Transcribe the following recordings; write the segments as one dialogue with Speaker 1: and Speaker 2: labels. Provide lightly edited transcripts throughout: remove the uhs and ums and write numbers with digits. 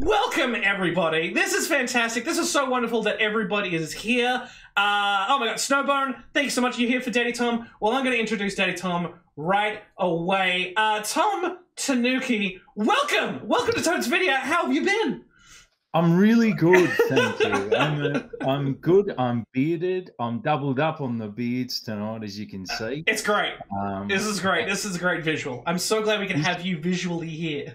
Speaker 1: Welcome, everybody. This is fantastic. This is so wonderful that everybody is here. Oh my god, Snowbone, thank you so much. You're here for Daddy Tom. Well, I'm going to introduce Daddy Tom right away. Tom Tanuki, welcome. Welcome to Toad's Video. How have you been?
Speaker 2: I'm really good, thank you. I'm good. I'm bearded. I'm doubled up on the beards tonight, as you can see.
Speaker 1: It's great. This is great. This is a great visual. I'm so glad we can have you visually here.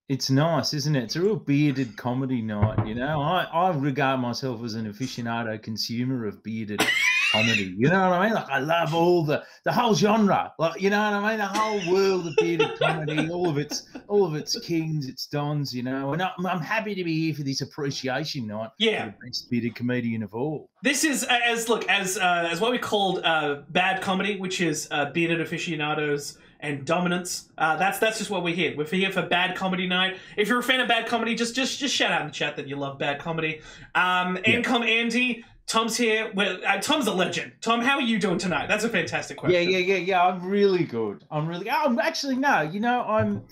Speaker 2: It's nice, isn't it? It's a real bearded comedy night, you know. I regard myself as an aficionado consumer of bearded comedy. You know what I mean? Like, I love all the whole genre. Like, you know what I mean? The whole world of bearded comedy, all of its kings, its dons, you know. And I'm happy to be here for this appreciation night.
Speaker 1: Yeah.
Speaker 2: For the best bearded comedian of all.
Speaker 1: This is as what we called bad comedy, which is bearded aficionados and dominance. That's just what we're here. We're here for bad comedy night. If you're a fan of bad comedy, just shout out in the chat that you love bad comedy. Ancom Andy, Tom's here. Well, Tom's a legend. Tom, how are you doing tonight? That's a fantastic question.
Speaker 2: Yeah. I'm really good. I'm actually no. You know,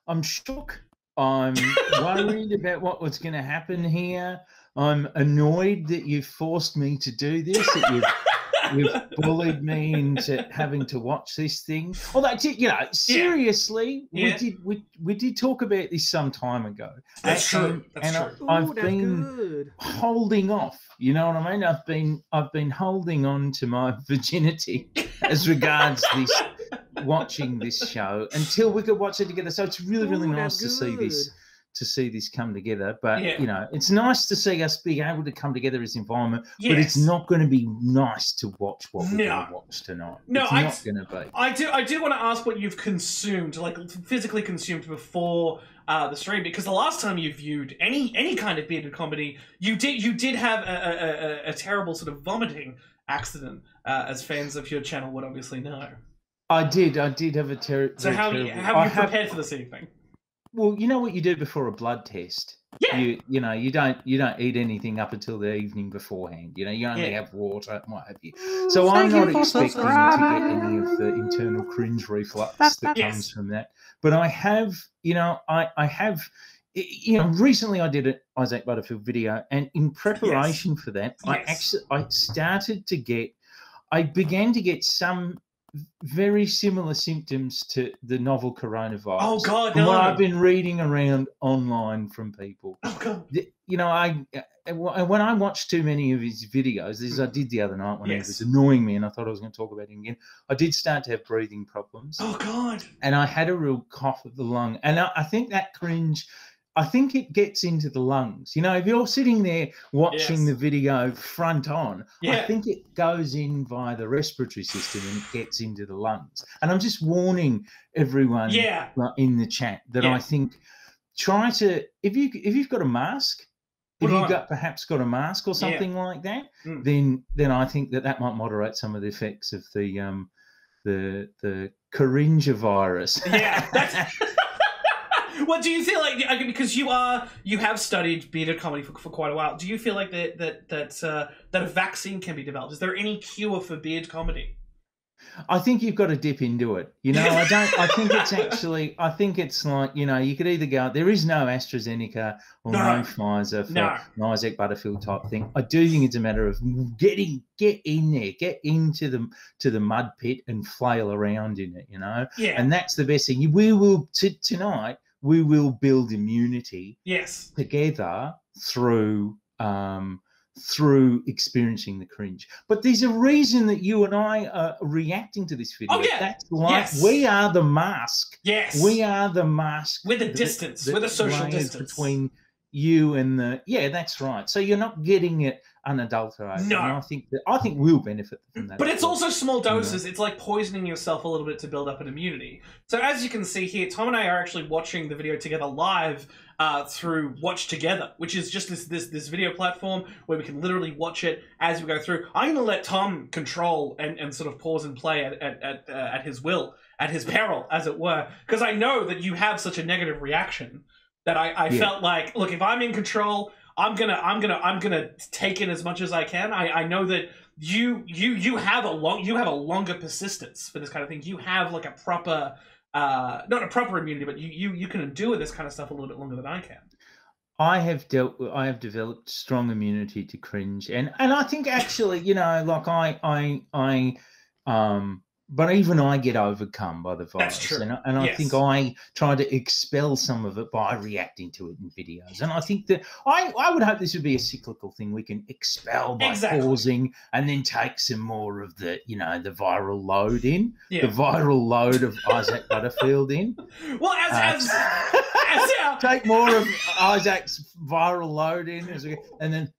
Speaker 2: I'm shook. I'm worried about what's going to happen here. I'm annoyed that you've forced me to do this. That you've bullied me into having to watch this thing. Although, you know, seriously, we did talk about this some time ago.
Speaker 1: That's true. That's true.
Speaker 2: I've been holding off. You know what I mean? I've been holding on to my virginity as regards watching this show until we could watch it together. So it's really nice to see this come together. But you know, it's nice to see us being able to come together as an environment. But it's not going to be nice to watch what we're going to watch tonight. No, it's not going to be.
Speaker 1: I do want to ask what you've consumed, like physically consumed before the stream, because the last time you viewed any kind of bearded comedy, you did have a terrible sort of vomiting accident, as fans of your channel would obviously know.
Speaker 2: I did have a terrible.
Speaker 1: So how have you prepared for this evening?
Speaker 2: Well, you know what you do before a blood test.
Speaker 1: Yeah.
Speaker 2: You know, you don't eat anything up until the evening beforehand. You know, you only have water and what have you. So I'm not expecting to get any of the internal cringe reflux that comes from that. But I have, you know, I have, you know, recently I did an Isaac Butterfield video, and in preparation for that, I began to get some very similar symptoms to the novel coronavirus.
Speaker 1: Oh God,
Speaker 2: no! What I've been reading around online from people.
Speaker 1: Oh God.
Speaker 2: You know, when I watched too many of his videos, as I did the other night when he was annoying me, and I thought I was going to talk about him again, I did start to have breathing problems.
Speaker 1: Oh God!
Speaker 2: And I had a real cough of the lung, and I think that cringe. I think it gets into the lungs. You know, if you're sitting there watching the video front on, I think it goes in via the respiratory system and it gets into the lungs. And I'm just warning everyone in the chat that I think try to, if you've got a mask, if you've perhaps got a mask or something like that, then I think that might moderate some of the effects of the coronavirus.
Speaker 1: Yeah, that's. What do you feel like? Because you have studied bearded comedy for quite a while. Do you feel like that a vaccine can be developed? Is there any cure for beard comedy?
Speaker 2: I think you've got to dip into it. You know, I think it's actually. I think it's like, you know, you could either go. There is no AstraZeneca or no Pfizer for an Isaac Butterfield type thing. I do think it's a matter of get in there, get into the mud pit and flail around in it. You know, and that's the best thing. We will tonight. We will build immunity together through experiencing the cringe. But there's a reason that you and I are reacting to this video.
Speaker 1: Oh, yeah.
Speaker 2: That's like we are the mask.
Speaker 1: Yes.
Speaker 2: We are the mask.
Speaker 1: With a distance, with a social distance.
Speaker 2: Between you and that's right. So you're not getting it unadulterated.
Speaker 1: No.
Speaker 2: And I think we'll benefit from that.
Speaker 1: But it's also small doses. It's like poisoning yourself a little bit to build up an immunity. So as you can see here, Tom and I are actually watching the video together live through Watch Together, which is just this video platform where we can literally watch it as we go through. I'm going to let Tom control and sort of pause and play at his will, at his peril, as it were, because I know that you have such a negative reaction that I felt like, look, if I'm in control, I'm gonna take in as much as I can. I know that you have a longer persistence for this kind of thing. You have like a proper not a proper immunity, but you can endure this kind of stuff a little bit longer than I can.
Speaker 2: I have developed strong immunity to cringe, and I think actually, you know, like but even I get overcome by the virus.
Speaker 1: That's true.
Speaker 2: And I think I try to expel some of it by reacting to it in videos. And I think that I would hope this would be a cyclical thing we can expel by pausing and then take some more of the, you know, the viral load in, the viral load of Isaac Butterfield in.
Speaker 1: Well,
Speaker 2: take more of Isaac's viral load in, and then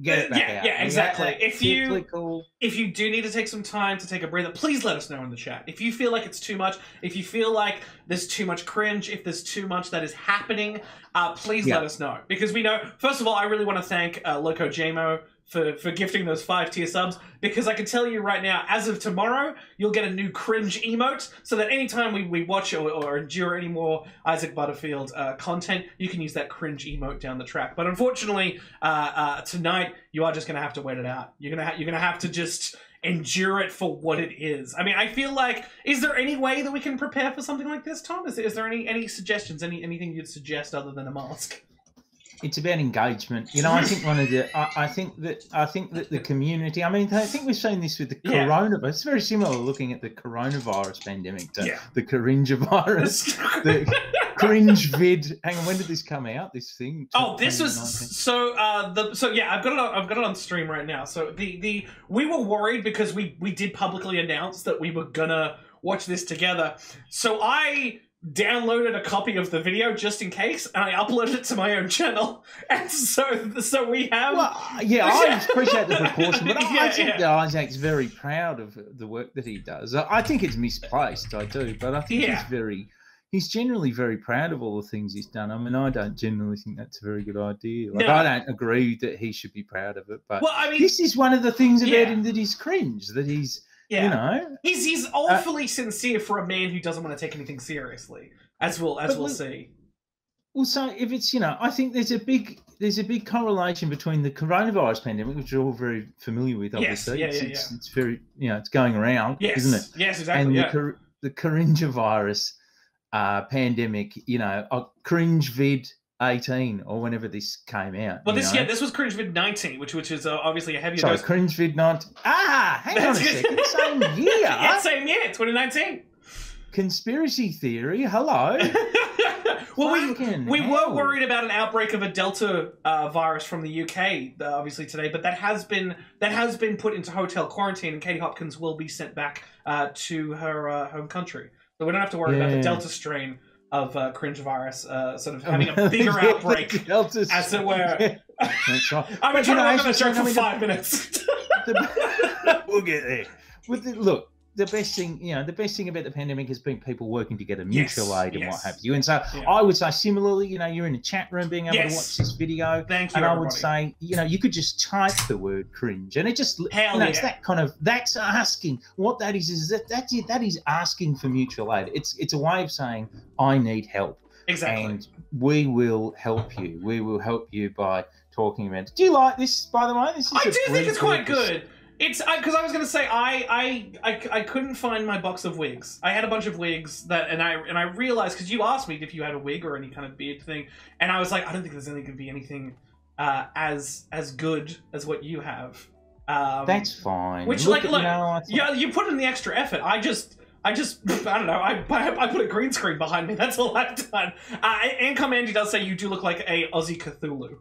Speaker 2: get it back out.
Speaker 1: Yeah, exactly. If you do need to take some time to take a breather, please let us know in the chat. If you feel like it's too much, if you feel like there's too much cringe, if there's too much that is happening, please let us know. Because we know, first of all, I really want to thank Loco Jamo for gifting those 5-tier subs, because I can tell you right now, as of tomorrow, you'll get a new cringe emote, so that anytime we watch or endure any more Isaac Butterfield content, you can use that cringe emote down the track. But unfortunately, tonight, you are just going to have to wait it out. You're gonna have to just endure it for what it is. I mean, I feel like, is there any way that we can prepare for something like this, Tom? Is there any suggestions, anything you'd suggest other than a mask?
Speaker 2: It's about engagement. You know, I think I think that the community, I mean, I think we've seen this with the coronavirus. It's very similar looking at the coronavirus pandemic to the coronavirus, the cringe vid. Hang on, when did this come out? This thing?
Speaker 1: Oh, this was I've got it on stream right now. So we were worried because we did publicly announce that we were gonna watch this together. So I downloaded a copy of the video just in case, and I uploaded it to my own channel. And so we have. Well,
Speaker 2: I appreciate the precaution, but I think that Isaac's very proud of the work that he does. I think it's misplaced, I do, but I think he's generally very proud of all the things he's done. I mean, I don't generally think that's a very good idea. Like, I don't agree that he should be proud of it, but this is one of the things about him that is cringe, that he's. Yeah. You know,
Speaker 1: he's awfully sincere for a man who doesn't want to take anything seriously, as we'll see.
Speaker 2: Well, so if it's, you know, I think there's a big correlation between the coronavirus pandemic, which we're all very familiar with, obviously. It's very, you know, it's going around, isn't it?
Speaker 1: Yes, exactly.
Speaker 2: And the coronavirus pandemic, you know, cringe vid 18 or whenever this came out.
Speaker 1: Well, this was Cringe Vid 19, which is obviously a heavier dose.
Speaker 2: So Cringe Vid 19. Hang on a second. Same year.
Speaker 1: Yeah, same year, 2019.
Speaker 2: Conspiracy theory. Hello.
Speaker 1: Well, we were worried about an outbreak of a Delta virus from the UK, obviously today, but that has been put into hotel quarantine, and Katie Hopkins will be sent back to her home country, so we don't have to worry about the Delta strain of cringe virus sort of having a bigger outbreak, as it were. That's right. I've been trying to work on that joke for 5 minutes.
Speaker 2: We'll get there. Look, the best thing about the pandemic has been people working together, mutual aid and what have you. And so I would say similarly, you know, you're in a chat room being able to watch this video.
Speaker 1: Thank you,
Speaker 2: and
Speaker 1: everybody.
Speaker 2: I would say, you know, you could just type the word cringe, and it just, it's that kind of, that's asking. What that is that is asking for mutual aid. It's a way of saying, I need help.
Speaker 1: Exactly.
Speaker 2: And we will help you. We will help you by talking about it. Do you like this, by the way?
Speaker 1: I do think it's quite good. It's because I was going to say I couldn't find my box of wigs. I had a bunch of wigs and I realized, because you asked me if you had a wig or any kind of beard thing, and I was like, I don't think there's going to be anything as good as what you have.
Speaker 2: That's fine.
Speaker 1: Which look, you put in the extra effort. I just I don't know. I put a green screen behind me. That's all I've done. Income Andy does say you do look like a Aussie Cthulhu.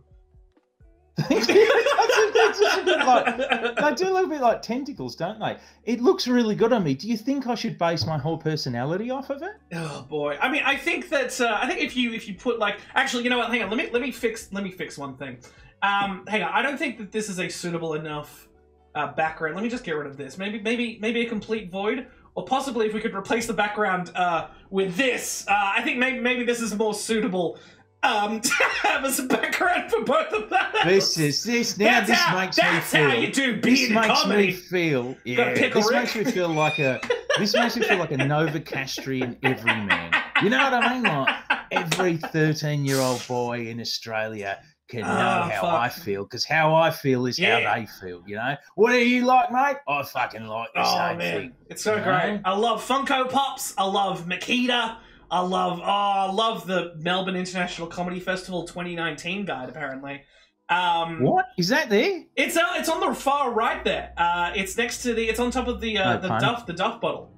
Speaker 2: They do look a bit like tentacles, don't they? It looks really good on me. Do you think I should base my whole personality off of it?
Speaker 1: Oh boy! I mean, I think that if you put like, actually, you know what? Hang on. Let me fix one thing. Hang on. I don't think that this is a suitable enough background. Let me just get rid of this. Maybe a complete void, or possibly if we could replace the background with this. I think maybe this is more suitable. To have as a background for both of them.
Speaker 2: This makes me feel.
Speaker 1: That's how you do beard comedy.
Speaker 2: This makes me feel like a Novocastrian everyman. You know what I mean? Like every 13-year-old boy in Australia can know how I feel, because how I feel is how they feel. You know, what do you like, mate? I fucking like the same thing.
Speaker 1: It's so great. I love Funko Pops. I love Makita. I love the Melbourne International Comedy Festival 2019 guide. Apparently,
Speaker 2: what is that there?
Speaker 1: It's on the far right there. It's next to it's on top of the Duff bottle,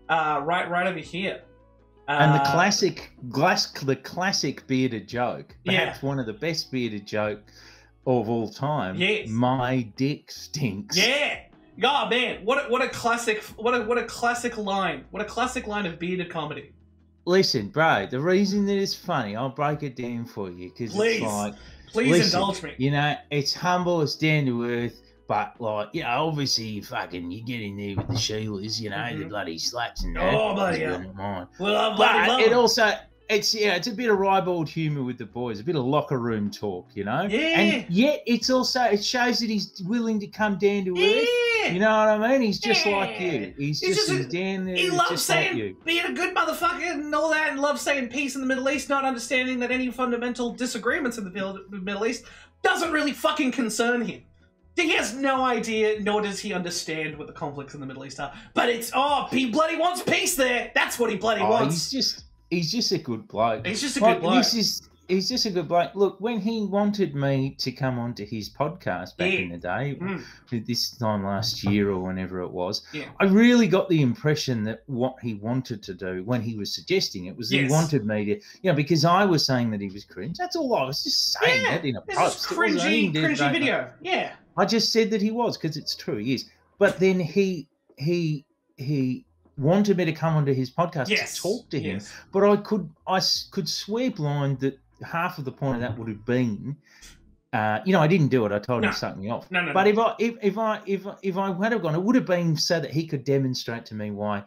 Speaker 1: right over here.
Speaker 2: And the classic bearded joke, perhaps one of the best bearded joke of all time.
Speaker 1: Yes.
Speaker 2: My dick stinks.
Speaker 1: Yeah. Oh man, what a classic line. What a classic line of bearded comedy.
Speaker 2: Listen, bro, the reason that it's funny, I'll break it down for you because it's like,
Speaker 1: please indulge me.
Speaker 2: You know, it's humble, it's down to earth, but like, you know, obviously you get in there with the Sheilas, you know, the bloody sluts and that.
Speaker 1: Oh, bloody hell.
Speaker 2: Well, but it also, it's a bit of ribald humour with the boys, a bit of locker room talk, you know?
Speaker 1: Yeah.
Speaker 2: And yet it shows that he's willing to come down to earth. You know what I mean? He's just like you. He's down there.
Speaker 1: He loves
Speaker 2: just
Speaker 1: saying,
Speaker 2: like you.
Speaker 1: being a good motherfucker and all that, and loves saying peace in the Middle East, not understanding that any fundamental disagreements in the Middle East doesn't really fucking concern him. He has no idea, nor does he understand what the conflicts in the Middle East are. But he bloody wants peace there. That's what he bloody wants.
Speaker 2: He's just a good bloke.
Speaker 1: He's just a good bloke.
Speaker 2: He's just a good bloke. Look, when he wanted me to come onto his podcast back in the day, this time last year or whenever it was, I really got the impression that what he wanted to do when he was suggesting it was he wanted me to, because I was saying that he was cringe. That's all I was just saying that in a post.
Speaker 1: Cringy video. Yeah.
Speaker 2: I just said that he was because it's true, he is. But then he wanted me to come onto his podcast to talk to him, but I could swear blind that half of the point of that would have been, I didn't do it. I told him to suck me off.
Speaker 1: No.
Speaker 2: But if I had have gone, it would have been so that he could demonstrate to me why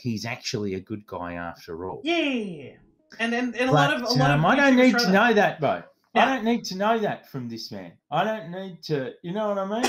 Speaker 2: he's actually a good guy after all.
Speaker 1: Yeah, and a lot of
Speaker 2: I don't need to know that, bro. I don't need to know that from this man. I don't need to, you know what I mean?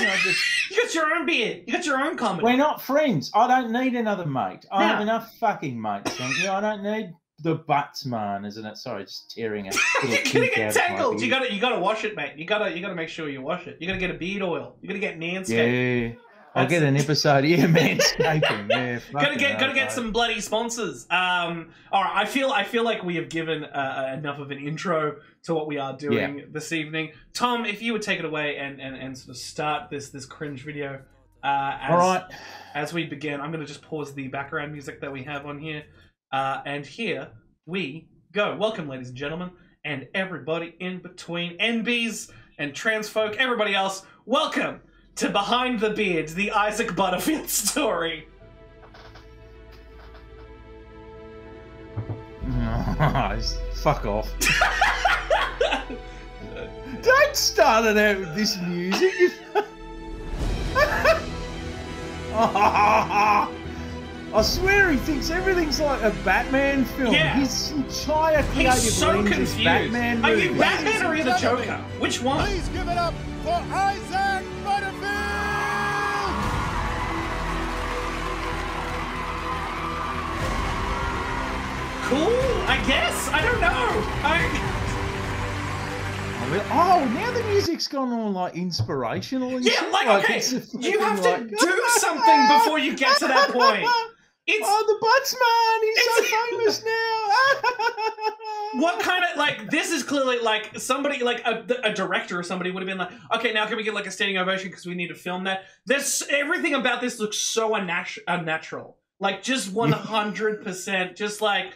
Speaker 1: You got your own beard. You got your own comedy.
Speaker 2: We're not friends. I don't need another mate. I have enough fucking mates. Thank you. I don't need the butts man, isn't it? Sorry, just tearing it.
Speaker 1: You're gonna get tangled. You gotta wash it, mate. You gotta make sure you wash it. You gotta get a beard oil. You gotta get Manscaped.
Speaker 2: Yeah. I'll get an episode here, Manscaping. Yeah,
Speaker 1: gotta get some bloody sponsors. All right, I feel like we have given enough of an intro to what we are doing this evening. Tom, if you would take it away and sort of start this cringe video.
Speaker 2: All right.
Speaker 1: As we begin, I'm gonna just pause the background music that we have on here, and here we go. Welcome, ladies and gentlemen, and everybody in between, NBs and trans folk, everybody else. Welcome to Behind the Beard, the Isaac Butterfield story.
Speaker 2: Fuck off. Don't start it out with this music. I swear he thinks everything's like a Batman film.
Speaker 1: Yeah.
Speaker 2: His entire creative
Speaker 1: He's so confused.
Speaker 2: Batman
Speaker 1: are you Batman or are you the Joker? Which one?
Speaker 3: Please give it up for Isaac Butterfield!
Speaker 1: Cool, I guess. I don't know.
Speaker 2: Oh, now the music's gone all like inspirational. And
Speaker 1: yeah, okay. You have to do something before you get to that point.
Speaker 2: The Buttsman, he's so famous now.
Speaker 1: What kind of, this is clearly like somebody, like a director or somebody would have been like, okay, now can we get like a standing ovation because we need to film that? Everything about this looks so unnatural. Like just 100%, just like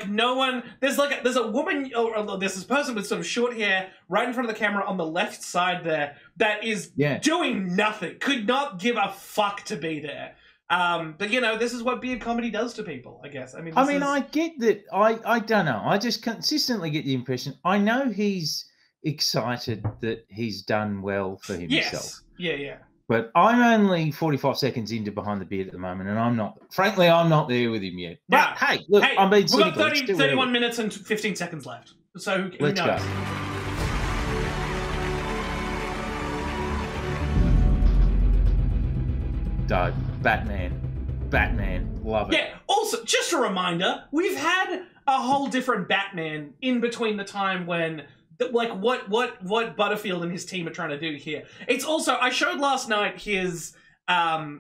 Speaker 1: no one, there's a woman, or there's this person with some short hair right in front of the camera on the left side there that is doing nothing, could not give a fuck to be there. But this is what beard comedy does to people, I guess. I
Speaker 2: get that. I don't know. I just consistently get the impression. I know he's excited that he's done well for himself.
Speaker 1: Yes. Yeah.
Speaker 2: But I'm only 45 seconds into Behind the Beard at the moment, and I'm not there with him yet. But hey, look, I'm being cynical.
Speaker 1: We've got 31 minutes and 15 seconds left. So who
Speaker 2: Let's
Speaker 1: knows?
Speaker 2: Go. Dope. Batman. Love it.
Speaker 1: Yeah, also, just a reminder, we've had a whole different Batman in between the time when... what Butterfield and his team are trying to do here. It's also, I showed last night his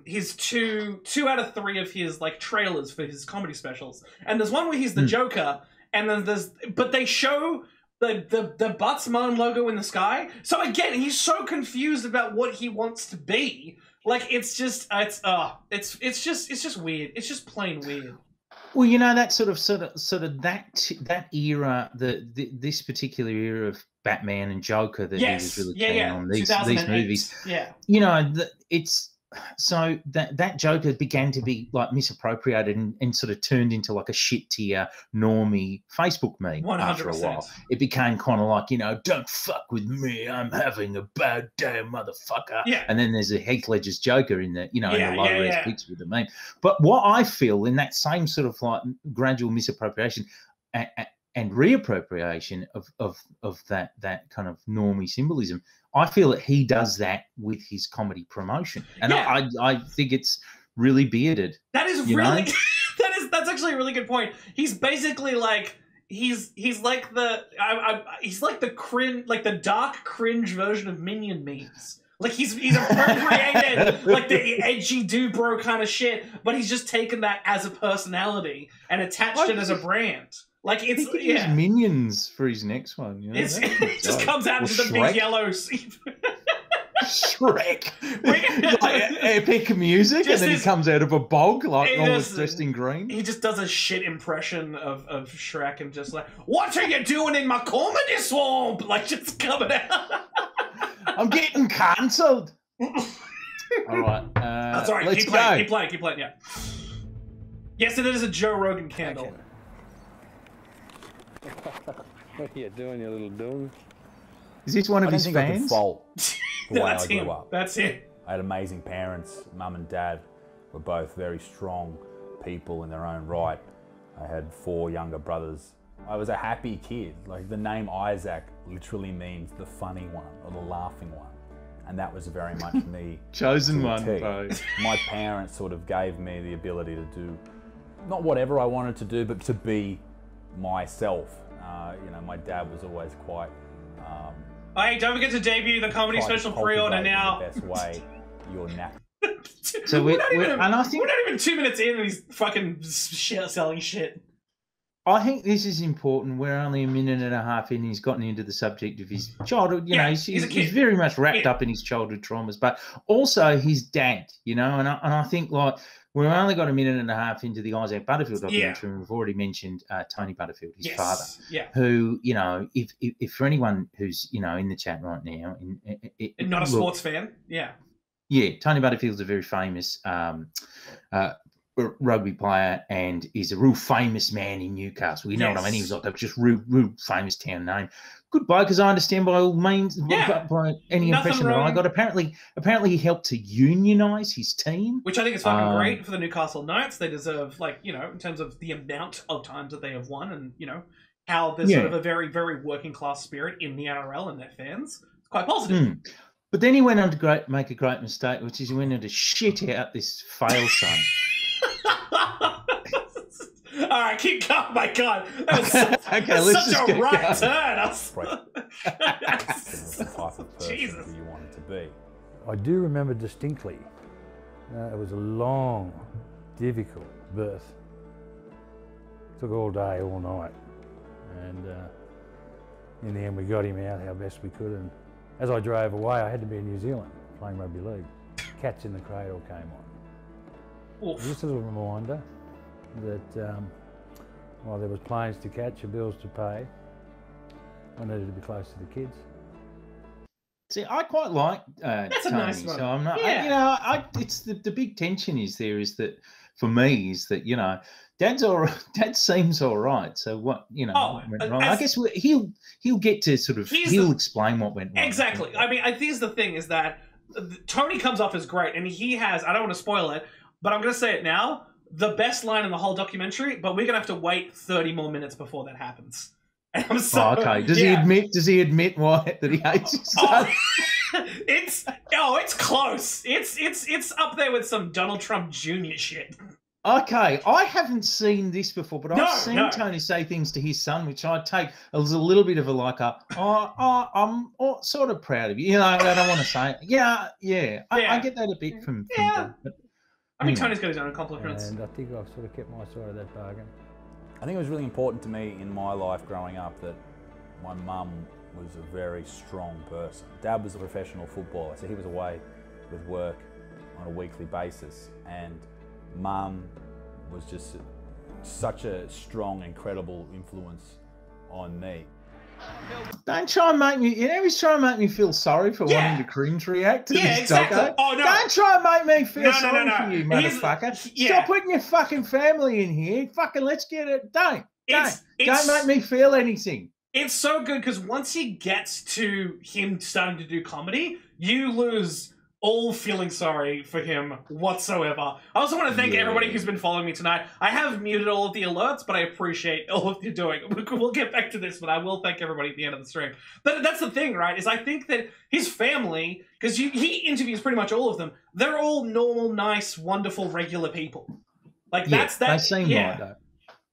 Speaker 1: his two out of 3 of his like trailers for his comedy specials, and there's one where he's the Joker, and then but they show the Butts Martin logo in the sky. So again, he's so confused about what he wants to be. Like it's just weird. It's just plain weird.
Speaker 2: Well, you know, that sort of that era, this particular era of Batman and Joker that he was really keen on these movies.
Speaker 1: Yeah,
Speaker 2: you know, it's. So that Joker began to be like misappropriated and sort of turned into like a shit tier normie Facebook meme
Speaker 1: 100%.
Speaker 2: After a while. It became kind of like, you know, don't fuck with me, I'm having a bad day, motherfucker.
Speaker 1: Yeah.
Speaker 2: And then there's a Heath Ledger's Joker in the, you know, in the low-res pics with the meme. But what I feel in that same sort of like gradual misappropriation and reappropriation of that kind of normie symbolism, I feel that he does that with his comedy promotion, and I think it's really bearded.
Speaker 1: That is really that's actually a really good point. He's basically like he's like the cringe, like the dark cringe version of Minion memes. Like he's appropriated like the edgy do bro kind of shit, but he's just taken that as a personality and attached it as a brand. Like it's
Speaker 2: use Minions for his next one. You know?
Speaker 1: It just comes out into the big yellow
Speaker 2: Shrek, like epic music, and then he comes out of a bog like almost dressed in green.
Speaker 1: He just does a shit impression of Shrek and just like, "What are you doing in my comedy swamp?" Like just coming out.
Speaker 2: I'm getting cancelled. All right,
Speaker 1: sorry.
Speaker 2: Let's
Speaker 1: keep
Speaker 2: go.
Speaker 1: Keep playing. Yeah. Yes, so there's a Joe Rogan candle.
Speaker 4: What are you doing, you little doom?
Speaker 2: Is this one of his fans?
Speaker 4: I could fault the way I grew
Speaker 1: him.
Speaker 4: up.
Speaker 1: That's him.
Speaker 4: I had amazing parents. Mum and dad were both very strong people in their own right. I had 4 younger brothers. I was a happy kid. Like the name Isaac literally means the funny one or the laughing one. And that was very much me.
Speaker 2: Chosen one, bro.
Speaker 4: My parents sort of gave me the ability to do not whatever I wanted to do, but to be myself. You know, my dad was always quite.
Speaker 1: Hey, don't forget to debut the comedy special pre-order now.
Speaker 4: The best way you're natural.
Speaker 2: So we're not
Speaker 1: even 2 minutes in, and he's fucking selling shit.
Speaker 2: I think this is important. We're only a minute and a half in. He's gotten into the subject of his childhood. You know, he's very much wrapped up in his childhood traumas, but also his dad. You know, and I think like. We've only got a minute and a half into the Isaac Butterfield documentary, and we've already mentioned Tony Butterfield, his father, who, you know, if for anyone who's, you know, in the chat right now,
Speaker 1: and not a sports fan,
Speaker 2: Tony Butterfield's a very famous rugby player and is a real famous man in Newcastle. You know what I mean? He was like just real famous town name. Good bloke, because I understand by all means, by any impression that I got. Apparently he helped to unionise his team.
Speaker 1: Which I think is fucking great for the Newcastle Knights. They deserve, like, you know, in terms of the amount of times that they have won and, you know, how there's sort of a very, very working class spirit in the NRL and their fans. It's quite positive.
Speaker 2: But then he went on to make a great mistake, which is he went on to shit out this fail son.
Speaker 1: All right, keep going. My God, that was such a right turn.
Speaker 4: The type of person that you wanted to be.
Speaker 5: I do remember distinctly. It was a long, difficult birth. Took all day, all night, and in the end, we got him out how best we could. And as I drove away, I had to be in New Zealand playing rugby league. Cats in the Cradle came on. Just a little reminder that while there was planes to catch and bills to pay, I needed to be close to the kids.
Speaker 2: See, I quite like
Speaker 1: That's
Speaker 2: Tony,
Speaker 1: a nice one.
Speaker 2: so I'm not. It's the big tension is that for me is that, you know, Dad seems all right. So what, you know, went wrong? I guess he'll get to sort of he'll explain what went wrong.
Speaker 1: Exactly. I mean, I think the thing is that Tony comes off as great, and he has. I don't want to spoil it, but I'm going to say it now. The best line in the whole documentary, but we're gonna have to wait 30 more minutes before that happens. And I'm so
Speaker 2: okay. Does he admit why that he hates his son?
Speaker 1: It's close. It's up there with some Donald Trump Jr. shit.
Speaker 2: Okay, I haven't seen this before, but I've seen Tony say things to his son, which I take as a little bit of I'm sort of proud of you. You know, I don't want to say it. Yeah. I get that a bit from Dad, but,
Speaker 1: I mean, Tony's got his own accomplishments.
Speaker 5: And I think I've sort of kept my side of that bargain.
Speaker 4: I think it was really important to me in my life growing up that my mum was a very strong person. Dad was a professional footballer, so he was away with work on a weekly basis, and Mum was just such a strong, incredible influence on me.
Speaker 2: Don't try and make me, he's trying to make me feel sorry for wanting to cringe react to this
Speaker 1: exactly.
Speaker 2: doco.
Speaker 1: Oh, no.
Speaker 2: Don't try and make me feel sorry for you, motherfucker. Stop putting your fucking family in here. Fucking let's get it. Don't make me feel anything.
Speaker 1: It's so good because once he gets to him starting to do comedy, you lose all feeling sorry for him whatsoever. I also want to thank everybody who's been following me tonight. I have muted all of the alerts, but I appreciate all of you doing. We'll get back to this, but I will thank everybody at the end of the stream. But that's the thing, right, is I think that his family, because he interviews pretty much all of them, they're all normal, nice, wondrul, regular people. Like,
Speaker 2: they seem like that.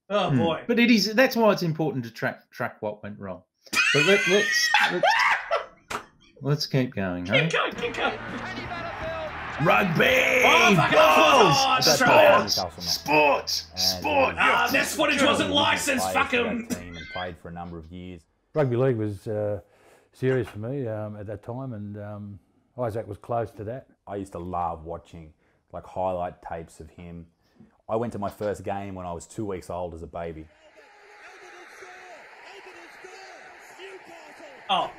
Speaker 1: Oh, boy.
Speaker 2: But that's why it's important to track what went wrong. But let's keep going.
Speaker 1: Keep going.
Speaker 2: Rugby! Sports!
Speaker 1: This footage wasn't licensed, fuck him!
Speaker 4: And played for a number of years.
Speaker 5: Rugby league was serious for me at that time, and Isaac was close to that.
Speaker 4: I used to love watching like highlight tapes of him. I went to my first game when I was 2 weeks old as a baby.
Speaker 1: Oh.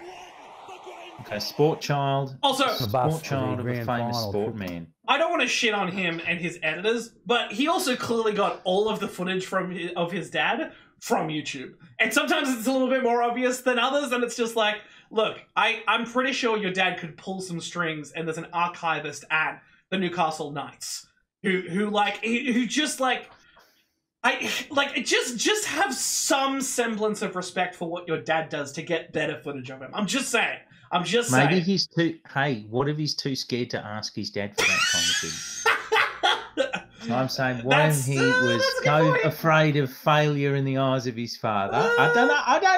Speaker 2: Okay, sport child.
Speaker 1: Also,
Speaker 2: sport child of a famous sportman.
Speaker 1: I don't want to shit on him and his editors, but he also clearly got all of the footage of his dad from YouTube. And sometimes it's a little bit more obvious than others, and it's just like, look, I'm pretty sure your dad could pull some strings, and there's an archivist at the Newcastle Knights who just just have some semblance of respect for what your dad does to get better footage of him. I'm just saying.
Speaker 2: Maybe he's too. Hey, what if he's too scared to ask his dad for that kind of thing? So I'm saying, when he was so afraid of failure in the eyes of his father, I don't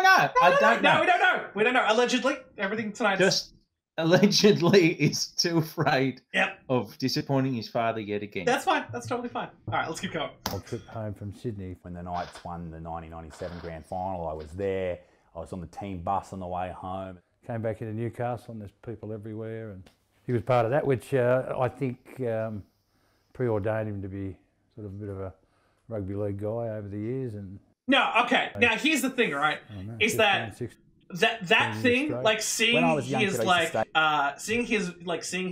Speaker 2: know.
Speaker 1: We don't know. Allegedly, everything tonight.
Speaker 2: Just allegedly is too afraid of disappointing his father yet again.
Speaker 1: That's fine. That's totally fine. All right, let's keep going.
Speaker 5: I trip home from Sydney
Speaker 4: when the Knights won the 1997 grand final. I was there. I was on the team bus on the way home.
Speaker 5: Came back into Newcastle, and there's people everywhere, and he was part of that, which I think preordained him to be sort of a bit of a rugby league guy over the years. And
Speaker 1: no, okay. Now here's the thing, right? Is that thing, like seeing his seeing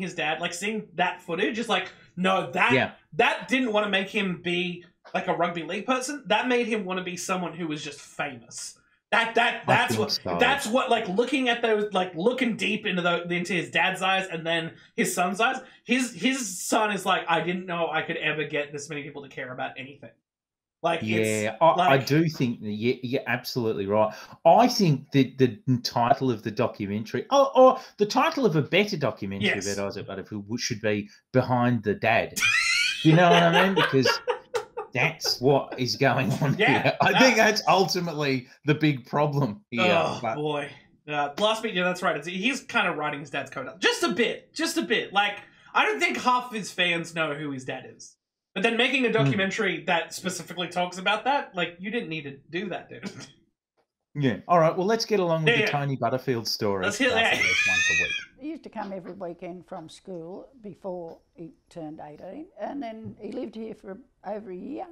Speaker 1: his dad, like seeing that footage is like, no, that didn't want to make him be like a rugby league person. That made him want to be someone who was just famous. That's what like looking at those, like looking deep into his dad's eyes and then his son's eyes. His son is like, I didn't know I could ever get this many people to care about anything. Like,
Speaker 2: I do think you're absolutely right. I think that the title of the documentary, or the title of a better documentary about Isaac Butterfield should be Behind the Dad. You know what I mean? Because that's what is going on here. I think that's ultimately the big problem here.
Speaker 1: Oh, boy. Last week, that's right. He's kind of writing his dad's code up. Just a bit. Like, I don't think half of his fans know who his dad is. But then making a documentary that specifically talks about that, like, you didn't need to do that, dude.
Speaker 2: Yeah. All right, well, let's get along with the Tony Butterfield story.
Speaker 1: Let's hear that.
Speaker 4: Once a week.
Speaker 6: He used to come every weekend from school before he turned 18, and then he lived here for over a year.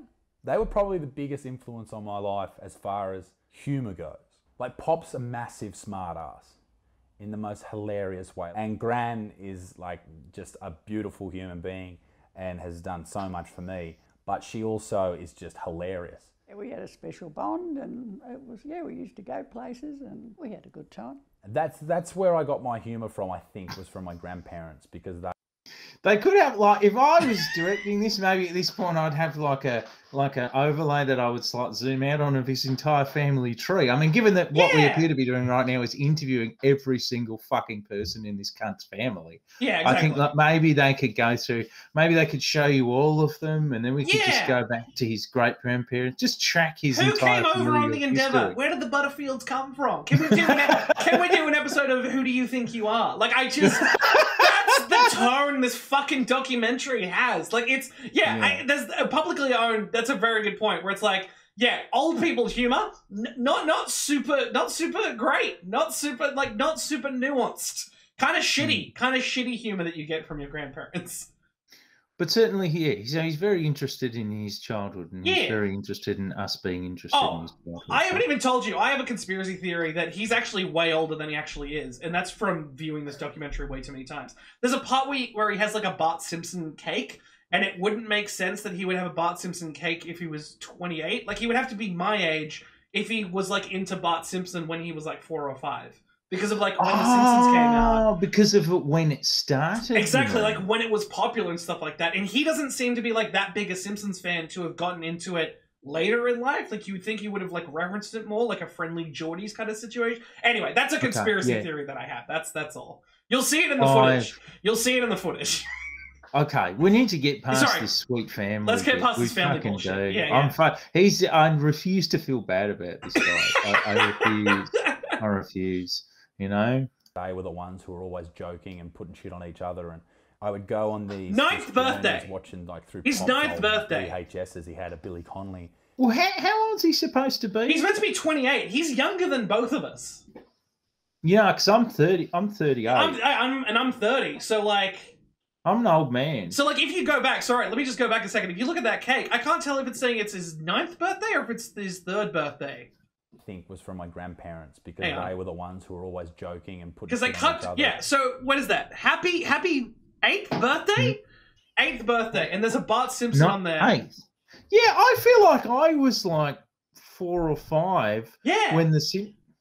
Speaker 4: They were probably the biggest influence on my life as far as humour goes. Like, Pop's a massive smart ass in the most hilarious way. And Gran is, like, just a beautiful human being and has done so much for me. But she also is just hilarious.
Speaker 6: We had a special bond, and it was, we used to go places, and we had a good time.
Speaker 4: That's where I got my humour from, I think, was from my grandparents, because
Speaker 2: they could have, like, if I was directing this, maybe at this point I'd have like a like an overlay that I would like zoom out on of his entire family tree. I mean, given that what we appear to be doing right now is interviewing every single fucking person in this cunt's family.
Speaker 1: Yeah, exactly.
Speaker 2: I think that maybe they could go through, maybe they could show you all of them, and then we could just go back to his great grandparents, just track his entire
Speaker 1: Who came over on the Endeavour?
Speaker 2: history.
Speaker 1: Where did the Butterfields come from? Can we do an episode of Who Do You Think You Are? Like, that's the tone this fucking documentary has. Like, it's there's a publicly owned. That's a very good point. Where it's like, old people humor, not super great, not super nuanced, kind of shitty humor that you get from your grandparents.
Speaker 2: But certainly, so he's very interested in his childhood, and he's very interested in us being interested in his childhood.
Speaker 1: I haven't even told you. I have a conspiracy theory that he's actually way older than he actually is, and that's from viewing this documentary way too many times. There's a part where he has like a Bart Simpson cake, and it wouldn't make sense that he would have a Bart Simpson cake if he was 28. Like, he would have to be my age if he was like into Bart Simpson when he was like 4 or 5. Because of like when The Simpsons came out.
Speaker 2: Because of when it started.
Speaker 1: Exactly, like when it was popular and stuff like that. And he doesn't seem to be like that big a Simpsons fan to have gotten into it later in life. Like, you would think he would have like referenced it more, like a Friendly Geordies kind of situation. Anyway, that's a conspiracy theory that I have. That's all. You'll see it in the footage. You'll see it in the footage.
Speaker 2: Okay, we need to get past this sweet family.
Speaker 1: Let's get past this family bullshit.
Speaker 2: I refuse to feel bad about this guy. I refuse. You know,
Speaker 4: they were the ones who were always joking and putting shit on each other, and I would go on the
Speaker 1: 9th birthday,
Speaker 4: watching like through
Speaker 1: his 9th birthday
Speaker 4: VHSs. He had a Billy Connolly.
Speaker 2: Well, how old is he supposed to be?
Speaker 1: He's meant to be 28. He's younger than both of us.
Speaker 2: Yeah, because I'm 30. I'm 38.
Speaker 1: I'm 30. So like,
Speaker 2: I'm an old man.
Speaker 1: So like, if you go back, sorry, let me just go back a second. If you look at that cake, I can't tell if it's saying it's his 9th birthday or if it's his 3rd birthday.
Speaker 4: Think was from my grandparents because they were the ones who were always joking and putting.
Speaker 1: Because they cut, So what is that? Happy 8th birthday, 8th birthday, and there's a Bart Simpson on there.
Speaker 2: 8th. Yeah, I feel like I was like 4 or 5.
Speaker 1: Yeah.
Speaker 2: When the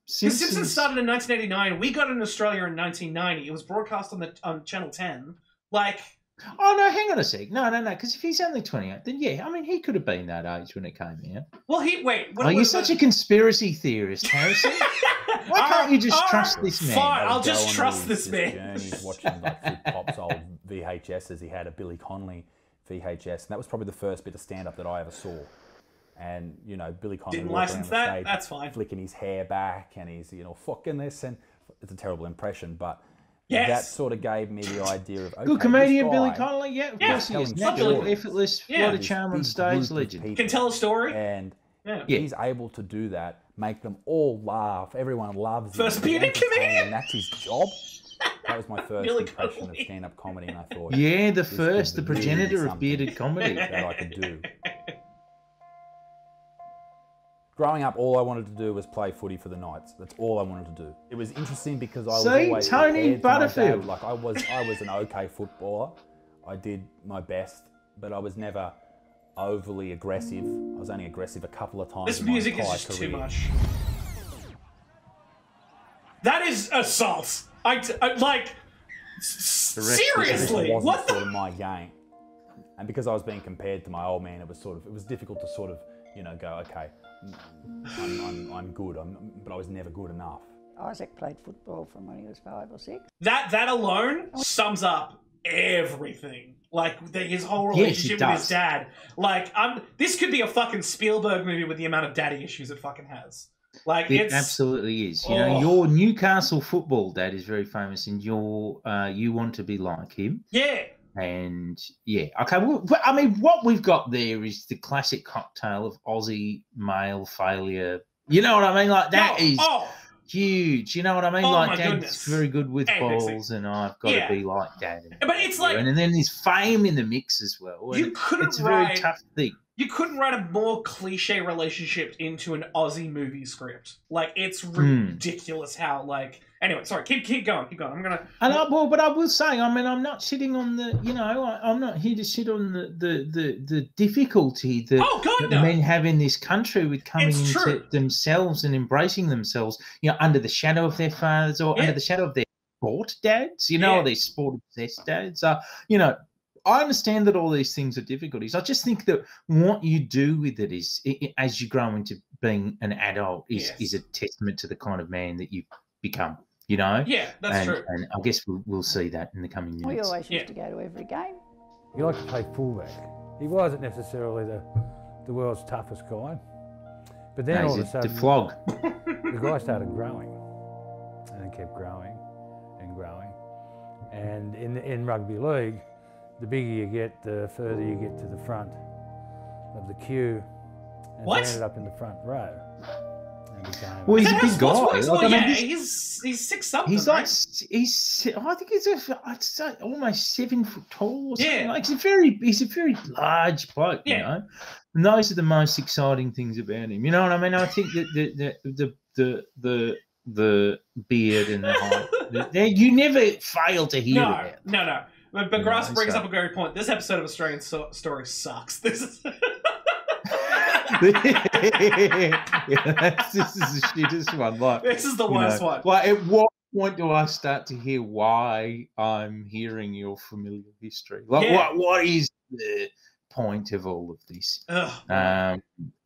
Speaker 1: Simpsons started in 1989. We got it in Australia in 1990. It was broadcast on Channel 10. Like.
Speaker 2: Oh, no, hang on a sec. No, because if he's only 28, then I mean, he could have been that age when it came out.
Speaker 1: Well,
Speaker 2: you're such a conspiracy theorist, Harrison. Why can't you just trust this man?
Speaker 1: Fine, I'll just trust this man.
Speaker 4: He's watching like through Pop's old VHSs. He had a Billy Connolly VHS, and that was probably the first bit of stand-up that I ever saw. And, you know, Billy Connolly
Speaker 1: didn't license that,
Speaker 4: stage,
Speaker 1: that's fine.
Speaker 4: Flicking his hair back, and he's, fucking this, and it's a terrible impression, but...
Speaker 1: Yes.
Speaker 4: That sort of gave me the idea of
Speaker 2: good comedian, Billy Connolly. Of course he is. Natural, effortless, what a charm on stage, legend.
Speaker 1: Can tell a story,
Speaker 4: and he's able to do that, make them all laugh. Everyone loves him.
Speaker 1: First bearded comedian,
Speaker 4: and that's his job. That was my first impression of stand-up comedy, and I thought,
Speaker 2: the progenitor of bearded comedy
Speaker 4: that I could do. Growing up, all I wanted to do was play footy for the Knights. That's all I wanted to do. It was interesting because I was always
Speaker 2: Tony Butterfield.
Speaker 4: Like I was an okay footballer. I did my best, but I was never overly aggressive. I was only aggressive a couple of times.
Speaker 1: This music is just too much. That is assault. Seriously,
Speaker 4: it wasn't sort of my game. And because I was being compared to my old man, it was difficult to sort of, go, okay, I'm good, but I was never good enough.
Speaker 6: Isaac played football from when he was 5 or 6.
Speaker 1: That alone sums up everything. Like his whole relationship with his dad. Like, this could be a fucking Spielberg movie with the amount of daddy issues it fucking has. Like
Speaker 2: it absolutely is. You know, your Newcastle football dad is very famous, and you want to be like him.
Speaker 1: Yeah.
Speaker 2: And okay. Well, I mean, what we've got there is the classic cocktail of Aussie male failure. You know what I mean? Like that is huge. You know what I mean? Like Dad's very good with balls, and I've got to be like Dad.
Speaker 1: But it's like,
Speaker 2: and then there's fame in the mix as well. It's a very tough thing.
Speaker 1: You couldn't write a more cliche relationship into an Aussie movie script. Like, it's ridiculous how, like... Anyway, sorry, keep going. I'm gonna...
Speaker 2: But I will say, I mean, I'm not sitting on the... I'm not here to sit on the difficulty that men have in this country with coming into themselves and embracing themselves, under the shadow of their fathers or under the shadow of their sport dads, or their sport-obsessed dads. I understand that all these things are difficulties. I just think that what you do with it is, as you grow into being an adult, is a testament to the kind of man that you become. You know?
Speaker 1: Yeah, that's true.
Speaker 2: And I guess we'll see that in the coming minutes.
Speaker 6: We always used to go to every game.
Speaker 5: He liked to play fullback. He wasn't necessarily the world's toughest guy. But then all of a sudden, the guy started growing, and it kept growing and growing. And in rugby league, the bigger you get, the further you get to the front of the queue. And he ended up in the front row.
Speaker 2: Well, he's a big guy.
Speaker 1: Like, yeah, he's 6 something.
Speaker 2: He's like
Speaker 1: right?
Speaker 2: I think I'd say almost 7 foot tall. Or something.
Speaker 1: Yeah,
Speaker 2: like he's a very large bloke. You know, and those are the most exciting things about him. You know what I mean? I think that the beard and the height, you never fail to hear about.
Speaker 1: No. But Grass brings up a great point. This episode of Australian Story sucks. This is.
Speaker 2: This is the shittest one. Like,
Speaker 1: this is the worst one.
Speaker 2: Like, at what point do I start to hear why I'm hearing your familiar history? Like, what is the point of all of this?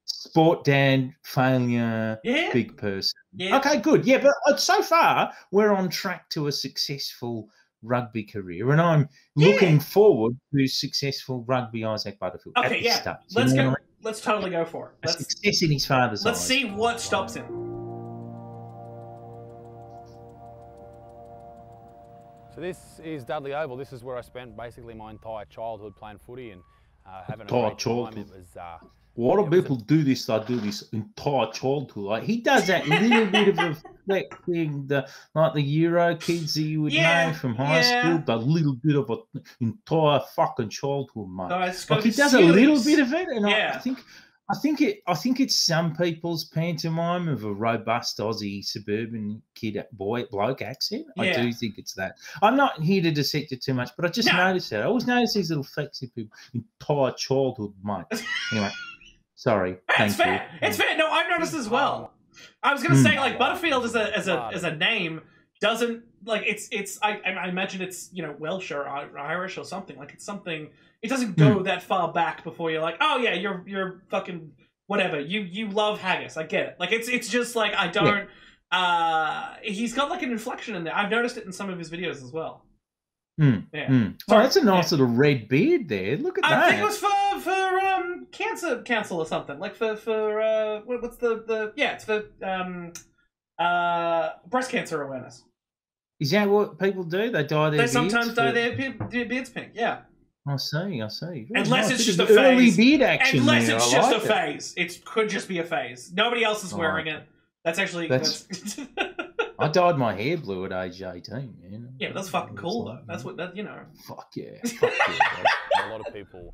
Speaker 2: Sport dad, failure, big person. Yeah. Okay, good. Yeah, but so far we're on track to a successful rugby career, and I'm looking forward to successful rugby Isaac Butterfield.
Speaker 1: Okay, yeah. Let's go. Let's totally go for it.
Speaker 2: Success in his father's eyes.
Speaker 1: Let's see what stops him.
Speaker 4: So this is Dudley Oval. This is where I spent basically my entire childhood playing footy and having a great time. It was.
Speaker 2: A lot of people do this. I do this entire childhood. Like, he does that little bit of reflecting like the Euro kids that you would know from high school. The little bit of an entire fucking childhood, mate.
Speaker 1: No,
Speaker 2: like, he does a little bit of it, and I think it's some people's pantomime of a robust Aussie suburban bloke accent. I do think it's that. I'm not here to dissect it too much, but I just noticed that. I always notice these little facts of people. Entire childhood, mate. Anyway. Sorry.
Speaker 1: It's fair. It's fair. No, I've noticed as well. I was gonna say, like, Butterfield as a name doesn't, like, it's I imagine it's, you know, Welsh or Irish or something. Like, it's something. It doesn't go that far back before you're like, oh yeah, you're fucking whatever. You love haggis. I get it. Like, it's just like, I don't. He's got like an inflection in there. I've noticed it in some of his videos as well.
Speaker 2: Oh, that's a nice little red beard there. Look at that.
Speaker 1: I think it was for cancer council or something. Like for what's the it's for breast cancer awareness.
Speaker 2: Is that what people do? They dye their beards?
Speaker 1: They sometimes dye their beards pink. Yeah.
Speaker 2: I see.
Speaker 1: Unless it's just a
Speaker 2: phase.
Speaker 1: Early
Speaker 2: beard action.
Speaker 1: Unless it's just a phase. It could just be a phase. Nobody else is wearing it. That's actually.
Speaker 2: I dyed my hair blue at age 18, man.
Speaker 1: Yeah, but that's fucking cool, though. That's what, you know.
Speaker 2: Fuck yeah.
Speaker 4: A lot of people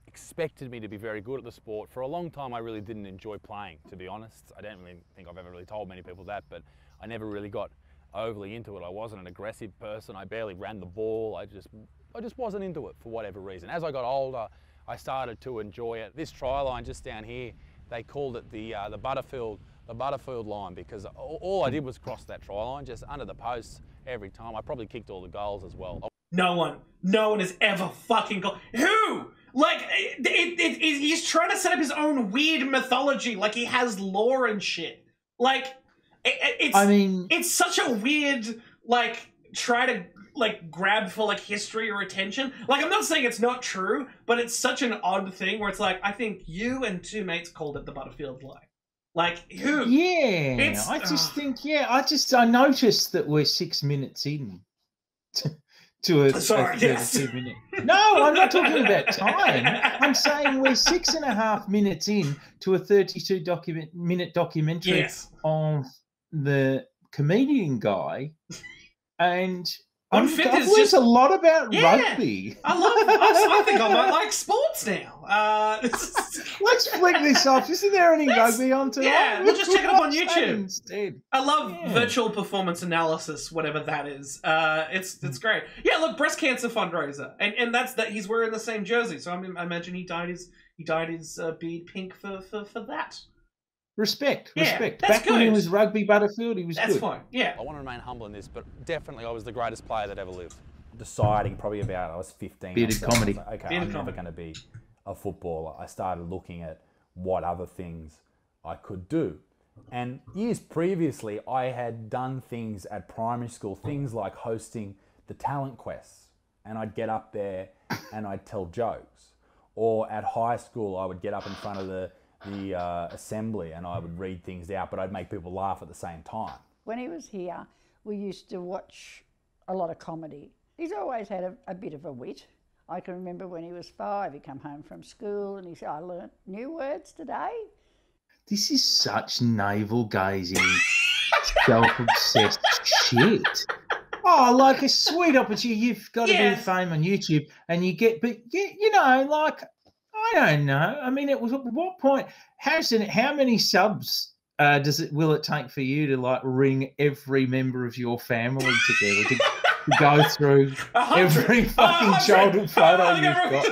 Speaker 4: expected me to be very good at the sport. For a long time, I really didn't enjoy playing, to be honest. I don't really think I've ever really told many people that, but I never really got overly into it. I wasn't an aggressive person. I barely ran the ball. I just wasn't into it for whatever reason. As I got older, I started to enjoy it. This try line just down here, they called it the Butterfield line, because all I did was cross that try line just under the posts every time. I probably kicked all the goals as well.
Speaker 1: No one has ever fucking gone. Who? Like, he's trying to set up his own weird mythology. Like, he has lore and shit. Like, it's such a weird, like, try to, like, grab for, like, history or attention. Like, I'm not saying it's not true, but it's such an odd thing where it's like, I think you and two mates called it the Butterfield line. Like, who?
Speaker 2: Yeah, I just think, I noticed that we're 6 minutes in to a 2 minute. No, I'm not talking about time. I'm saying we're 6.5 minutes in to a 32-minute documentary of the comedian guy, and I've learned a lot about rugby.
Speaker 1: I think I might like sports now.
Speaker 2: Let's flick this off. Isn't there any rugby on tonight?
Speaker 1: Yeah, we'll just check it up on YouTube instead. I love virtual performance analysis, whatever that is. It's great. Yeah, look, breast cancer fundraiser, and that's that. He's wearing the same jersey, so I imagine he dyed his beard pink for that.
Speaker 2: Respect. Back when he was rugby Butterfield, he was good.
Speaker 1: That's fine, yeah.
Speaker 4: I want to remain humble in this, but definitely I was the greatest player that ever lived. deciding probably about, I was 15.
Speaker 2: Bearded comedy.
Speaker 4: I was like, okay, I'm never going to be a footballer. I started looking at what other things I could do. And years previously, I had done things at primary school, things like hosting the talent quests. And I'd get up there and I'd tell jokes. Or at high school, I would get up in front of the assembly and I would read things out, but I'd make people laugh at the same time.
Speaker 6: When he was here, we used to watch a lot of comedy. He's always had a bit of a wit. I can remember when he was 5, he'd come home from school and he said, I learnt new words today.
Speaker 2: This is such navel-gazing, self-obsessed shit. Oh, like a sweet opportunity. You've got a bit of fame on YouTube and you get, but you know, like, I don't know. I mean, it was at what point, Harrison, how many subs will it take for you to like ring every member of your family together to go through every fucking childhood photo you've got?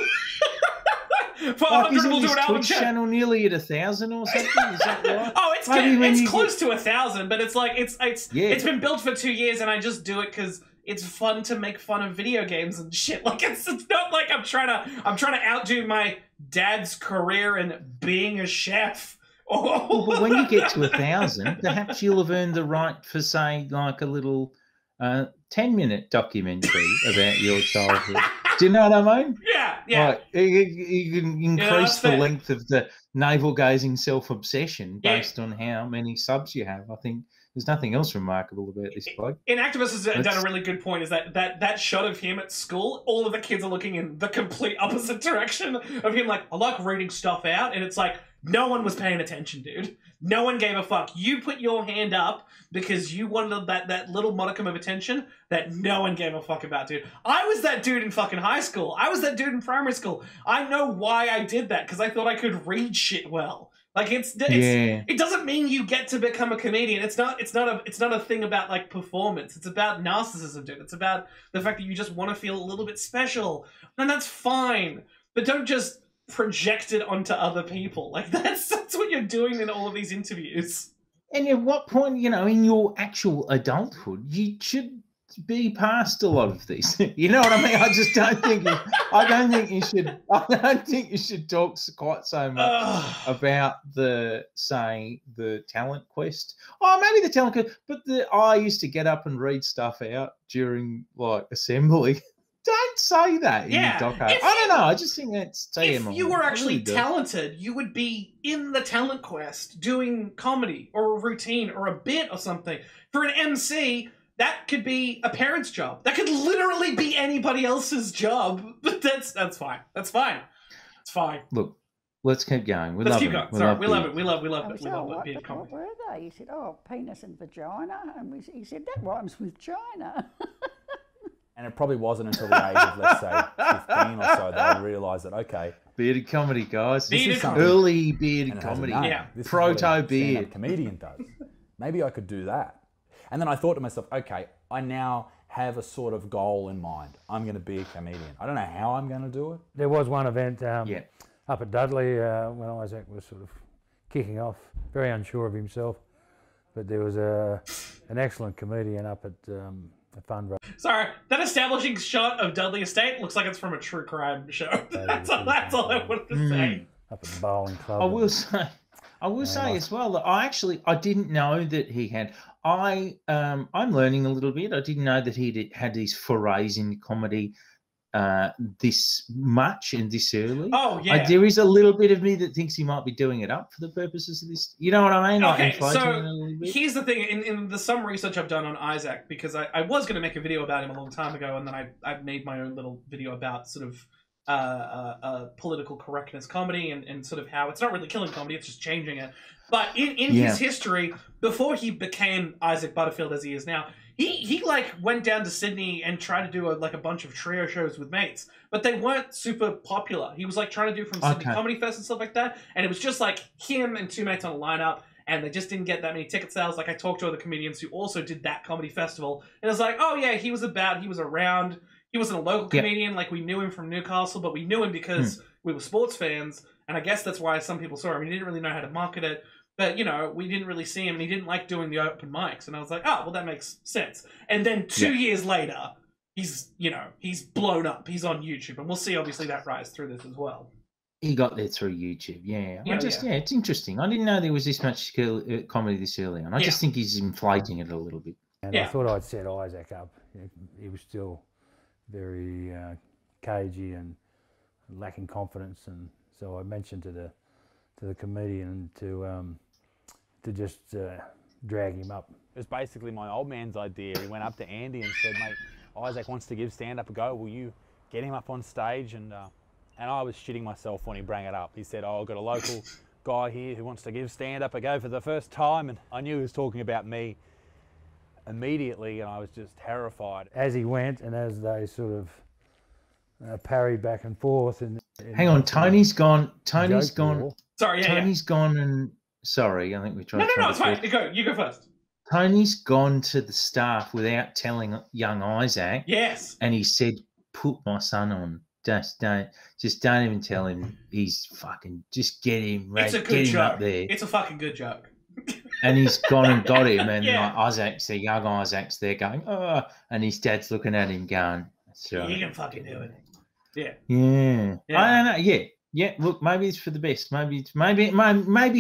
Speaker 2: Like, isn't this Twitch channel nearly at 1,000 or something? Is that right?
Speaker 1: Oh, it's close to 1,000, but it's like it's been built for 2 years, and I just do it because it's fun to make fun of video games and shit. Like it's not like I'm trying to outdo my dad's career in being a chef.
Speaker 2: Well, but when you get to 1,000, perhaps you'll have earned the right for, say, like a little 10-minute documentary about your childhood. Do you know what I mean?
Speaker 1: Yeah.
Speaker 2: Like, you can increase the length of the navel-gazing self-obsession based on how many subs you have. I think there's nothing else remarkable about this bloke.
Speaker 1: Inactivist has done a really good point, is that shot of him at school, all of the kids are looking in the complete opposite direction of him, like, I like reading stuff out, and it's like, no one was paying attention, dude. No one gave a fuck. You put your hand up because you wanted that little modicum of attention that no one gave a fuck about, dude. I was that dude in fucking high school. I was that dude in primary school. I know why I did that, because I thought I could read shit well. Like it doesn't mean you get to become a comedian. It's not a thing about like performance. It's about narcissism, dude. It's about the fact that you just want to feel a little bit special, and that's fine. But don't just project it onto other people. Like that's what you're doing in all of these interviews.
Speaker 2: And at what point, you know, in your actual adulthood, you should be past a lot of these. You know what I mean? I just don't think I don't think you should talk quite so much about the talent quest. Oh, maybe the talent quest, but I used to get up and read stuff out during like assembly. Don't say that in the doco. I don't know. I just think that's TMI.
Speaker 1: If you were actually talented, you would be in the talent quest doing comedy or a routine or a bit or something. For an MC, that could be a parent's job. That could literally be anybody else's job. But that's fine. That's fine. It's fine.
Speaker 2: Look, let's keep going.
Speaker 1: Let's keep going. Sorry, we love it. We love it.
Speaker 6: What were they? He said, oh, penis and vagina. And he said, that rhymes with China.
Speaker 4: And it probably wasn't until the age of, let's say, 15 or so that I realised that, okay.
Speaker 2: Bearded comedy, guys. Early bearded comedy.
Speaker 4: This
Speaker 2: Proto-beard.
Speaker 4: Comedian does. Maybe I could do that. And then I thought to myself, okay, I now have a sort of goal in mind. I'm going to be a comedian. I don't know how I'm going to do it.
Speaker 5: There was one event up at Dudley when Isaac was sort of kicking off, very unsure of himself. But there was an excellent comedian up at a fundraiser.
Speaker 1: Sorry, that establishing shot of Dudley Estate looks like it's from a true crime show. That's all I wanted to say.
Speaker 5: Up at the bowling club.
Speaker 2: I will say as well that I didn't know that he had. I'm learning a little bit. I didn't know that he had these forays in comedy this much and this early.
Speaker 1: Oh yeah.
Speaker 2: There is a little bit of me that thinks he might be doing it up for the purposes of this. You know what I mean?
Speaker 1: Okay, so here's the thing. In some research I've done on Isaac, because I was going to make a video about him a long time ago, and then I made my own little video about sort of political correctness comedy and sort of how it's not really killing comedy, it's just changing it. But in his history, before he became Isaac Butterfield as he is now, he like went down to Sydney and tried to do a bunch of trio shows with mates, but they weren't super popular. He was like trying to do from Sydney Comedy Fest and stuff like that, and it was just like him and two mates on a lineup, and they just didn't get that many ticket sales. Like I talked to other comedians who also did that comedy festival, and it was like, oh yeah, he was around. He wasn't a local comedian, like we knew him from Newcastle, but we knew him because we were sports fans, and I guess that's why some people saw him. He didn't really know how to market it, but, you know, we didn't really see him, and he didn't like doing the open mics, and I was like, oh, well, that makes sense. And then 2 years later, he's blown up. He's on YouTube, and we'll see obviously that rise through this as well.
Speaker 2: He got there through YouTube, yeah. It's interesting. I didn't know there was this much comedy this early on. I just think he's inflating it a little bit.
Speaker 5: And I thought I'd set Isaac up. He was still very cagey and lacking confidence, and so I mentioned to the comedian to just drag him up.
Speaker 4: It was basically my old man's idea. He went up to Andy and said, "Mate, Isaac wants to give stand-up a go. Will you get him up on stage?" And I was shitting myself when he brought it up. He said, "Oh, I've got a local guy here who wants to give stand-up a go for the first time." And I knew he was talking about me immediately, and I was just terrified.
Speaker 5: As he went, and as they sort of parried back and forth.
Speaker 2: Hang on, Tony's gone. Tony's gone.
Speaker 5: Ball.
Speaker 1: Sorry,
Speaker 2: Tony's gone, and sorry, I think we tried.
Speaker 1: No, it's fine. You go first.
Speaker 2: Tony's gone to the staff without telling young Isaac.
Speaker 1: Yes.
Speaker 2: And he said, "Put my son on. Just don't even tell him. He's fucking. Just get him. Right,
Speaker 1: it's a good
Speaker 2: get him
Speaker 1: joke.
Speaker 2: up there."
Speaker 1: It's a fucking good joke.
Speaker 2: And he's gone and got him, and like Isaac's there, young Isaac's there going, "Oh," and his dad's looking at him going, "So
Speaker 1: you can fucking do it."
Speaker 2: Yeah. I don't know. Yeah. Look, maybe it's for the best. Maybe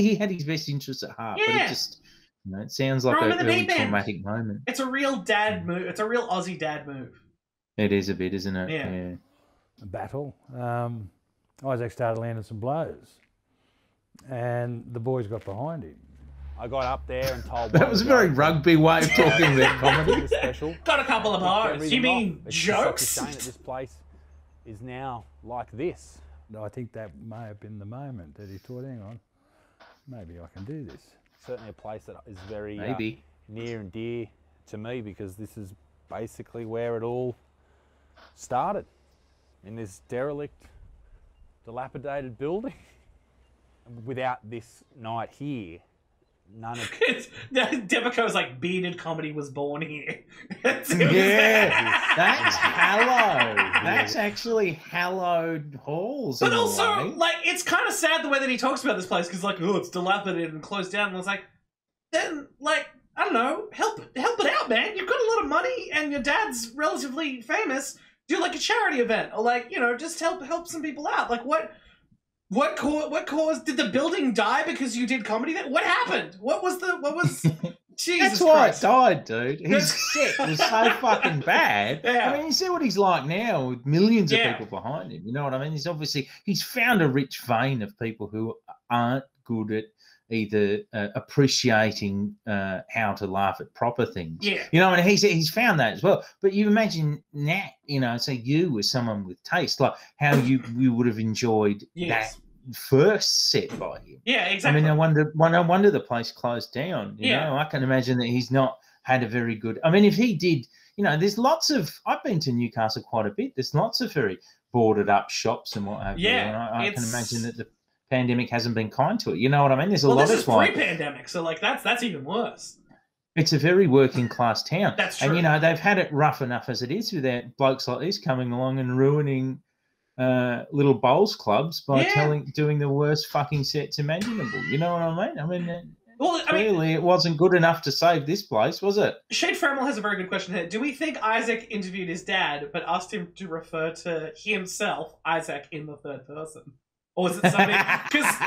Speaker 2: he had his best interests at heart, but it just, it sounds like a really traumatic moment.
Speaker 1: It's a real dad move. It's a real Aussie dad move.
Speaker 2: It is a bit, isn't it?
Speaker 1: Yeah.
Speaker 5: A battle. Isaac started landing some blows, and the boys got behind him.
Speaker 4: I got up there and told.
Speaker 2: That was a very rugby way of talking about comedy.
Speaker 4: Special.
Speaker 1: Got a couple of bars. You mean jokes?
Speaker 4: It's such a shame that this place is now like this.
Speaker 5: I think that may have been the moment that he thought, "Hang on, maybe I can do this."
Speaker 4: Certainly a place that is very near and dear to me, because this is basically where it all started, in this derelict, dilapidated building. Without this night here, none of
Speaker 1: Devico's like bearded comedy was born here.
Speaker 2: That's hallowed. That's actually hallowed halls.
Speaker 1: But also, like, it's kind of sad the way that he talks about this place, because like, oh, it's dilapidated and closed down. And it's like, then, like, I don't know, help it out, man. You've got a lot of money, and your dad's relatively famous. Do like a charity event, or like, just help some people out. Like, what caused? Did the building die because you did comedy there? What happened? What was? Jesus
Speaker 2: That's why
Speaker 1: Christ.
Speaker 2: it died, dude. His set was so fucking bad.
Speaker 1: Yeah.
Speaker 2: I mean, you see what he's like now with millions of people behind him. You know what I mean? He's found a rich vein of people who aren't good at either appreciating how to laugh at proper things.
Speaker 1: Yeah.
Speaker 2: You know, and he's found that as well. But you imagine Nat, say you as someone with taste, like how you would have enjoyed that first set by him.
Speaker 1: Yeah, exactly.
Speaker 2: I mean, no wonder the place closed down. You know, I can imagine that he's not had a very good. I mean, if he did, there's lots of. I've been to Newcastle quite a bit. There's lots of very boarded up shops and what have you. And I can imagine that the pandemic hasn't been kind to it. You know what I mean? There's a lot of.
Speaker 1: This is pre-pandemic, so like that's even worse.
Speaker 2: It's a very working class town.
Speaker 1: That's true.
Speaker 2: And they've had it rough enough as it is without blokes like this coming along and ruining little bowls clubs by doing the worst fucking sets imaginable. You know what I mean? I mean, clearly it wasn't good enough to save this place, was it?
Speaker 1: Shade Fremel has a very good question here. Do we think Isaac interviewed his dad but asked him to refer to himself, Isaac, in the third person? Or is it something? Because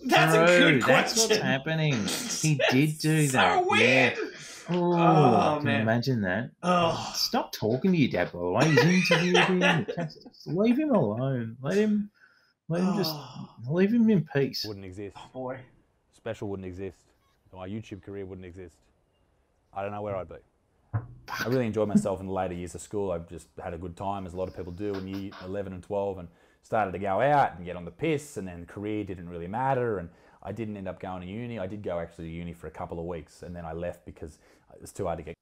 Speaker 1: that's a good question.
Speaker 2: That's what's happening. He did do that.
Speaker 1: So weird.
Speaker 2: Yeah. Oh, can you imagine that?
Speaker 1: Oh.
Speaker 2: Stop talking to your dad, by the way. He's interviewed him. Leave him alone. Let him just leave him in peace.
Speaker 4: Wouldn't exist.
Speaker 1: Oh, boy.
Speaker 4: Special wouldn't exist. My YouTube career wouldn't exist. I don't know where I'd be. I really enjoyed myself in the later years of school. I just had a good time, as a lot of people do in year 11 and 12, and started to go out and get on the piss, and then career didn't really matter, and I didn't end up going to uni. I did go actually to uni for a couple of weeks, and then I left because it was too hard to get.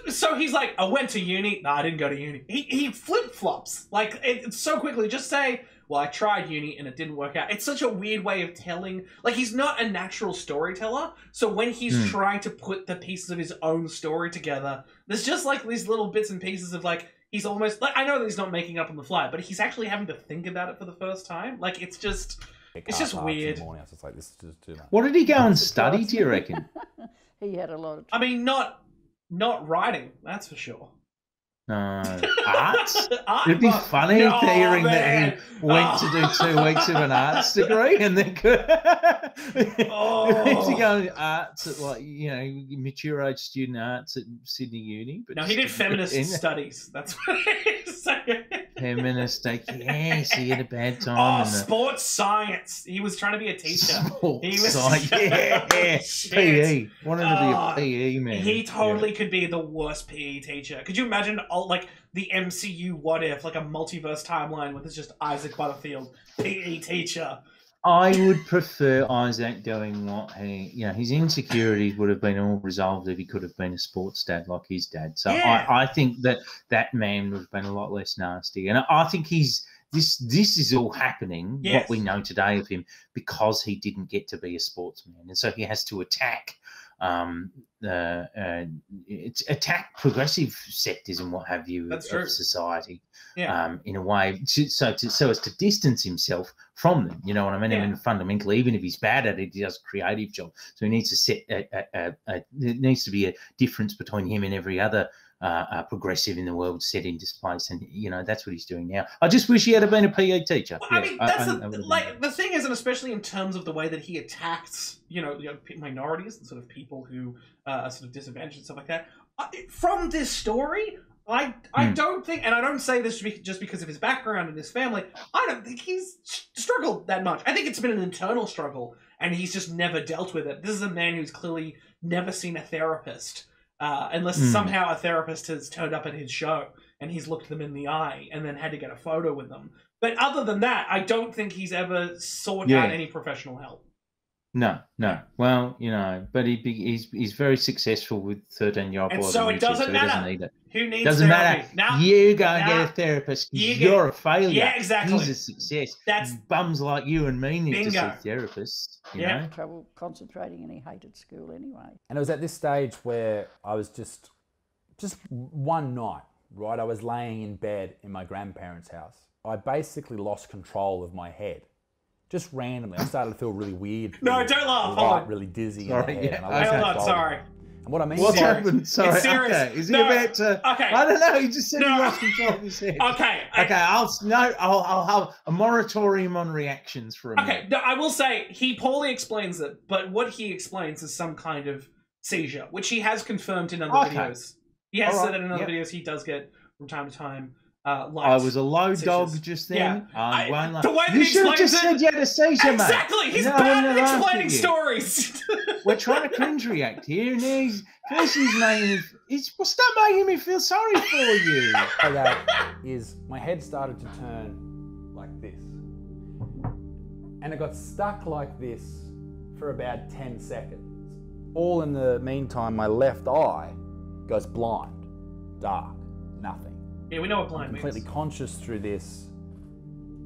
Speaker 1: So he's like, I went to uni. No, I didn't go to uni. He flip-flops. Like, it's so quickly. Just say, well, I tried uni and it didn't work out. It's such a weird way of telling. Like, he's not a natural storyteller. So when he's trying to put the pieces of his own story together, there's just like these little bits and pieces of like, he's almost like, I know that he's not making up on the fly, but he's actually having to think about it for the first time. Like, it's just weird.
Speaker 4: It's like, this is just too much.
Speaker 2: What did he go and study, do you reckon?
Speaker 6: He had a lot of.
Speaker 1: I mean, not writing, that's for sure.
Speaker 2: No. Arts? It'd be funny hearing that he went to do 2 weeks of an arts degree and then could to go arts at, like, you know, mature age student arts at Sydney Uni. But
Speaker 1: no, he did feminist studies. That's what he's saying.
Speaker 2: Feminist, yes, he had a bad time.
Speaker 1: Oh, sports science. He was trying to be a teacher.
Speaker 2: Sports science, yeah. PE. Wanted to be a PE man.
Speaker 1: He totally could be the worst PE teacher. Could you imagine, like, the MCU what if, like a multiverse timeline with it's just Isaac Butterfield, PE teacher?
Speaker 2: I would prefer Isaac doing what he, you know, his insecurities would have been all resolved if he could have been a sports dad like his dad. So yeah. I think that man would have been a lot less nasty. And I think this is all happening, yes, what we know today of him, because he didn't get to be a sportsman. And so he has to attack attack progressive sectors and what have you of society, in a way, so as to distance himself from them. You know what I mean? Yeah. I mean, fundamentally, even if he's bad at it, he does a creative job. So he needs to set there needs to be a difference between him and every other progressive in the world set into place, and you know that's what he's doing now. I just wish he had been a PE teacher.
Speaker 1: Well, I mean, that's the thing is, and especially in terms of the way that he attacks, you know minorities and sort of people who are sort of disadvantaged and stuff like that. From this story, I don't think, and I don't say this just because of his background and his family, I don't think he's struggled that much. I think it's been an internal struggle, and he's just never dealt with it. This is a man who's clearly never seen a therapist. Unless somehow a therapist has turned up at his show and he's looked them in the eye and then had to get a photo with them. But other than that, I don't think he's ever sought out any professional help. No.
Speaker 2: Well, you know, but he's very successful with 13-year-old boys.
Speaker 1: And so it doesn't matter.
Speaker 2: Doesn't need it.
Speaker 1: Who needs
Speaker 2: doesn't
Speaker 1: therapy?
Speaker 2: matter. You go and get a therapist. You're a failure.
Speaker 1: Yeah, exactly.
Speaker 2: He's a success. That's bums like you and me need to see therapists. You know?
Speaker 6: Trouble concentrating, and he hated school anyway.
Speaker 4: And it was at this stage where I was just one night, right? I was laying in bed in my grandparents' house. I basically lost control of my head. Just randomly, I started to feel really weird.
Speaker 1: No, don't laugh.
Speaker 4: Really dizzy.
Speaker 2: Sorry,
Speaker 4: in the head,
Speaker 1: hold on, sorry.
Speaker 4: And what I mean,
Speaker 2: what's happened? Sorry,
Speaker 1: it's serious.
Speaker 2: Okay. Is he about to?
Speaker 1: Okay,
Speaker 2: I don't know. He just said he lost control of his head.
Speaker 1: Okay,
Speaker 2: I'll have a moratorium on reactions for a minute.
Speaker 1: Okay, no, I will say he poorly explains it, but what he explains is some kind of seizure, which he has confirmed in other videos. He has said that in other videos he does get from time to time.
Speaker 2: I was a low dog just then.
Speaker 1: Yeah. The way that
Speaker 2: you
Speaker 1: he
Speaker 2: should have just said you had a seizure, mate.
Speaker 1: Exactly. He's bad at explaining stories.
Speaker 2: We're trying to cringe react here, and he's making me. Stop making me feel sorry for you.
Speaker 4: That is, my head started to turn like this, and it got stuck like this for about 10 seconds. All in the meantime, my left eye goes blind, dark, nothing.
Speaker 1: Yeah, we know what blind means.
Speaker 4: Completely conscious through this,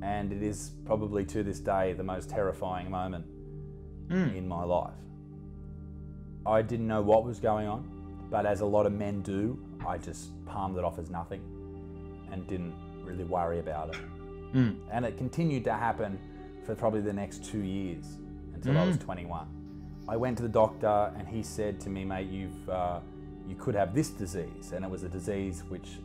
Speaker 4: and it is probably to this day the most terrifying moment in my life. I didn't know what was going on, but as a lot of men do, I just palmed it off as nothing and didn't really worry about it. And it continued to happen for probably the next 2 years until I was 21. I went to the doctor and he said to me, mate, you could have this disease, and it was a disease which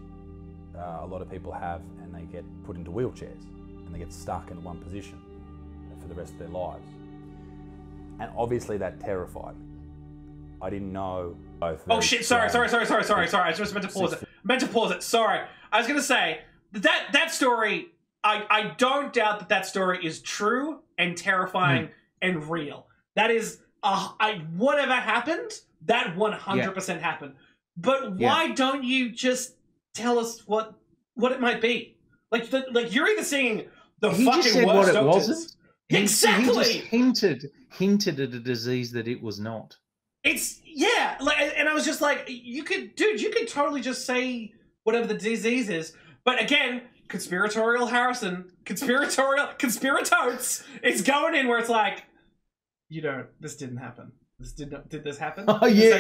Speaker 4: a lot of people have, and they get put into wheelchairs and they get stuck in one position for the rest of their lives. And obviously that terrified me. I didn't know both.
Speaker 1: Oh shit! Sorry. I just meant to pause it. Sorry. I was gonna say that story. I don't doubt that story is true and terrifying and real. That is, whatever happened, that 100% happened. But why don't you just tell us what it might be? Like you're either seeing the
Speaker 2: he
Speaker 1: fucking
Speaker 2: just said
Speaker 1: worst
Speaker 2: what it
Speaker 1: doctors.
Speaker 2: wasn't.
Speaker 1: Exactly.
Speaker 2: He just hinted at a disease that it was not.
Speaker 1: It's and I was just like, you could totally just say whatever the disease is. But again, conspiratorial Harrison, conspiratotes is going in where it's like, this didn't happen. Did this happen?
Speaker 2: Oh yeah,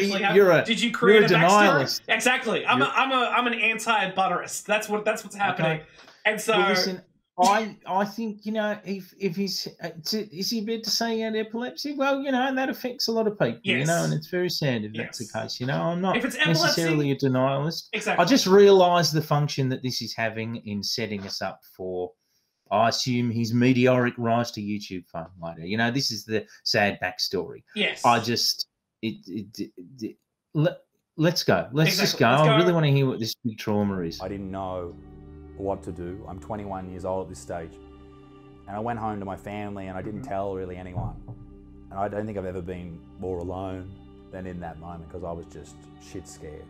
Speaker 1: did you create a
Speaker 2: denialist?
Speaker 1: Backstory? Exactly. I'm an anti-butterist. That's what's happening.
Speaker 2: Okay.
Speaker 1: And so
Speaker 2: well, listen, I think, you know, if he's is he bad to say he had epilepsy? Well, you know, that affects a lot of people, you know, and it's very sad if that's the case. You know, I'm not necessarily a denialist.
Speaker 1: Exactly.
Speaker 2: I just realise the function that this is having in setting us up for, I assume, his meteoric rise to YouTube fame later. You know, this is the sad backstory.
Speaker 1: Yes.
Speaker 2: I just let's go. Let's just go. I really want to hear what this big trauma is.
Speaker 4: I didn't know what to do. I'm 21 years old at this stage. And I went home to my family and I didn't tell really anyone. And I don't think I've ever been more alone than in that moment because I was just shit scared.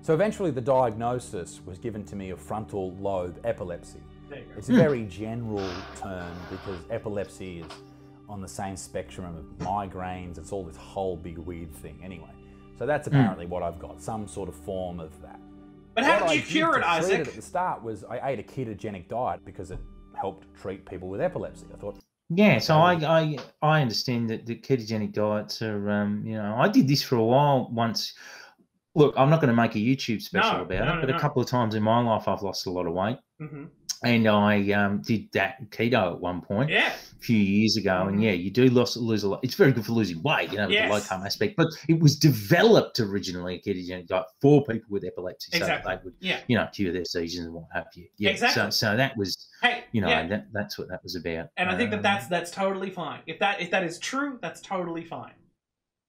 Speaker 4: So eventually the diagnosis was given to me of frontal lobe epilepsy. It's a very general term because epilepsy is on the same spectrum of migraines. It's all this whole big weird thing anyway. So that's apparently what I've got, some sort of form of that.
Speaker 1: But how did you cure it, Isaac?
Speaker 4: At the start was I ate a ketogenic diet because it helped treat people with epilepsy. I thought.
Speaker 2: Yeah, so I understand that the ketogenic diets are, you know, I did this for a while once. Look, I'm not going to make a YouTube special about it, but a couple of times in my life I've lost a lot of weight. And I did that keto at one point a few years ago. And yeah, you do lose a lot. It's very good for losing weight, you know, with the low carb aspect. But it was developed originally, a ketogenic diet, for people with epilepsy. So that they would, you know, cure their seizures and what have you. Yeah, exactly. So that was, you know, that's what that was about.
Speaker 1: And I think that's totally fine. If that is true, that's totally fine.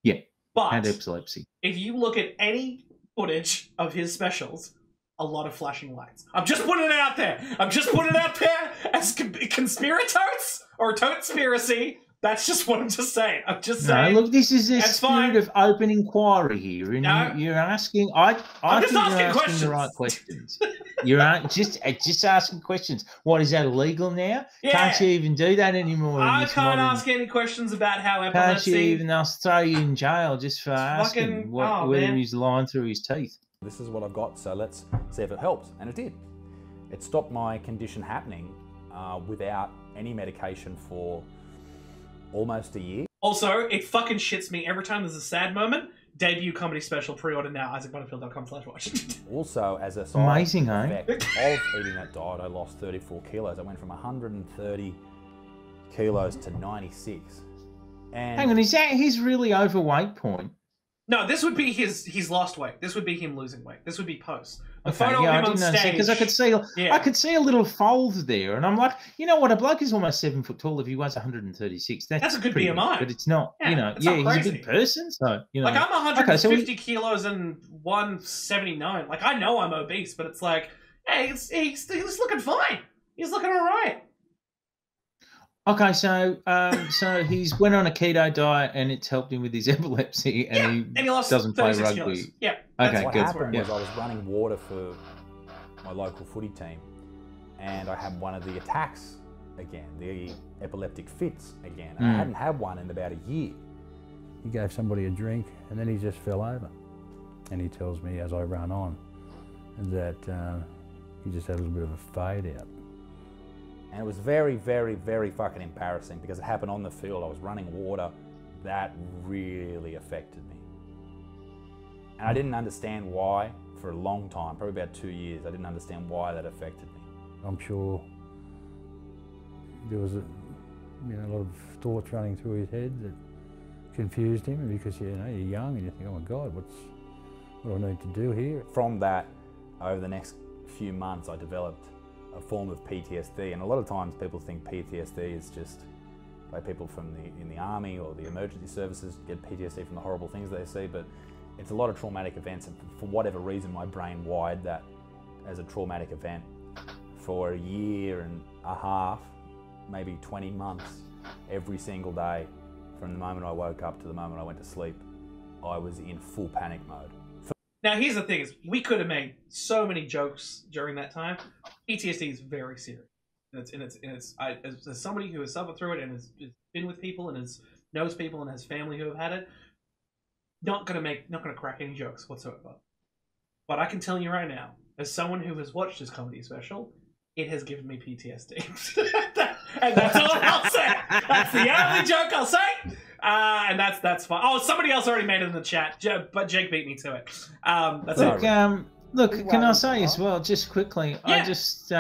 Speaker 2: Yeah.
Speaker 1: But
Speaker 2: and epilepsy. If
Speaker 1: you look at any footage of his specials, a lot of flashing lights. I'm just putting it out there. I'm just putting it out there as conspiratotes or tote-spiracy. That's just what I'm just saying. I'm just saying.
Speaker 2: No, look, this is a spirit of open inquiry here, and you're asking. I think you're asking the right questions. You're just asking questions. What, is that illegal now?
Speaker 1: Yeah.
Speaker 2: Can't you even do that anymore?
Speaker 1: I can't ask any questions about how epilepsy.
Speaker 2: Can't you even? They'll throw you in jail just for asking whether he's lying through his teeth.
Speaker 4: This is what I've got, so let's see if it helps. And it did. It stopped my condition happening without any medication for almost a year.
Speaker 1: Also, it fucking shits me every time there's a sad moment. Debut comedy special, pre-order now, isaacbutterfield.com/watch.
Speaker 4: Also, as a side effect of eating that diet, I lost 34 kilos. I went from 130 kilos to 96. And
Speaker 2: hang on, is that his really overweight point?
Speaker 1: No, this would be his lost weight. This would be him losing weight. This would be post. The
Speaker 2: photo
Speaker 1: of him on stage,
Speaker 2: because I could see a little fold there, and I'm like, you know what? A bloke is almost 7 foot tall if he weighs 136. That's
Speaker 1: a good
Speaker 2: BMI,
Speaker 1: big,
Speaker 2: but it's not. You know, he's a big person, so you know.
Speaker 1: Like I'm 150 kilos and 179. Like I know I'm obese, but it's like, hey, he's looking fine. He's looking all right.
Speaker 2: Okay, so he's went on a keto diet and it's helped him with his epilepsy, and he doesn't play rugby.
Speaker 1: Kilos. Yeah.
Speaker 2: Okay,
Speaker 4: what
Speaker 2: good.
Speaker 4: happened was I was running water for my local footy team, and I had one of the attacks again, the epileptic fits again. And I hadn't had one in about a year.
Speaker 5: He gave somebody a drink and then he just fell over. And he tells me as I run on that he just had a little bit of a fade out.
Speaker 4: And it was very, very, very fucking embarrassing because it happened on the field. I was running water. That really affected me. And I didn't understand why for a long time, probably about 2 years. I didn't understand why that affected me.
Speaker 5: I'm sure there was a lot of thoughts running through his head that confused him because you're young and you think, oh my God, what do I need to do here?
Speaker 4: From that, over the next few months, I developed a form of PTSD, and a lot of times people think PTSD is just like people in the army or the emergency services get PTSD from the horrible things they see, but it's a lot of traumatic events, and for whatever reason my brain wired that as a traumatic event. For a year and a half, maybe 20 months, every single day, from the moment I woke up to the moment I went to sleep, I was in full panic mode.
Speaker 1: Now, here's the thing: is we could have made so many jokes during that time. PTSD is very serious, and it's as somebody who has suffered through it and has been with people and knows people and has family who have had it, not gonna crack any jokes whatsoever. But I can tell you right now, as someone who has watched this comedy special, it has given me PTSD, and that's all I'll say. That's the only joke I'll say. And that's fine. Oh, somebody else already made it in the chat, but Jake beat me to it. That's
Speaker 2: look, can I say as well, just quickly? I just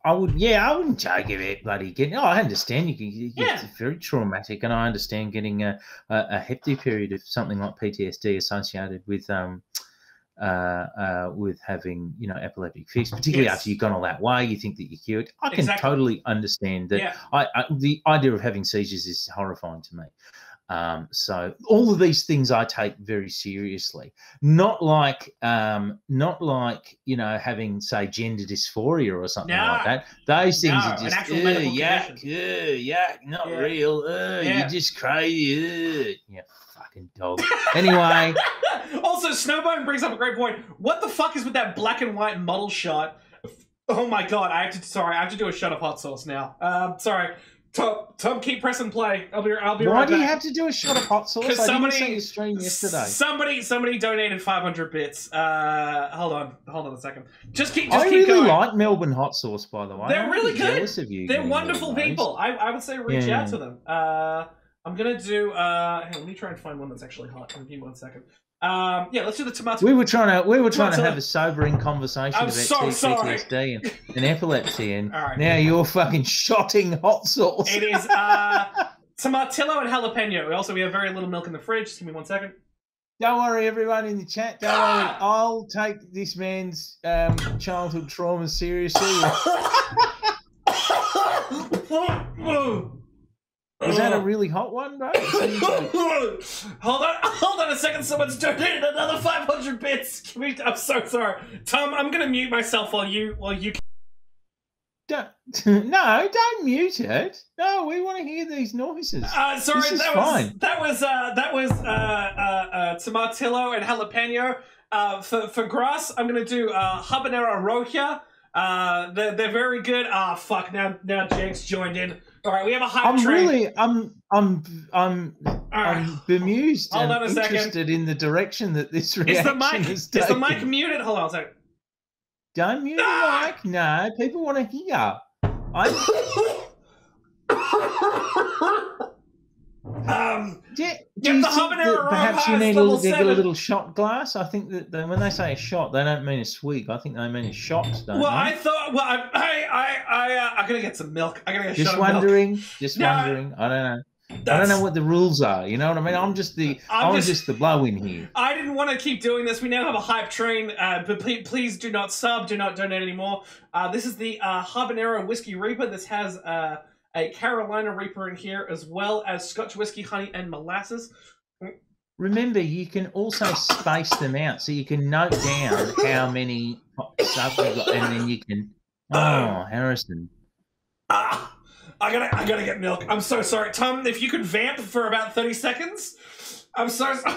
Speaker 2: I wouldn't take it bloody getting. Oh, I understand it's very traumatic, and I understand getting a hefty period of something like PTSD associated with having epileptic fits, particularly after you've gone all that way. You think that you're cured. I can totally understand that. Yeah. The idea of having seizures is horrifying to me. So all of these things I take very seriously. Not like having, say, gender dysphoria or something like that. Those things are just not real. You're just crazy. Yeah, fucking dog. Anyway.
Speaker 1: Also, Snowbone brings up a great point. What the fuck is with that black and white model shot? Oh my god, I have to do a shot of hot sauce now. Sorry. Tom, keep pressing play. I'll be right back.
Speaker 2: Why do you have to do a shot of hot sauce? Because didn't see your stream yesterday.
Speaker 1: Somebody donated 500 bits. Hold on a second. Just keep
Speaker 2: I
Speaker 1: really
Speaker 2: going. Like Melbourne hot sauce, by the way.
Speaker 1: They're really good.
Speaker 2: Of you
Speaker 1: They're wonderful people. I would say reach out to them. I'm gonna do. Let me try and find one that's actually hot. Give me 1 second. Let's do the tomato.
Speaker 2: We were trying to have a sobering conversation about PTSD and epilepsy, and now you're fucking shotting hot sauce.
Speaker 1: It is tomatillo and jalapeno. Also, we have very little milk in the fridge. Just give me 1 second.
Speaker 2: Don't worry, everyone in the chat. Don't worry. I'll take this man's childhood trauma seriously. Was that a really hot one, bro?
Speaker 1: Hold on a second. Someone's donated another 500 bits. I'm so sorry, Tom. I'm gonna mute myself while you.
Speaker 2: Don't mute it. No, we want to hear these noises.
Speaker 1: Sorry, that was tomatillo and jalapeno. For grass, I'm gonna do habanero roja. They're very good. Fuck. Now Jake's joined in. All right, we have a hype train.
Speaker 2: I'm bemused and interested in the direction that this reaction is taking.
Speaker 1: Is the mic muted? Hold on a second.
Speaker 2: Don't mute the mic. No, people want to hear. Do you think that perhaps you need a little shot glass? I think that when they say a shot, they don't mean a swig. I think they mean a shot.
Speaker 1: I thought. Well, I'm gonna get some milk. I'm gonna get a shot of
Speaker 2: milk. Just wondering. I don't know. I don't know what the rules are. You know what I mean? I'm just the blow in here.
Speaker 1: I didn't want to keep doing this. We now have a hype train, but please do not sub. Do not donate anymore. This is the habanero whiskey reaper. This has a Carolina Reaper in here, as well as Scotch whiskey, honey, and molasses.
Speaker 2: Remember, you can also space them out, so you can note down how many stuff you've got, and then you can. Oh, Harrison.
Speaker 1: I gotta get milk. I'm so sorry, Tom. If you could vamp for about 30 seconds. I'm so sorry.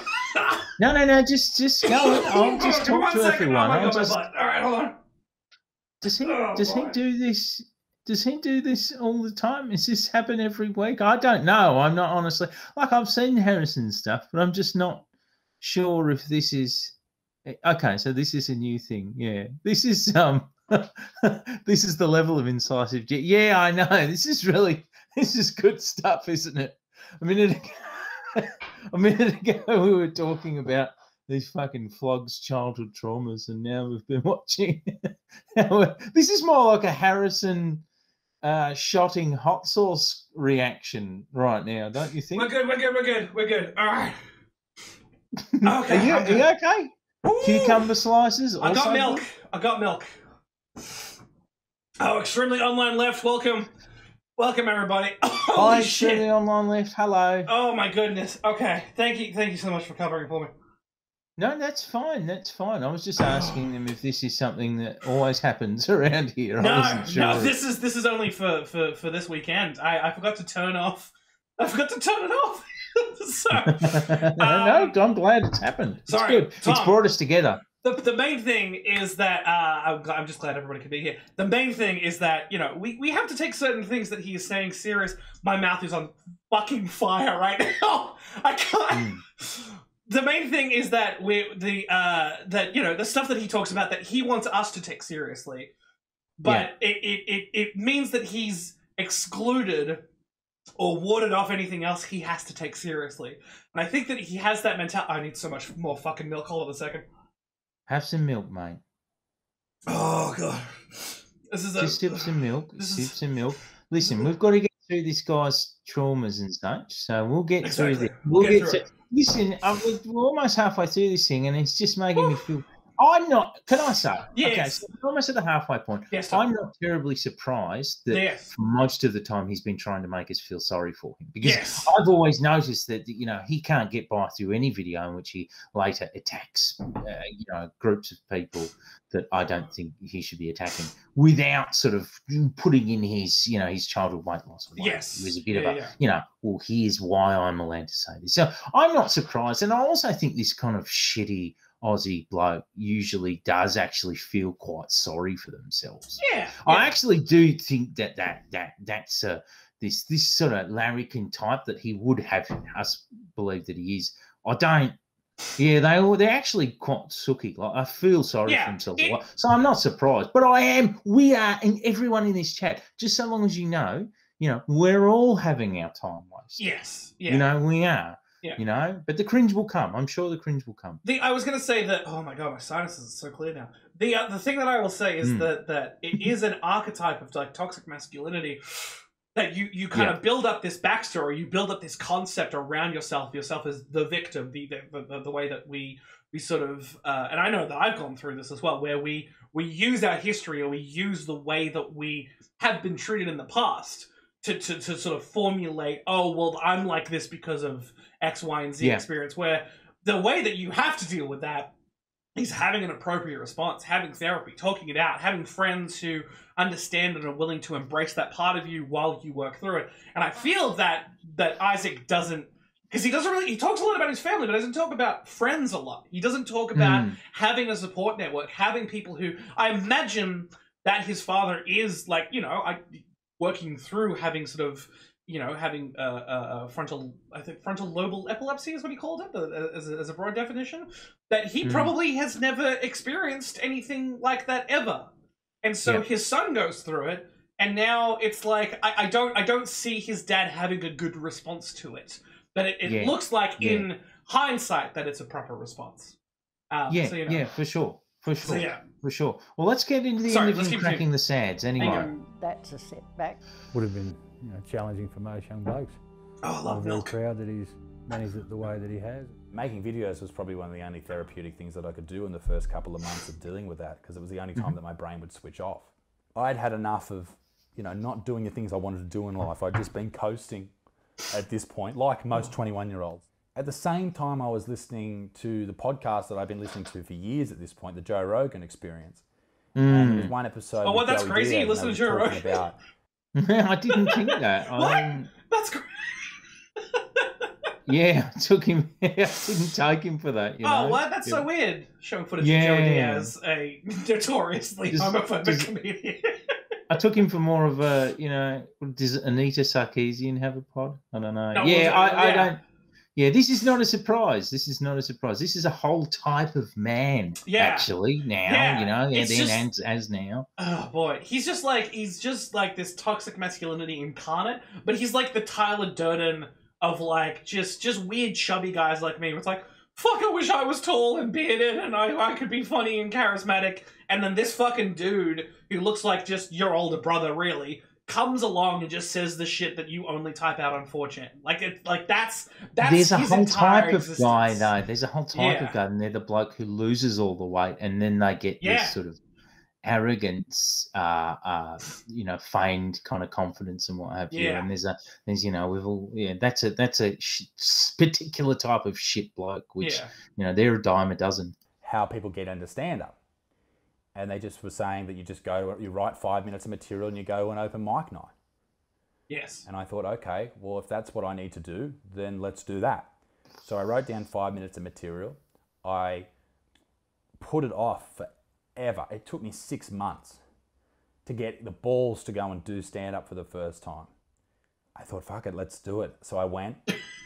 Speaker 2: No. Just go. I'll just talk to everyone.
Speaker 1: All right, hold on.
Speaker 2: Does he do this? Does he do this all the time? Does this happen every week? I don't know. I'm not honestly. I've seen Harrison's stuff, but I'm just not sure if this is okay. So this is a new thing. Yeah, this is this is the level of incisive. Yeah, I know. This is good stuff, isn't it? A minute ago, we were talking about these fucking flogs, childhood traumas, and now we've been watching. This is more like a Harrison shotting hot sauce reaction right now, don't you think?
Speaker 1: We're good. All right.
Speaker 2: Okay. Are you okay? Ooh. Cucumber slices.
Speaker 1: I got milk. Oh, Extremely Online Left. Welcome everybody.
Speaker 2: Hi, Extremely Online Left. Hello.
Speaker 1: Oh my goodness. Okay. Thank you so much for covering for me.
Speaker 2: No, that's fine. I was just asking them if this is something that always happens around here. I wasn't sure.
Speaker 1: No, this is only for this weekend. I forgot to turn off. I forgot to turn it off. So,
Speaker 2: no, I'm glad it's happened. It's good. Tom, it's brought us together.
Speaker 1: The main thing is that I'm just glad everybody could be here. The main thing is that we have to take certain things that he is saying serious. My mouth is on fucking fire right now. I can't. The main thing is that the stuff that he talks about that he wants us to take seriously, but it means that he's excluded or warded off anything else he has to take seriously. And I think that he has that mentality. I need so much more fucking milk. Hold on a second.
Speaker 2: Have some milk, mate.
Speaker 1: Oh god.
Speaker 2: Just sip some milk. Sip some milk. Listen, we've got to get through this guy's traumas and such, so we'll get through this.
Speaker 1: We'll get through it.
Speaker 2: Listen, we're almost halfway through this thing, and it's just making me feel. I'm not. Can I say?
Speaker 1: Yes.
Speaker 2: Okay, so we're almost at the halfway point.
Speaker 1: Yes,
Speaker 2: I'm not terribly surprised that for most of the time he's been trying to make us feel sorry for him, because I've always noticed that he can't get by through any video in which he later attacks groups of people that I don't think he should be attacking without sort of putting in his his childhood weight loss.
Speaker 1: Yes,
Speaker 2: it was a bit of a well, here's why I'm allowed to say this. So I'm not surprised, and I also think this kind of shitty Aussie bloke usually does actually feel quite sorry for themselves.
Speaker 1: Yeah.
Speaker 2: I actually do think that's this sort of larrikin type that he would have us believe that he is. I don't. Yeah, they're actually quite sooky. Like, I feel sorry for themselves a lot. So I'm not surprised. But I am. We are, and everyone in this chat, just so long as we're all having our time wasted.
Speaker 1: Yes. Yeah.
Speaker 2: We are. Yeah. But the cringe will come. I'm sure the cringe will come.
Speaker 1: I was going to say that, oh my God, my sinuses are so clear now. The thing that I will say is that it is an archetype of like toxic masculinity that you kind of build up this backstory, you build up this concept around yourself as the victim, the way that we sort of, and I know that I've gone through this as well, where we use our history, or we use the way that we have been treated in the past to sort of formulate, oh, well, I'm like this because of X, Y, and Z experience, where the way that you have to deal with that is having an appropriate response, having therapy, talking it out, having friends who understand and are willing to embrace that part of you while you work through it. And I feel that Isaac doesn't, because he talks a lot about his family, but doesn't talk about friends a lot. He doesn't talk about having a support network, having people who, I imagine that his father is like, working through having sort of, having frontal lobal epilepsy is what he called it, as a broad definition, that he probably has never experienced anything like that ever. And so his son goes through it, and now it's like, I don't see his dad having a good response to it. But it looks like in hindsight that it's a proper response.
Speaker 2: For sure. For sure.
Speaker 1: So,
Speaker 2: for sure. Well, let's get into the end of him cracking the sads anyway.
Speaker 6: That's a setback.
Speaker 5: Would have been challenging for most young blokes.
Speaker 1: Oh, I love milk.
Speaker 5: I'm very proud that he's managed it the way that he has.
Speaker 4: Making videos was probably one of the only therapeutic things that I could do in the first couple of months of dealing with that, because it was the only time that my brain would switch off. I'd had enough of, not doing the things I wanted to do in life. I'd just been coasting at this point, like most 21-year-olds. At the same time, I was listening to the podcast that I've been listening to for years at this point, the Joe Rogan Experience. And there was one episode.
Speaker 1: Oh, well, that's crazy. You listen to Joe Rogan.
Speaker 2: I didn't think that.
Speaker 1: What? That's crazy.
Speaker 2: Yeah, I took him. I didn't take him for that.
Speaker 1: Oh, what? That's so weird. Showing footage of Joe Diaz, a notoriously homophobic comedian.
Speaker 2: I took him for more of a, does Anita Sarkeesian have a pod? I don't know.
Speaker 1: No,
Speaker 2: I don't. Yeah, this is not a surprise. This is a whole type of man, actually, now, as now.
Speaker 1: Oh, boy. He's just like this toxic masculinity incarnate, but he's like the Tyler Durden of, like, just weird chubby guys like me. It's like, fuck, I wish I was tall and bearded and I could be funny and charismatic. And then this fucking dude who looks like just your older brother, really, comes along and just says the shit that you only type out on 4chan. That's
Speaker 2: there's a whole type
Speaker 1: existence.
Speaker 2: Of guy though. There's a whole type of guy, and they're the bloke who loses all the weight, and then they get this sort of arrogance, feigned kind of confidence and what have you. And there's that's a particular type of shit bloke, which they're a dime a dozen.
Speaker 4: How people get into stand up. And they just were saying that you write 5 minutes of material and you go to an open mic night.
Speaker 1: Yes.
Speaker 4: And I thought, okay, well, if that's what I need to do, then let's do that. So I wrote down 5 minutes of material. I put it off forever. It took me 6 months to get the balls to go and do stand up for the first time. I thought, fuck it, let's do it. So I went,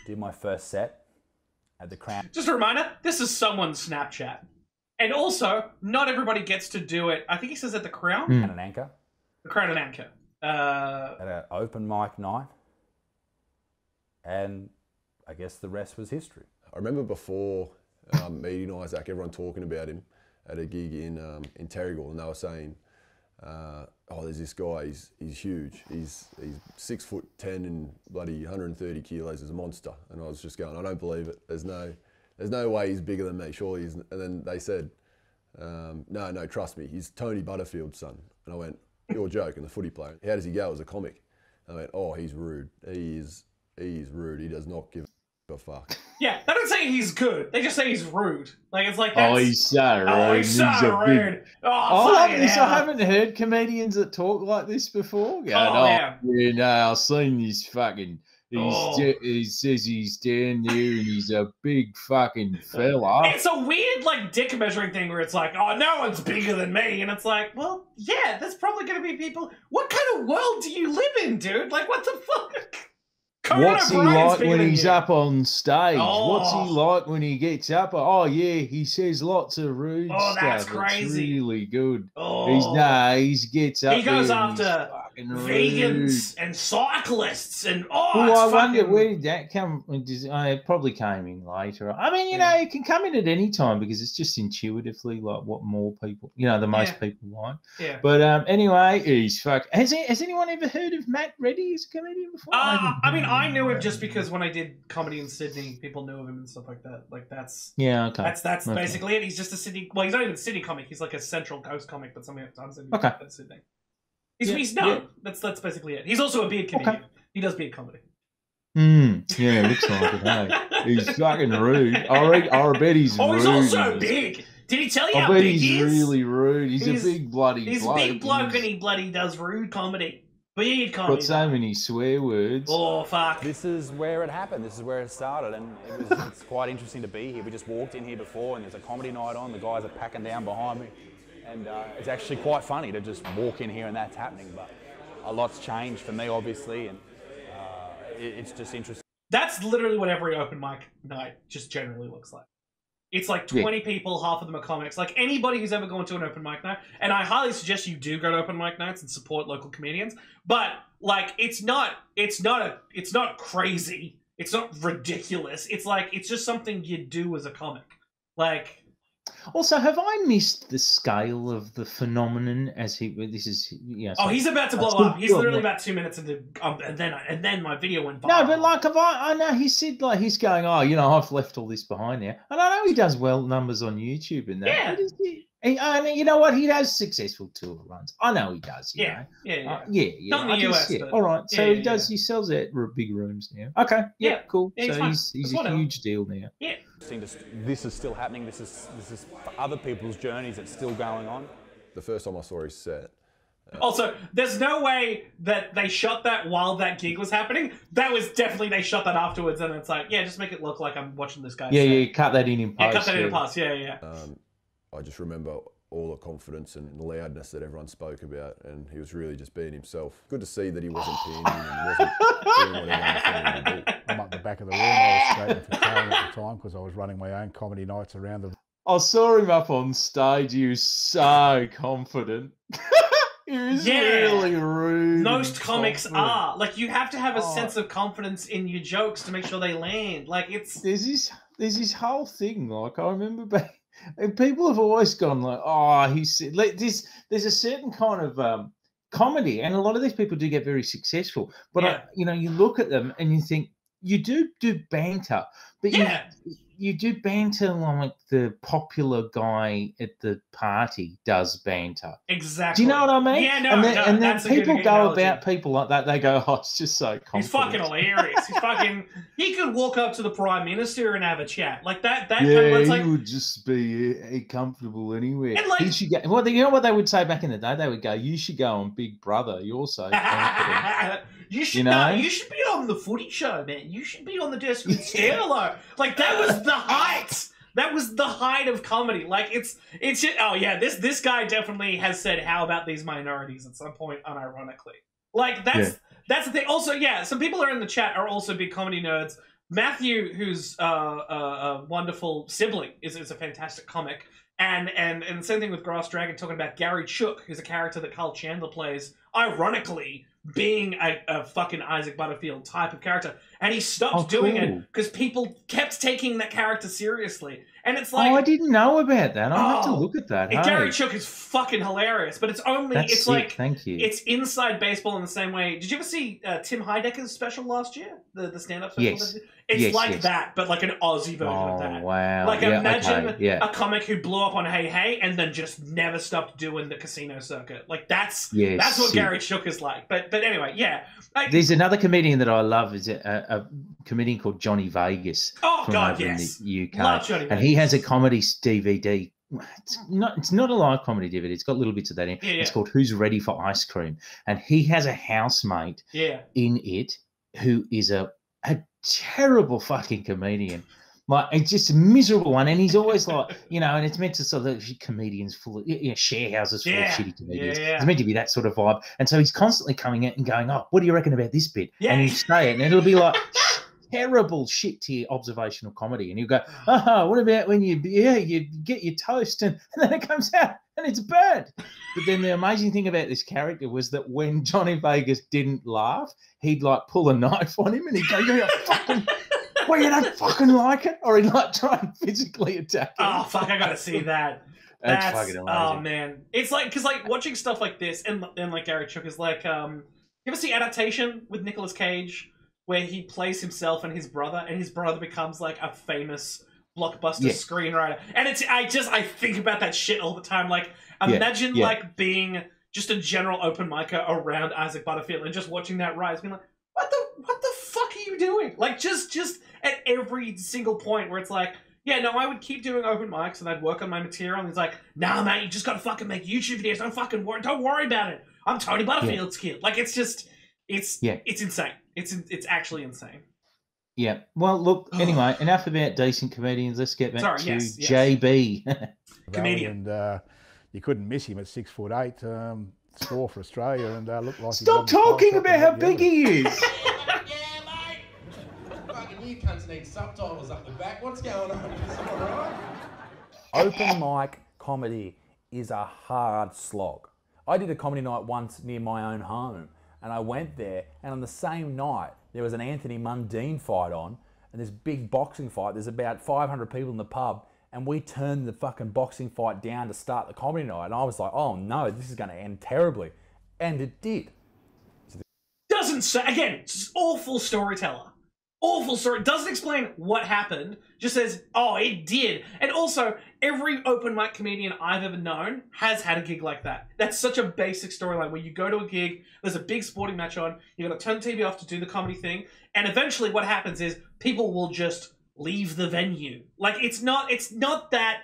Speaker 4: did my first set at the Crown.
Speaker 1: Just a reminder, this is someone's Snapchat. And also, not everybody gets to do it. I think he says at the Crown.
Speaker 4: And an Anchor.
Speaker 1: The Crown and Anchor.
Speaker 4: At an open mic night. And I guess the rest was history.
Speaker 7: I remember before meeting Isaac, everyone talking about him at a gig in Terrigal, and they were saying there's this guy, he's huge. He's 6'10" and bloody 130 kilos, is a monster. And I was just going, I don't believe it. There's no way he's bigger than me, surely he's. And then they said, no, trust me, he's Tony Butterfield's son. And I went, you're joking, the footy player. How does he go as a comic? And I went, oh, he's rude. He's rude. He does not give a fuck.
Speaker 1: Yeah, they don't say he's good. They just say he's rude. Like, it's like,
Speaker 2: that's... Oh, he's so rude.
Speaker 1: Oh, he's so rude.
Speaker 2: Big... Oh, I love this. I haven't heard comedians that talk like this before. Yeah, I've seen this fucking... He says he's down there and he's a big fucking fella.
Speaker 1: It's a weird, like, dick measuring thing where it's like, oh, no one's bigger than me. And it's like, well, yeah, there's probably going to be people... What kind of world do you live in, dude? Like, what the fuck?
Speaker 2: What's he like when he's up on stage? Oh. What's he like when he gets up? Oh, yeah, he says lots of rude stuff.
Speaker 1: Oh, that's crazy.
Speaker 2: It's really good.
Speaker 1: Oh.
Speaker 2: He gets up.
Speaker 1: He goes after vegans and cyclists and
Speaker 2: I wonder where did that come? It probably came in later. I mean, you know, it can come in at any time because it's just intuitively like what more people, most people like.
Speaker 1: Yeah.
Speaker 2: But anyway, he's fuck. Has anyone ever heard of Matt Reddy as a comedian before?
Speaker 1: I mean, I knew him just because when I did comedy in Sydney, people knew of him and stuff like that. Like that's That's basically it. He's just a Sydney. Well, he's not even a Sydney comic. He's like a Central Coast comic, but sometimes in Sydney. He's known. Yeah. That's basically it. He's also a beard comedian. Okay. He does beard comedy.
Speaker 2: Yeah, looks like it. Hey, he's fucking rude. I bet he's rude.
Speaker 1: Oh, he's also big. Did he tell you how big he is?
Speaker 2: He's really rude. He's a big bloody bloke.
Speaker 1: He's a big bloke and he bloody does rude comedy. Beard comedy.
Speaker 2: Got so many swear words.
Speaker 1: Oh, fuck.
Speaker 4: This is where it happened. This is where it started. And it's quite interesting to be here. We just walked in here before and there's a comedy night on. The guys are packing down behind me. And it's actually quite funny to just walk in here and that's happening. But a lot's changed for me, obviously, and it's just interesting.
Speaker 1: That's literally what every open mic night just generally looks like. It's like 20 people, half of them are comics. Like anybody who's ever gone to an open mic night, and I highly suggest you do go to open mic nights and support local comedians. But like, it's not crazy. It's not ridiculous. It's like it's just something you do as a comic. Like.
Speaker 2: Also, have I missed the scale of the phenomenon as this is,
Speaker 1: he's about to blow up. He's literally about 2 minutes into, and then my video went viral.
Speaker 2: No, but like, I know he said like he's going, I've left all this behind now, and I know he does well numbers on YouTube and that.
Speaker 1: Yeah.
Speaker 2: And you know what? He does successful tour runs. I know he does.
Speaker 1: Yeah.
Speaker 2: Not
Speaker 1: in the US. But...
Speaker 2: All right. So he does. He sells out big rooms now. Okay. Yeah. Cool.
Speaker 1: Yeah,
Speaker 2: so he's a huge deal now.
Speaker 1: Yeah.
Speaker 4: This is still happening. This is for other people's journeys. It's still going on.
Speaker 7: The first time I saw his set.
Speaker 1: Also, there's no way that they shot that while that gig was happening. That was definitely they shot that afterwards, and it's like, just make it look like I'm watching this guy.
Speaker 2: Yeah, cut that in post.
Speaker 1: Yeah, cut that in post. Yeah.
Speaker 7: I just remember all the confidence and the loudness that everyone spoke about, and he was really just being himself. Good to see that he wasn't peeing and wasn't doing what he wanted to do.
Speaker 5: I'm up the back of the room. I was straight for Karen at the time because I was running my own comedy nights around the...
Speaker 2: I saw him up on stage. He was so confident. He was really rude.
Speaker 1: Most comics are. Like, you have to have a sense of confidence in your jokes to make sure they land. Like, it's...
Speaker 2: There's this whole thing, like, I remember back... And people have always gone like, there's a certain kind of comedy, and a lot of these people do get very successful. But you look at them and you think you do banter, but you do banter like the popular guy at the party does banter.
Speaker 1: Exactly.
Speaker 2: Do you know what I mean?
Speaker 1: Yeah, no,
Speaker 2: and then people go about people like that. They go, it's just so confident.
Speaker 1: He's fucking hilarious. He could walk up to the Prime Minister and have a chat. Like that kind of,
Speaker 2: he would just be comfortable anywhere.
Speaker 1: And like,
Speaker 2: he should go, you know what they would say back in the day? They would go, you should go on Big Brother. You're so confident.
Speaker 1: You should be on the Footy Show, man. You should be on the Desk with Sterlo. Like, that was the height. That was the height of comedy. Like, it's this guy definitely has said, how about these minorities at some point, unironically. Like, that's the thing. Also, some people are in the chat are also big comedy nerds. Matthew, who's a wonderful sibling, is a fantastic comic. And same thing with Grass Dragon, talking about Gary Chook, who's a character that Carl Chandler plays, ironically, being a fucking Isaac Butterfield type of character. and he stopped doing it because people kept taking that character seriously. And it's like,
Speaker 2: I didn't know about that. I'll have to look at that.
Speaker 1: Gary Shook is fucking hilarious, but it's only
Speaker 2: That's sick. Thank you.
Speaker 1: It's inside baseball in the same way. Did you ever see Tim Heidecker's special last year? The stand-up special?
Speaker 2: Yes.
Speaker 1: It's that, but like an Aussie version of that.
Speaker 2: Wow.
Speaker 1: Like imagine a comic who blew up on Hey Hey and then just never stopped doing the casino circuit. Like that's what Gary Shook is like. But anyway, yeah.
Speaker 2: There's another comedian that I love. Is a comedian called Johnny Vegas.
Speaker 1: Oh God,
Speaker 2: in the UK.
Speaker 1: Love Johnny Vegas.
Speaker 2: And he has a comedy DVD. It's not a live comedy DVD. It's got little bits of that in. It's called Who's Ready for Ice Cream, and he has a housemate in it who is a terrible fucking comedian. Like, it's just a miserable one, and he's always like, and it's meant to sort of comedians full of, share houses full of shitty comedians. It's meant to be that sort of vibe, and so he's constantly coming out and going, "Oh, what do you reckon about this bit?" And he'll say it, and it'll be like terrible shit tier observational comedy, and you go, "Oh, what about when you get your toast and then it comes out and it's burnt?" But then the amazing thing about this character was that when Johnny Vegas didn't laugh, he'd like pull a knife on him and he'd go, "You fucking, well, you don't fucking like it," or he'd like try and physically attack him.
Speaker 1: Oh fuck, I gotta see that.
Speaker 2: That's fucking amazing.
Speaker 1: Oh man, it's like because like watching stuff like this and like Gary Shook is like, you ever see Adaptation with Nicolas Cage, where he plays himself and his brother becomes like a famous blockbuster screenwriter. And I think about that shit all the time. Like, imagine like being just a general open micer around Isaac Butterfield and just watching that rise, being like, what the fuck are you doing? Like, just at every single point where it's like, yeah, no, I would keep doing open mics and I'd work on my material. And he's like, nah, mate, you just gotta fucking make YouTube videos. Don't worry about it. I'm Tony Butterfield's kid. Like, it's just, it's insane. It's actually insane.
Speaker 2: Yeah. Well, look, anyway, enough about decent comedians. Let's get back to JB.
Speaker 1: Comedian.
Speaker 5: And you couldn't miss him at 6'8". Score for Australia and looked like...
Speaker 2: Stop talking about how big he is.
Speaker 8: Yeah, mate. Fucking you cunts need subtitles up the back. What's going on? Is this all right?
Speaker 4: Open mic comedy is a hard slog. I did a comedy night once near my own home, and I went there, and on the same night, there was an Anthony Mundine fight on, and this big boxing fight. There's about 500 people in the pub, and we turned the fucking boxing fight down to start the comedy night, and I was like, oh no, this is going to end terribly. And it did.
Speaker 1: Doesn't say, again, it's awful storyteller. Awful story. Doesn't explain what happened. Just says, oh, it did. And also, every open mic comedian I've ever known has had a gig like that. That's such a basic storyline where you go to a gig, there's a big sporting match on, you're going to turn the TV off to do the comedy thing, and eventually what happens is people will just leave the venue. Like, it's not that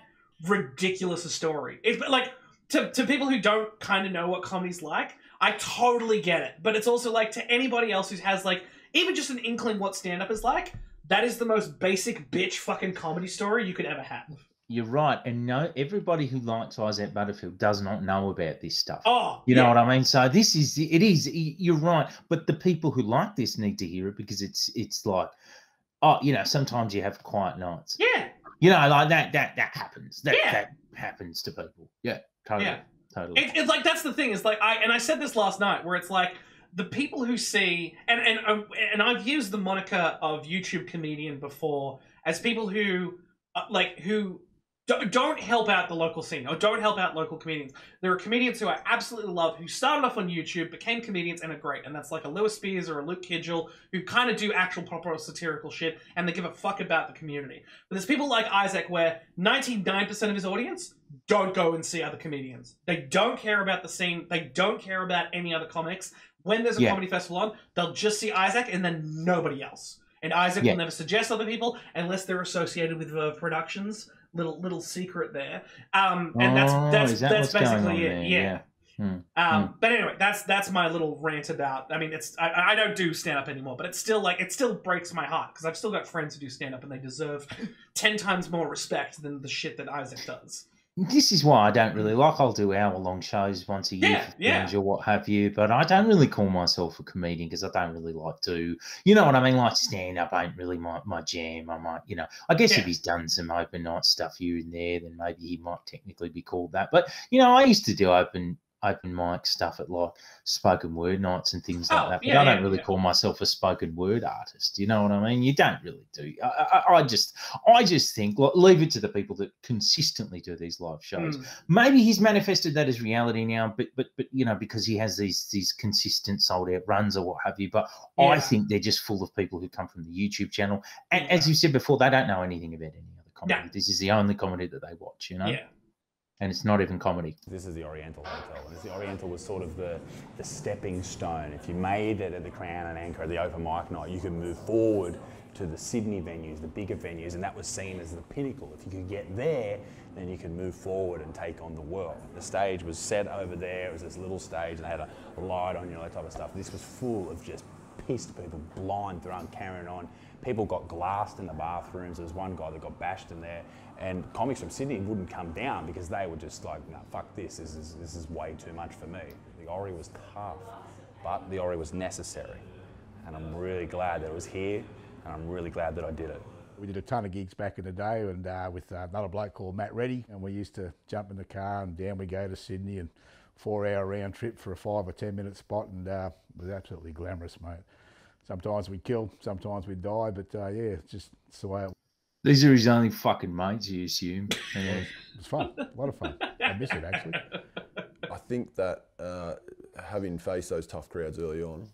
Speaker 1: ridiculous a story. It's like, to people who don't kind of know what comedy's like, I totally get it. But it's also like, to anybody else who has like, even just an inkling what stand-up is like, that is the most basic bitch fucking comedy story you could ever have.
Speaker 2: You're right. And no, everybody who likes Isaac Butterfield does not know about this stuff.
Speaker 1: Oh,
Speaker 2: you know what I mean? So you're right. But the people who like this need to hear it because it's like, oh, sometimes you have quiet nights.
Speaker 1: Yeah.
Speaker 2: Like that happens. That happens to people. Yeah, totally.
Speaker 1: Yeah.
Speaker 2: Totally.
Speaker 1: It's like, that's the thing, is like, I said this last night, where it's like, the people who see, and I've used the moniker of YouTube comedian before as people who, who don't help out the local scene or don't help out local comedians. There are comedians who I absolutely love who started off on YouTube, became comedians, and are great. And that's like a Lewis Spears or a Luke Kidgel who kind of do actual proper satirical shit and they give a fuck about the community. But there's people like Isaac where 99% of his audience don't go and see other comedians. They don't care about the scene. They don't care about any other comics. When there's a comedy festival on, they'll just see Isaac and then nobody else. And Isaac will never suggest other people unless they're associated with productions. Little secret there. And that's basically it. Yeah. But anyway, that's my little rant about. I mean, I don't do stand up anymore, but it's still like, it still breaks my heart because I've still got friends who do stand up and they deserve 10 times more respect than the shit that Isaac does.
Speaker 2: This is why I don't really like. I'll do hour-long shows once a year for binge or what have you, but I don't really call myself a comedian because I don't really like to, you know what I mean? Like stand-up ain't really my jam. I might, I guess if he's done some open night stuff here and there, then maybe he might technically be called that. But I used to do open open mic stuff at like spoken word nights and things like that. But I don't really call myself a spoken word artist. You know what I mean? You don't really do. I just think, like, leave it to the people that consistently do these live shows. Maybe he's manifested that as reality now, but you know, because he has these consistent sold out runs or what have you. But I think they're just full of people who come from the YouTube channel, and as you said before, they don't know anything about any other comedy. No. This is the only comedy that they watch, you know. Yeah. And it's not even comedy.
Speaker 4: This is the Oriental Hotel. And the Oriental was sort of the stepping stone. If you made it at the Crown and Anchor, the open mic night, you could move forward to the Sydney venues, the bigger venues, and that was seen as the pinnacle. If you could get there, then you could move forward and take on the world. The stage was set over there. It was this little stage, and they had a light on, you know, that type of stuff. This was full of just pissed people, blind, drunk, carrying on. People got glassed in the bathrooms. There was one guy that got bashed in there, and comics from Sydney wouldn't come down because they were just like, no, fuck this. This is way too much for me. The Ori was tough, but the Ori was necessary, and I'm really glad that it was here, and I'm really glad that I did it.
Speaker 9: We did a ton of gigs back in the day, and with another bloke called Matt Reddy, and we used to jump in the car and down we go to Sydney, and 4-hour round trip for a 5 or 10 minute spot, and it was absolutely glamorous, mate. Sometimes we'd kill, sometimes we'd die, but yeah, it's the way it was.
Speaker 2: These are his only fucking mates, you assume. Yeah.
Speaker 9: It was fun, a lot of fun. I miss it, actually.
Speaker 7: I think that having faced those tough crowds early on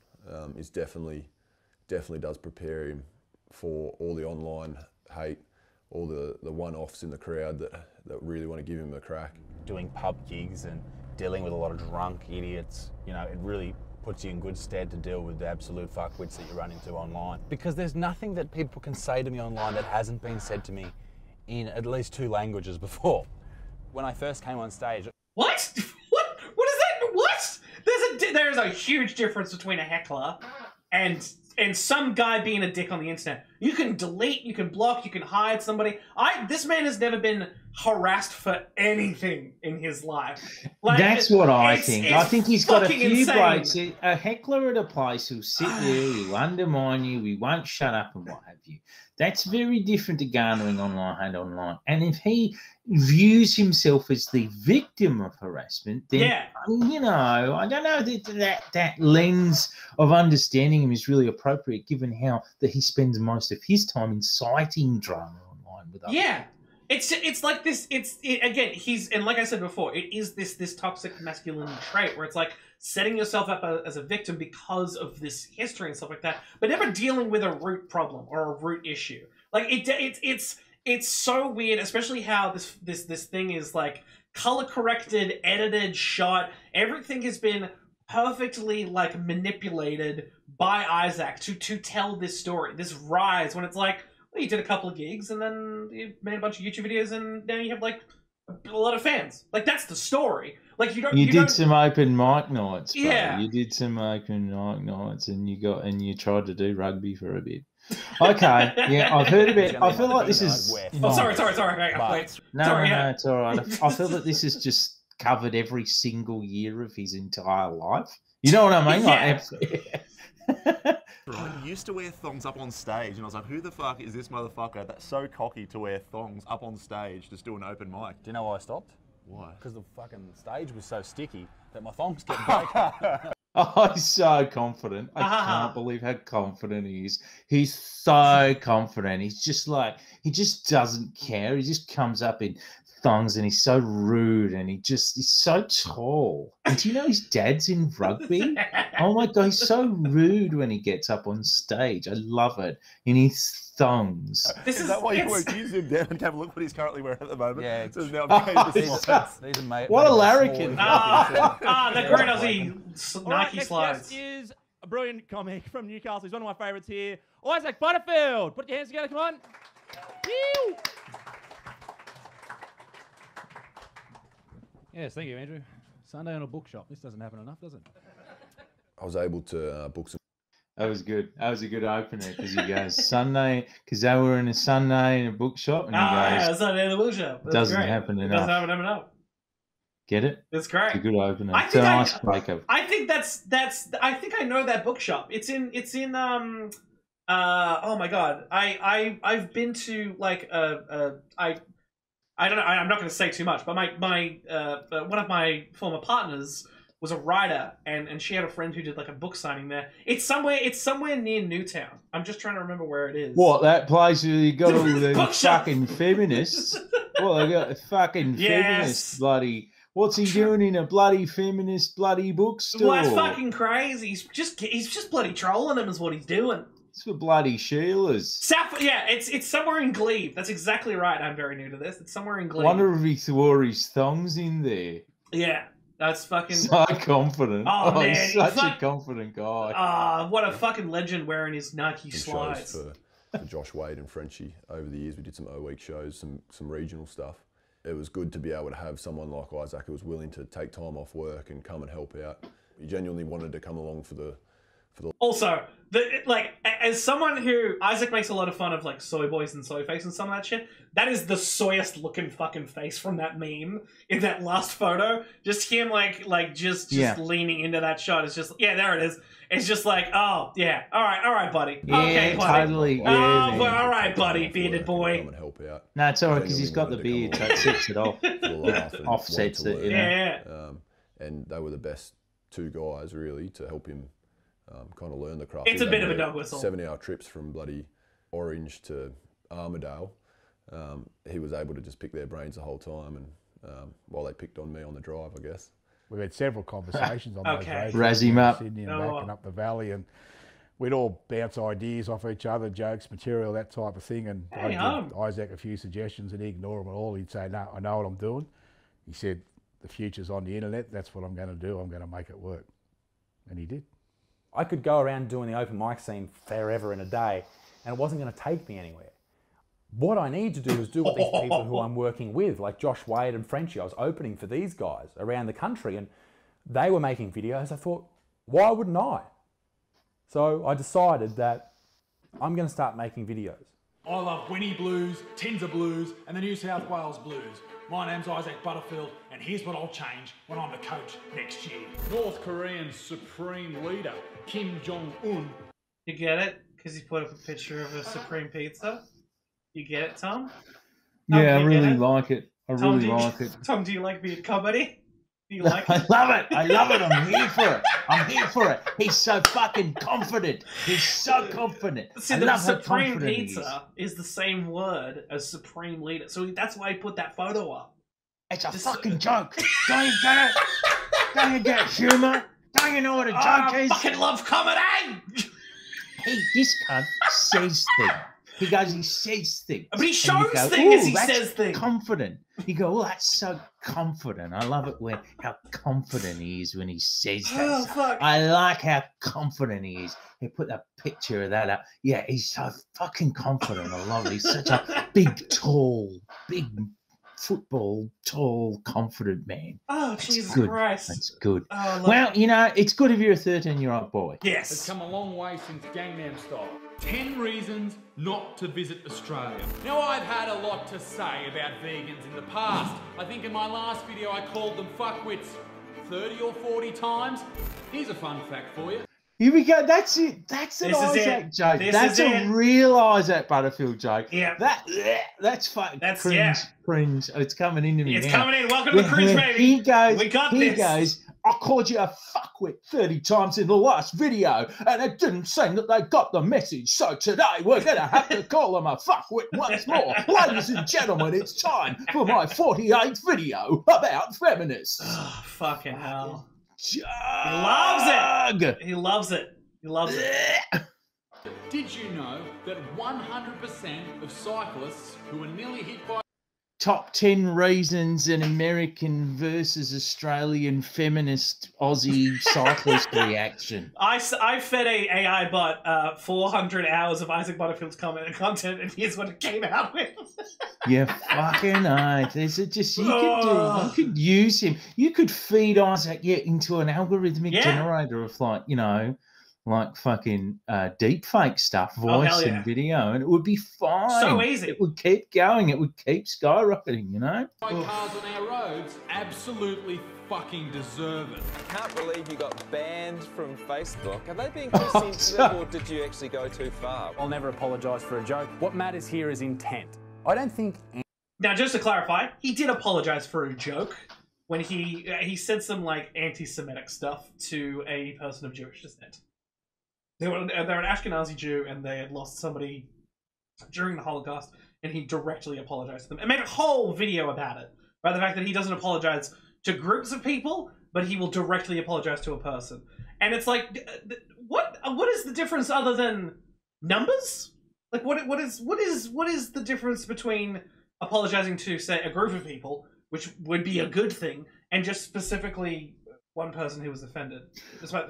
Speaker 7: is definitely does prepare him for all the online hate, all the one-offs in the crowd that really want to give him a crack.
Speaker 4: Doing pub gigs and dealing with a lot of drunk idiots, you know, it really puts you in good stead to deal with the absolute fuckwits that you run into online. Because there's nothing that people can say to me online that hasn't been said to me in at least 2 languages before. When I first came on stage...
Speaker 1: What? What is that? What? There's a huge difference between a heckler and some guy being a dick on the internet. You can delete, you can block, you can hide somebody. This man has never been harassed for anything in his life. Like,
Speaker 2: that's what I think. I think he's got a few blokes.
Speaker 1: Insane.
Speaker 2: A heckler at a place who'll sit there, he'll undermine you, he won't shut up and what have you. That's very different to garnering online hate online. And if he views himself as the victim of harassment, then, you know, I don't know that lens of understanding him is really appropriate given how that he spends most of his time inciting drama online with others.
Speaker 1: Yeah. It's like this, again, and like I said before, it is this toxic masculine trait where it's like setting yourself up as a victim because of this history and stuff like that, but never dealing with a root problem or a root issue. Like it's so weird, especially how this thing is like color corrected, edited, shot. Everything has been perfectly like manipulated by Isaac to tell this story, this rise, when it's like, well, you did a couple of gigs and then you made a bunch of YouTube videos and now you have like a lot of fans. Like that's the story. Like you
Speaker 2: did some open mic nights. Bro. Yeah, you did some open mic nights and you tried to do rugby for a bit. Okay, yeah, I've heard about. I feel like this is.
Speaker 1: Oh, sorry.
Speaker 2: No, it's all right. I feel that this has just covered every single year of his entire life. You know what I mean?
Speaker 10: I used to wear thongs up on stage, and I was like, who the fuck is this motherfucker that's so cocky to wear thongs up on stage just doing an open mic?
Speaker 4: Do you know why I stopped?
Speaker 10: Why?
Speaker 4: Because the fucking stage was so sticky that my thongs kept breaking.
Speaker 2: Oh, he's so confident. I can't believe how confident he is. He's so confident. He's just like, he just doesn't care. He just comes up in thongs and he's so rude and he's so tall. And do you know his dad's in rugby? Oh my God, he's so rude when he gets up on stage. I love it. In his thongs.
Speaker 10: Is that why you won't use him down and have a look what he's currently wearing at the moment?
Speaker 4: Yeah.
Speaker 10: So now
Speaker 2: what a larrikin.
Speaker 1: The great Aussie Nike slides.
Speaker 11: Next is a brilliant comic from Newcastle. He's one of my favourites here. Isaac Butterfield. Put your hands together, come on. Woo! Yes, thank you, Andrew. Sunday on a bookshop. This doesn't happen enough, does it?
Speaker 7: I was able to book some.
Speaker 2: That was good. That was a good opener because he goes Sunday, because they were in a Sunday in a bookshop, and he goes
Speaker 1: Sunday in a bookshop. That's
Speaker 2: doesn't
Speaker 1: great.
Speaker 2: happen enough.
Speaker 1: Doesn't happen enough.
Speaker 2: Get it?
Speaker 1: That's great.
Speaker 2: It's a good opener. It's a nice breakup.
Speaker 1: I think I think I know that bookshop. It's in oh my God. I've been to like I don't know. I'm not going to say too much, but my one of my former partners was a writer, and she had a friend who did like a book signing there. It's somewhere near Newtown. I'm just trying to remember where it is.
Speaker 2: What, that place where you got all the fucking feminists? Well, they got the fucking feminists, bloody. What's he doing in a bloody feminist bloody bookstore?
Speaker 1: Well, that's fucking crazy. He's just bloody trolling them is what he's doing.
Speaker 2: It's for bloody Sheilas.
Speaker 1: Yeah, it's somewhere in Glebe. That's exactly right. I'm very new to this. It's somewhere in Glebe.
Speaker 2: Wonder if he wore his thongs in there.
Speaker 1: Yeah, that's fucking...
Speaker 2: So confident.
Speaker 1: Oh, man.
Speaker 2: He's such a confident guy.
Speaker 1: What a fucking legend wearing his Nike slides.
Speaker 7: For Josh Wade and Frenchie over the years. We did some O-Week shows, some regional stuff. It was good to be able to have someone like Isaac who was willing to take time off work and come and help out. He genuinely wanted to come along for the...
Speaker 1: Also, as someone who... Isaac makes a lot of fun of, like, soy boys and soy face and some of that shit. That is the soyest looking fucking face from that meme in that last photo. Just him, just leaning into that shot. It's just... Yeah, there it is. It's just like, oh, yeah. All right, buddy.
Speaker 2: Yeah,
Speaker 1: okay, buddy.
Speaker 2: Totally.
Speaker 1: Oh,
Speaker 2: yeah,
Speaker 1: well, all right, buddy, bearded boy.
Speaker 7: Come and help out.
Speaker 2: No, it's all right, because he's got the beard, so it sets it off. Offsets it, you know.
Speaker 1: Yeah.
Speaker 7: And they were the best two guys, really, to help him kind of learn the craft.
Speaker 1: It's a bit of a dog whistle.
Speaker 7: 7-hour trips from bloody Orange to Armidale. He was able to just pick their brains the whole time, and while they picked on me on the drive, I guess.
Speaker 9: We've had several conversations on those roads.
Speaker 2: Razz him up.
Speaker 9: Sydney and back and up the valley, and we'd all bounce ideas off each other, jokes, material, that type of thing. And I'd give Isaac a few suggestions, and he'd ignore them at all. He'd say, "No, I know what I'm doing." He said, "The future's on the internet. That's what I'm going to do. I'm going to make it work," and he did.
Speaker 4: I could go around doing the open mic scene forever in a day, and it wasn't going to take me anywhere. What I need to do is do what these people who I'm working with, like Josh Wade and Frenchie, I was opening for these guys around the country, and they were making videos. I thought, why wouldn't I? So I decided that I'm going to start making videos.
Speaker 12: I love Winnie Blues, Tinser Blues, and the New South Wales Blues. My name's Isaac Butterfield, and here's what I'll change when I'm the coach next year. North Korean Supreme Leader, Kim Jong-un.
Speaker 1: You get it? Because he put up a picture of a Supreme Pizza? You get it, Tom?
Speaker 2: Yeah, I really like it. I really like it.
Speaker 1: Tom, do you like being comedy? Do you like it?
Speaker 2: I love it. I love it. I'm here for it. I'm here for it. He's so fucking confident. He's so confident.
Speaker 1: See, the Supreme Pizza is the same word as Supreme Leader. So that's why he put that photo up.
Speaker 2: It's a fucking joke. Don't you get it? Don't you get humour? Don't you know what a joke is?
Speaker 1: I fucking love comedy!
Speaker 2: This cunt says things. He goes, he says things.
Speaker 1: But he shows things as he says things.
Speaker 2: Confident. You go, oh, that's so confident. I love it how confident he is when he says that.
Speaker 1: Oh, fuck.
Speaker 2: I like how confident he is. He put that picture of that up. Yeah, he's so fucking confident. I love it. He's such a big football, tall, confident man.
Speaker 1: Oh, Jesus
Speaker 2: good.
Speaker 1: Christ.
Speaker 2: That's good.
Speaker 1: Oh,
Speaker 2: well, you know, it's good if you're a 13-year-old boy.
Speaker 12: Yes. It's come a long way since Gangnam Style. 10 reasons not to visit Australia. Now, I've had a lot to say about vegans in the past. I think in my last video I called them fuckwits 30 or 40 times. Here's a fun fact for you.
Speaker 2: Here we go. That's it. That's an Isaac joke. That's a real Isaac Butterfield joke.
Speaker 1: Yeah.
Speaker 2: That's fucking cringe. Cringe. It's coming into me.
Speaker 1: It's coming in. Welcome to the cringe, baby.
Speaker 2: He goes.
Speaker 1: We got
Speaker 2: this.
Speaker 1: He
Speaker 2: goes. I called you a fuckwit 30 times in the last video, and it didn't seem that they got the message. So today we're going to have to call them a fuckwit once more. Ladies and gentlemen, it's time for my 48th video about feminists.
Speaker 1: Oh, fucking hell. He loves it. He loves it. He loves it.
Speaker 12: Did you know that 100% of cyclists who are nearly hit by
Speaker 2: Top 10 reasons an American versus Australian feminist Aussie cyclist reaction.
Speaker 1: I fed a AI bot 400 hours of Isaac Butterfield's content, and here's what it came out with.
Speaker 2: You fucking oath. Is it just you could use him. You could feed Isaac into an algorithmic generator of like fucking deep fake stuff, voice and video, and it would be fine.
Speaker 1: So easy.
Speaker 2: It would keep going. It would keep skyrocketing, you know?
Speaker 12: cars on our roads absolutely fucking deserve it.
Speaker 13: I can't believe you got banned from Facebook. Have they been too sensitive, or did you actually go too far?
Speaker 14: I'll never apologise for a joke. What matters here is intent. I don't think...
Speaker 1: Now, just to clarify, he did apologise for a joke. when he said some like anti-Semitic stuff to a person of Jewish descent. They're an Ashkenazi Jew, and they had lost somebody during the Holocaust, and he directly apologized to them and made a whole video about it. About the fact that he doesn't apologize to groups of people, but he will directly apologize to a person. And it's like, what is the difference other than numbers? Like, what is the difference between apologizing to, say, a group of people, which would be a good thing, and just specifically one person who was offended?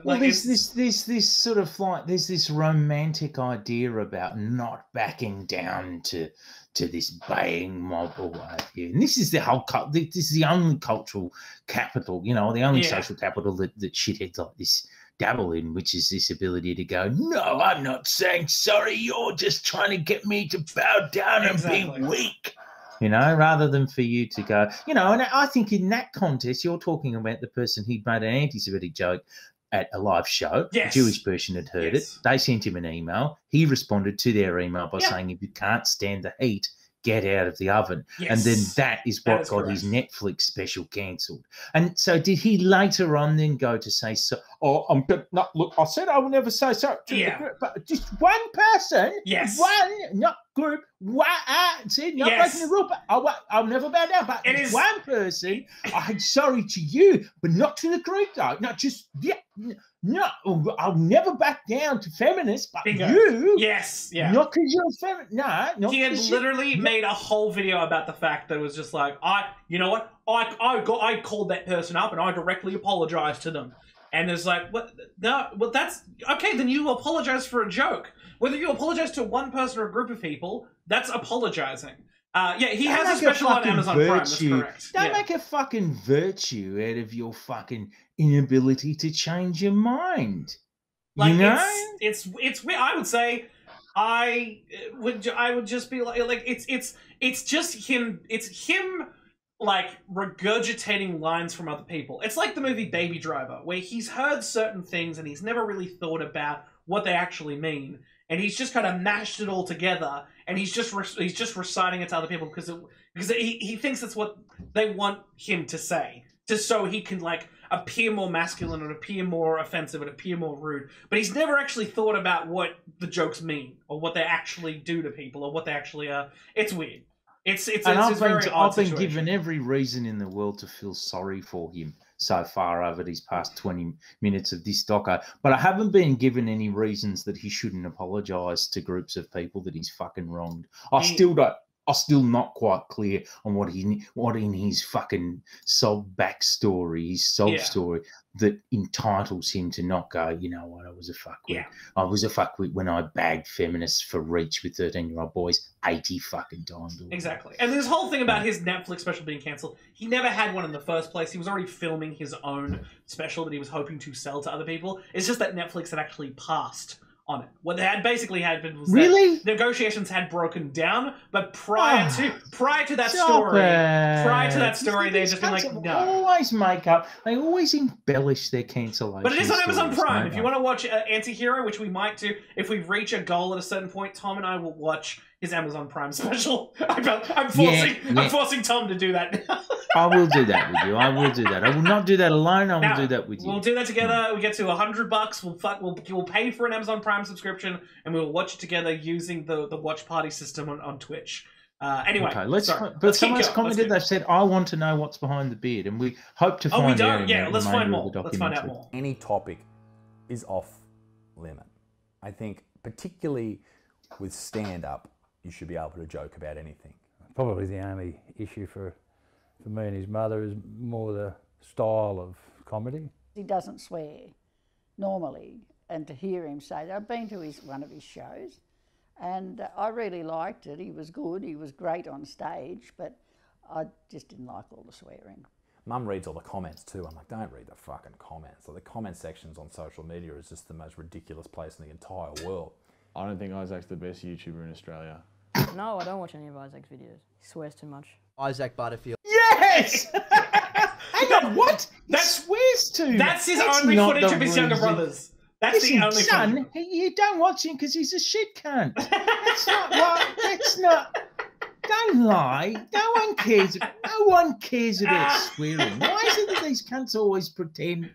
Speaker 2: Well, there's this sort of like, there's this romantic idea about not backing down to this baying mob or whatever. And this is the whole this is the only cultural capital, you know, the only social capital that shitheads like this dabble in, which is this ability to go, no, I'm not saying sorry, you're just trying to get me to bow down and be weak. You know, rather than for you to go, you know, and I think in that context, you're talking about the person who'd made an anti-Semitic joke at a live show.
Speaker 1: Yes.
Speaker 2: A Jewish person had heard it. They sent him an email. He responded to their email by saying, if you can't stand the heat, get out of the oven.
Speaker 1: Yes.
Speaker 2: And then that is what got his Netflix special cancelled. And so did he later on then go to say, so, oh, I'm not, look, I said I will never say sorry to the group, but just one person, one, not group, one, see, not breaking the rule, but I'll never bow down, but it's one person, I'm sorry to you, but not to the group though, not just, no, I'll never back down to feminists, but you, not because you're a feminist, no.
Speaker 1: He had literally made a whole video about the fact that it was just like, you know what, I called that person up and I directly apologized to them. And it's like, what? No, well, that's okay. Then you apologize for a joke. Whether you apologize to one person or a group of people, that's apologizing. He has a special on Amazon Prime. That's correct.
Speaker 2: Don't make a fucking virtue out of your fucking inability to change your mind.
Speaker 1: Like,
Speaker 2: you know,
Speaker 1: it's I would say, I would just be like it's just him. It's him. Like, regurgitating lines from other people. It's like the movie Baby Driver, where he's heard certain things and he's never really thought about what they actually mean, and he's just kind of mashed it all together, and he's just reciting it to other people because he thinks that's what they want him to say, just so he can like appear more masculine and appear more offensive and appear more rude. But he's never actually thought about what the jokes mean or what they actually do to people or what they actually are. It's weird.
Speaker 2: I've been given every reason in the world to feel sorry for him so far over these past 20 minutes of this doco, but I haven't been given any reasons that he shouldn't apologise to groups of people that he's fucking wronged. I'm still not quite clear on what in his fucking sob backstory, his sob story, that entitles him to not go, you know what, I was a fuckwit. I was a fuckwit when I bagged feminists for reach with 13-year-old boys 80 fucking times.
Speaker 1: Exactly. And this whole thing about his Netflix special being cancelled, he never had one in the first place. He was already filming his own special that he was hoping to sell to other people. It's just that Netflix had actually passed on it. What they had basically happened was that negotiations had broken down, but prior to that story, they've just been like, no.
Speaker 2: Always make up. They always embellish their cancellation.
Speaker 1: But it is on Amazon Prime. If you want to watch Anti-Hero, which we might do, if we reach a goal at a certain point, Tom and I will watch his Amazon Prime special. I'm forcing Tom to do that now.
Speaker 2: I will do that with you. I will do that. I will not do that alone. I will do that with you.
Speaker 1: We'll do that together. We get to $100. We'll pay for an Amazon Prime subscription, and we'll watch it together using the watch party system on Twitch. Anyway,
Speaker 2: okay, but someone's commented. They've said, "I want to know what's behind the beard," and we hope to find out.
Speaker 1: Let's find more. Let's find out more.
Speaker 4: Any topic is off limit. I think, particularly with stand-up, you should be able to joke about anything.
Speaker 5: Probably the only issue for me and his mother is more the style of comedy.
Speaker 6: He doesn't swear normally, and to hear him say that, I've been to one of his shows, and I really liked it. He was good, he was great on stage, but I just didn't like all the swearing.
Speaker 4: Mum reads all the comments too. I'm like, don't read the fucking comments. Like, the comment sections on social media is just the most ridiculous place in the entire world.
Speaker 7: I don't think Isaac's the best YouTuber in Australia.
Speaker 15: No, I don't watch any of Isaac's videos. He swears too much.
Speaker 16: Isaac Butterfield.
Speaker 2: Yes! Hang on, what? He swears too much.
Speaker 1: That's his only footage of his younger brothers. That's the only
Speaker 2: son, you don't watch him because he's a shit cunt. That's not what... That's not... Don't lie. No one one cares. No one cares about swearing. Why is it that these cunts always pretend?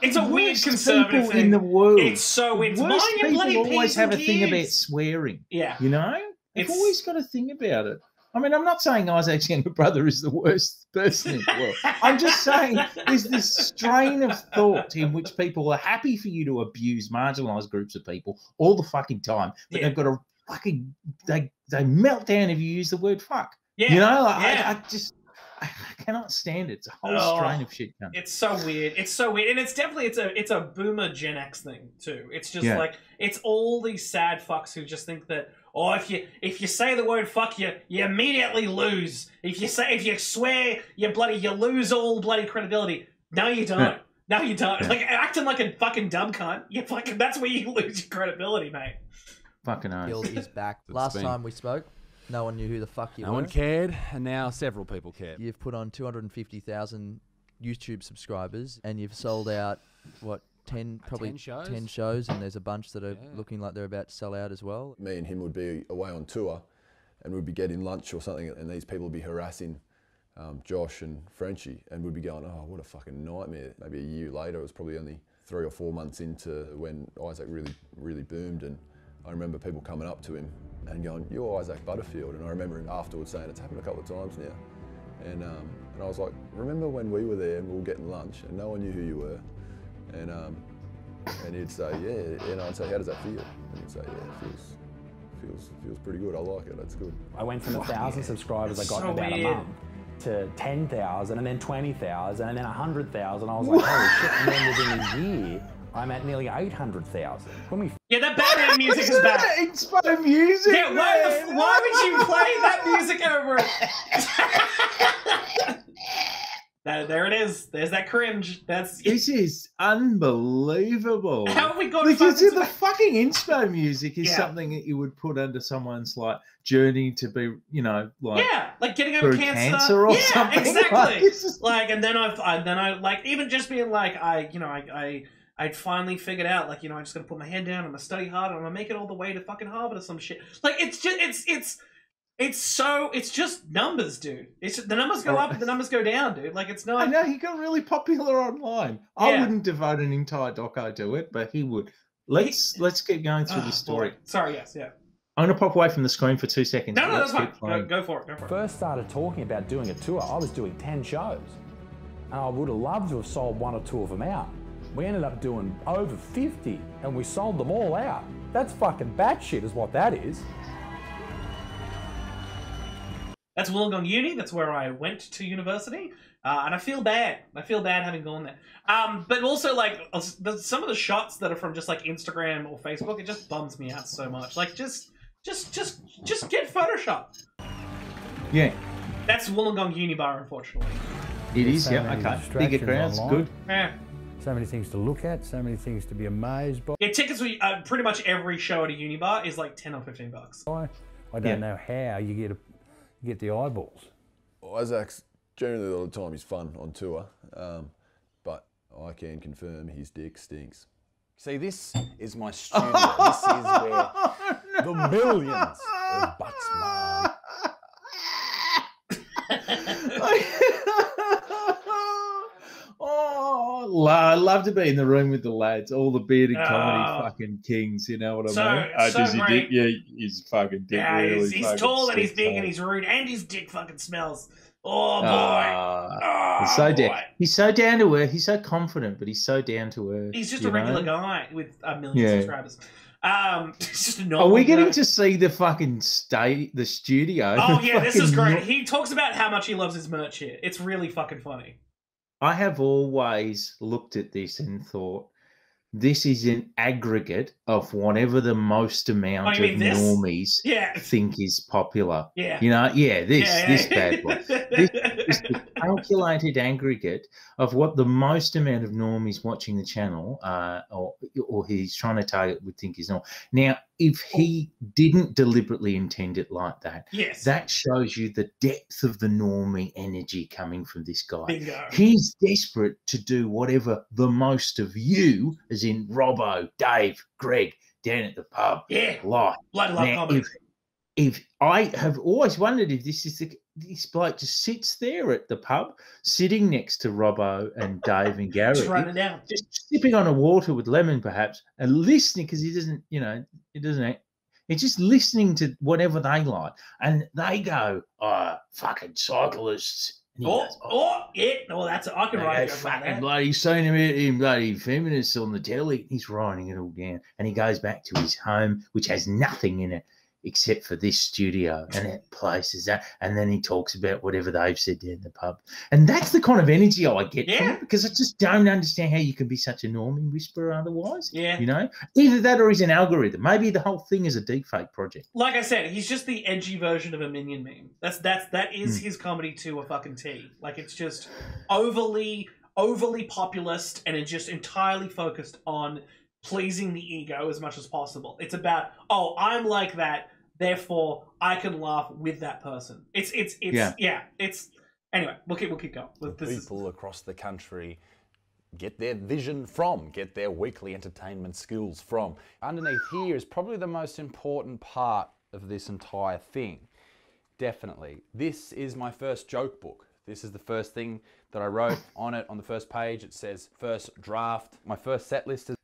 Speaker 1: It's a weird conservative
Speaker 2: people
Speaker 1: thing.
Speaker 2: in the world.
Speaker 1: It's so weird.
Speaker 2: Worst
Speaker 1: Mind your
Speaker 2: people
Speaker 1: bloody
Speaker 2: always
Speaker 1: P's
Speaker 2: have a
Speaker 1: and
Speaker 2: thing about
Speaker 1: Q's.
Speaker 2: swearing.
Speaker 1: Yeah.
Speaker 2: You know? They've always got a thing about it. I mean, I'm not saying Isaac's younger brother is the worst person in the world. I'm just saying there's this strain of thought in which people are happy for you to abuse marginalised groups of people all the fucking time, but they've got a fucking they melt down if you use the word fuck.
Speaker 1: Yeah.
Speaker 2: You know, like,
Speaker 1: Yeah.
Speaker 2: I cannot stand it. It's a whole strain of shit. Cunt.
Speaker 1: It's so weird. It's so weird, and it's definitely it's a boomer Gen X thing too. It's just like it's all these sad fucks who just think that if you say the word fuck, you immediately lose. If you swear, you lose all bloody credibility. No, you don't.
Speaker 2: Yeah.
Speaker 1: No, you don't.
Speaker 2: Yeah.
Speaker 1: Like acting like a fucking dumb cunt. That's where you lose your credibility, mate.
Speaker 2: Fucking oath.
Speaker 16: Gills is back. Last time we spoke, no one knew who the fuck you were.
Speaker 17: No one cared, and now several people care.
Speaker 16: You've put on 250,000 YouTube subscribers, and you've sold out, what, 10 shows, and there's a bunch that are looking like they're about to sell out as well.
Speaker 7: Me and him would be away on tour, and we'd be getting lunch or something, and these people would be harassing Josh and Frenchie, and we'd be going, oh, what a fucking nightmare. Maybe a year later, it was probably only 3 or 4 months into when Isaac really boomed, and I remember people coming up to him and going, you're Isaac Butterfield, and I remember him afterwards saying, it's happened a couple of times now. And I was like, remember when we were there and we were getting lunch and no one knew who you were? And he'd say, yeah, and I'd say, how does that feel? And he'd say, yeah, it feels pretty good, I like it, that's good.
Speaker 4: I went from 1,000 subscribers I got in about a month to 10,000 and then 20,000 and then 100,000. I was like, holy shit, and then within a year, I'm at nearly 800,000.
Speaker 1: Yeah, that Batman music is back.
Speaker 2: Inspo music.
Speaker 1: Yeah, why would you play that music over it? There it is. There's that cringe.
Speaker 2: This is unbelievable.
Speaker 1: How have we got
Speaker 2: because the fucking inspo music is something that you would put under someone's like journey to be, like
Speaker 1: getting over
Speaker 2: cancer or something.
Speaker 1: Exactly. And then I like even just being like I'd finally figured out, like, I'm just gonna put my head down, I'm gonna study hard, and I'm gonna make it all the way to fucking Harvard or some shit. Like, it's just numbers, dude. The numbers go up and the numbers go down, dude. Like, it's not.
Speaker 2: I know, he got really popular online. I wouldn't devote an entire doco to it, but he would. Let's keep going through the story.
Speaker 1: Boy. Sorry, yes, yeah.
Speaker 2: I'm gonna pop away from the screen for 2 seconds.
Speaker 1: No, that's fine. Go for it.
Speaker 4: First started talking about doing a tour, I was doing 10 shows. And I would have loved to have sold 1 or 2 of them out. We ended up doing over 50 and we sold them all out. That's fucking batshit is what that is.
Speaker 1: That's Wollongong Uni. That's where I went to university. And I feel bad. I feel bad having gone there. But also, like, some of the shots that are from just, like, Instagram or Facebook, it just bums me out so much. Like, just get Photoshop.
Speaker 2: Yeah.
Speaker 1: That's Wollongong Uni Bar, unfortunately.
Speaker 2: It is, yeah, okay. Bigger crowds, good.
Speaker 1: Yeah.
Speaker 5: So many things to look at, so many things to be amazed by.
Speaker 1: Yeah, tickets for pretty much every show at a uni bar is like $10 or $15.
Speaker 5: I don't know how you get the eyeballs.
Speaker 7: Isaac's generally a lot of the time he's fun on tour, but I can confirm his dick stinks.
Speaker 10: See, this is my studio. This is where the millions of butts mine.
Speaker 2: Oh, I love to be in the room with the lads, all the bearded comedy fucking kings, you know what I mean? Does he dick? Yeah, his fucking dick really
Speaker 1: he's tall and he's big and he's rude and his dick fucking smells. Oh, boy.
Speaker 2: He's so down to earth. He's so confident, but he's so down to earth.
Speaker 1: He's just a regular guy with a million subscribers. It's just a normal
Speaker 2: Are we getting to see the fucking the studio?
Speaker 1: Oh, yeah, this is great. He talks about how much he loves his merch here. It's really fucking funny.
Speaker 2: I have always looked at this and thought, this is an aggregate of whatever the most amount of normies think is popular.
Speaker 1: Yeah.
Speaker 2: This bad boy. This is the calculated aggregate of what the most amount of normies watching the channel or he's trying to target would think is normal. Now, if he didn't deliberately intend it like that, that shows you the depth of the normie energy coming from this guy.
Speaker 1: Bingo.
Speaker 2: He's desperate to do whatever the most of you, as in Robbo, Dave, Greg, down at the pub, like.
Speaker 1: Blood love comedy.
Speaker 2: if I have always wondered if this is this bloke just sits there at the pub, sitting next to Robbo and Dave and Gary,
Speaker 1: Just running down,
Speaker 2: just sipping on a water with lemon, perhaps, and listening because he doesn't, He's just listening to whatever they like, and they go, "Oh, fucking cyclists."
Speaker 1: Yeah. No, that's I can write it.
Speaker 2: Fucking bloody seen him bloody feminists on the telly. He's writing it all down, and he goes back to his home, which has nothing in it except for this studio, and it places that, and then he talks about whatever they've said there in the pub, and that's the kind of energy I get from it, because I just don't understand how you can be such a normie whisperer otherwise.
Speaker 1: Yeah,
Speaker 2: either that or he's an algorithm. Maybe the whole thing is a deepfake project.
Speaker 1: Like I said, he's just the edgy version of a Minion meme. That is his comedy to a fucking T. Like, it's just overly populist, and it's just entirely focused on pleasing the ego as much as possible. It's about, oh, I'm like that, therefore I can laugh with that person. It's anyway. We'll keep going.
Speaker 4: People across the country get their vision from, get their weekly entertainment skills from. Underneath here is probably the most important part of this entire thing. Definitely. This is my first joke book. This is the first thing that I wrote on it. On the first page, it says first draft. My first set list is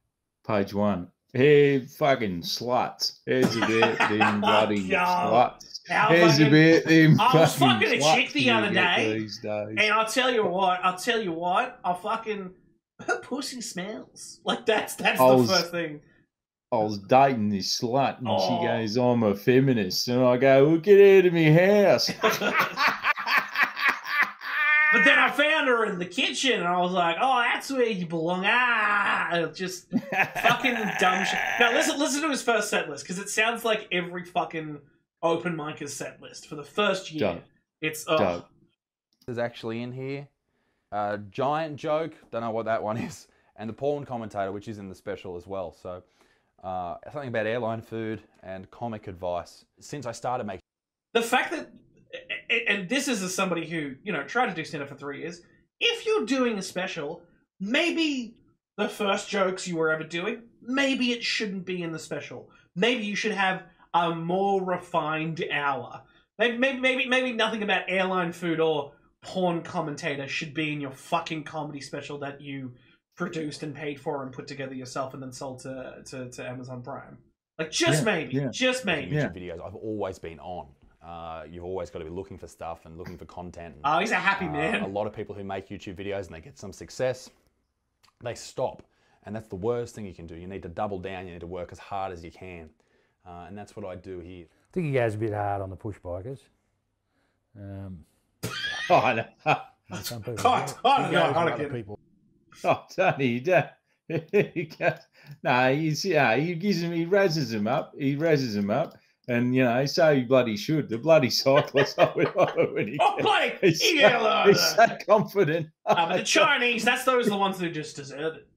Speaker 2: Page 1. Hey, fucking sluts. Here's a bit, them bloody sluts. Here's a bit, them
Speaker 1: I was fucking a
Speaker 2: sluts
Speaker 1: chick the other day,
Speaker 2: these days.
Speaker 1: and I'll tell you what, I fucking, her pussy smells. Like, that's the first thing.
Speaker 2: I was dating this slut, and she goes, I'm a feminist. And I go, well, get out of my house.
Speaker 1: But then I found her in the kitchen, and I was like, "Oh, that's where you belong." Just fucking dumb shit. Now listen to his first set list, because it sounds like every fucking open micer's set list for the first year.
Speaker 2: Dope.
Speaker 1: It's
Speaker 4: Is actually in here. Giant joke, don't know what that one is, and the porn commentator, which is in the special as well. So something about airline food and comic advice. Since I started making
Speaker 1: the fact that. And this is as somebody who, tried to do stand-up for 3 years. If you're doing a special, maybe the first jokes you were ever doing, maybe it shouldn't be in the special. Maybe you should have a more refined hour. Maybe nothing about airline food or porn commentator should be in your fucking comedy special that you produced and paid for and put together yourself and then sold to Amazon Prime. Like, just maybe. YouTube
Speaker 4: videos I've always been on. You've always got to be looking for stuff and looking for content.
Speaker 1: Oh, he's a happy man.
Speaker 4: A lot of people who make YouTube videos and they get some success, they stop. And that's the worst thing you can do. You need to double down. You need to work as hard as you can. And that's what I do here.
Speaker 5: I think he goes a bit hard on the push bikers.
Speaker 2: Some people.
Speaker 5: People.
Speaker 2: Oh, Tony, he gives him, he raises him up. And, so he bloody should. The bloody cyclist, when he's so confident.
Speaker 1: But the Chinese, those are the ones who just deserve it.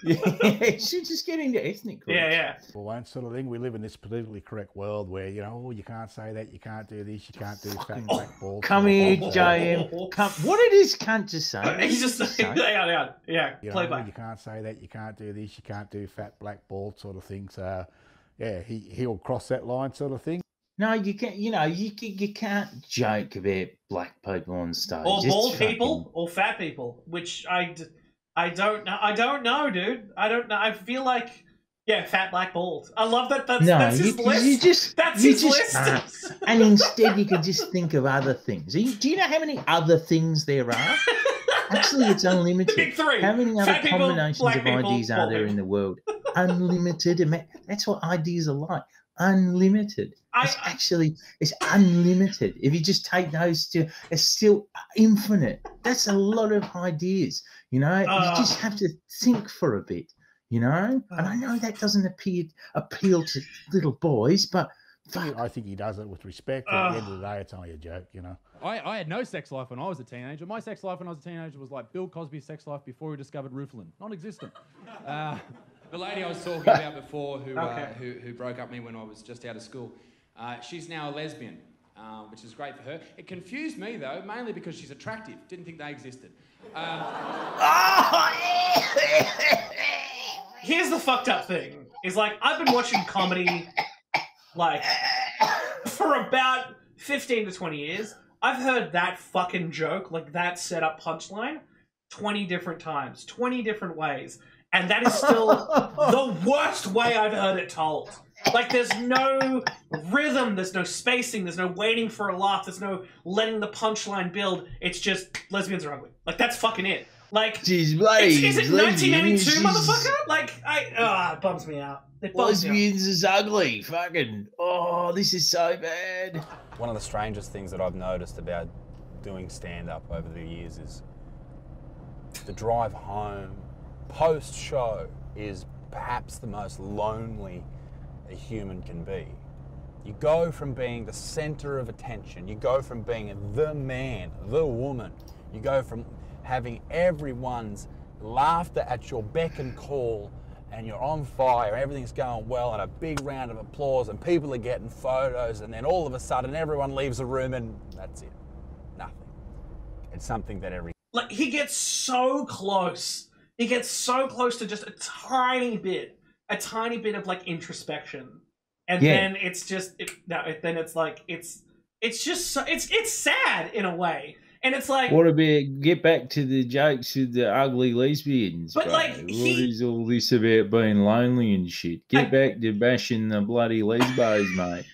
Speaker 2: He should just get into ethnic groups.
Speaker 1: Yeah.
Speaker 9: Well, one sort of thing. We live in this politically correct world where, you can't say that, you can't do this, you can't do fat black balls.
Speaker 2: Come here, JM. What did his cunt just say?
Speaker 1: He's just saying, yeah, play back.
Speaker 9: You can't say that, you can't do this, you can't do fat black bald sort of thing. So, yeah, he'll cross that line sort of thing.
Speaker 2: No, you can't. You can't joke about black people on stage.
Speaker 1: Or bald people, or fat people, which I don't know. I don't know, dude. I don't know. I feel like, fat, black, bald. I love that. That's his list. That's his list.
Speaker 2: And instead, you can just think of other things. Do you know how many other things there are? Actually, it's unlimited.
Speaker 1: The big 3.
Speaker 2: How many other
Speaker 1: people,
Speaker 2: combinations of ideas are there in the world? Unlimited. That's what ideas are like. Unlimited. It's unlimited. If you just take those two, it's still infinite. That's a lot of ideas. You just have to think for a bit. And I know that doesn't appeal to little boys, but
Speaker 9: I think he does it with respect. At the end of the day, it's only a joke.
Speaker 11: I had no sex life when I was a teenager. My sex life when I was a teenager was like Bill Cosby's sex life before he discovered Rufalin. Non-existent.
Speaker 12: The lady I was talking about before who broke up with me when I was just out of school, she's now a lesbian, which is great for her. It confused me, though, mainly because she's attractive. Didn't think they existed.
Speaker 1: Here's the fucked up thing. Is like, I've been watching comedy, like, for about 15 to 20 years, I've heard that fucking joke, like that setup punchline, 20 different times, 20 different ways. And that is still the worst way I've heard it told. Like, there's no rhythm, there's no spacing, there's no waiting for a laugh, there's no letting the punchline build. It's just, lesbians are ugly. Like, that's fucking it. Like,
Speaker 2: is it
Speaker 1: 1982, motherfucker? Like, it bums me out.
Speaker 2: Lesbians is ugly. Fucking, oh, this is so bad.
Speaker 4: One of the strangest things that I've noticed about doing stand-up over the years is the drive home post-show is perhaps the most lonely a human can be. You go from being the center of attention, you go from being the man, the woman, you go from having everyone's laughter at your beck and call, and you're on fire, everything's going well, and a big round of applause, and people are getting photos, and then all of a sudden everyone leaves the room and that's it. Nothing. It's something that
Speaker 1: Like, he gets so close. He gets so close to just a tiny bit of like introspection, and then it's just then it's like it's just so, it's sad in a way, and it's like,
Speaker 2: what about get back to the jokes with the ugly lesbians?
Speaker 1: But
Speaker 2: bro.
Speaker 1: like,
Speaker 2: what is all this about being lonely and shit? Get back to bashing the bloody lesbos, mate.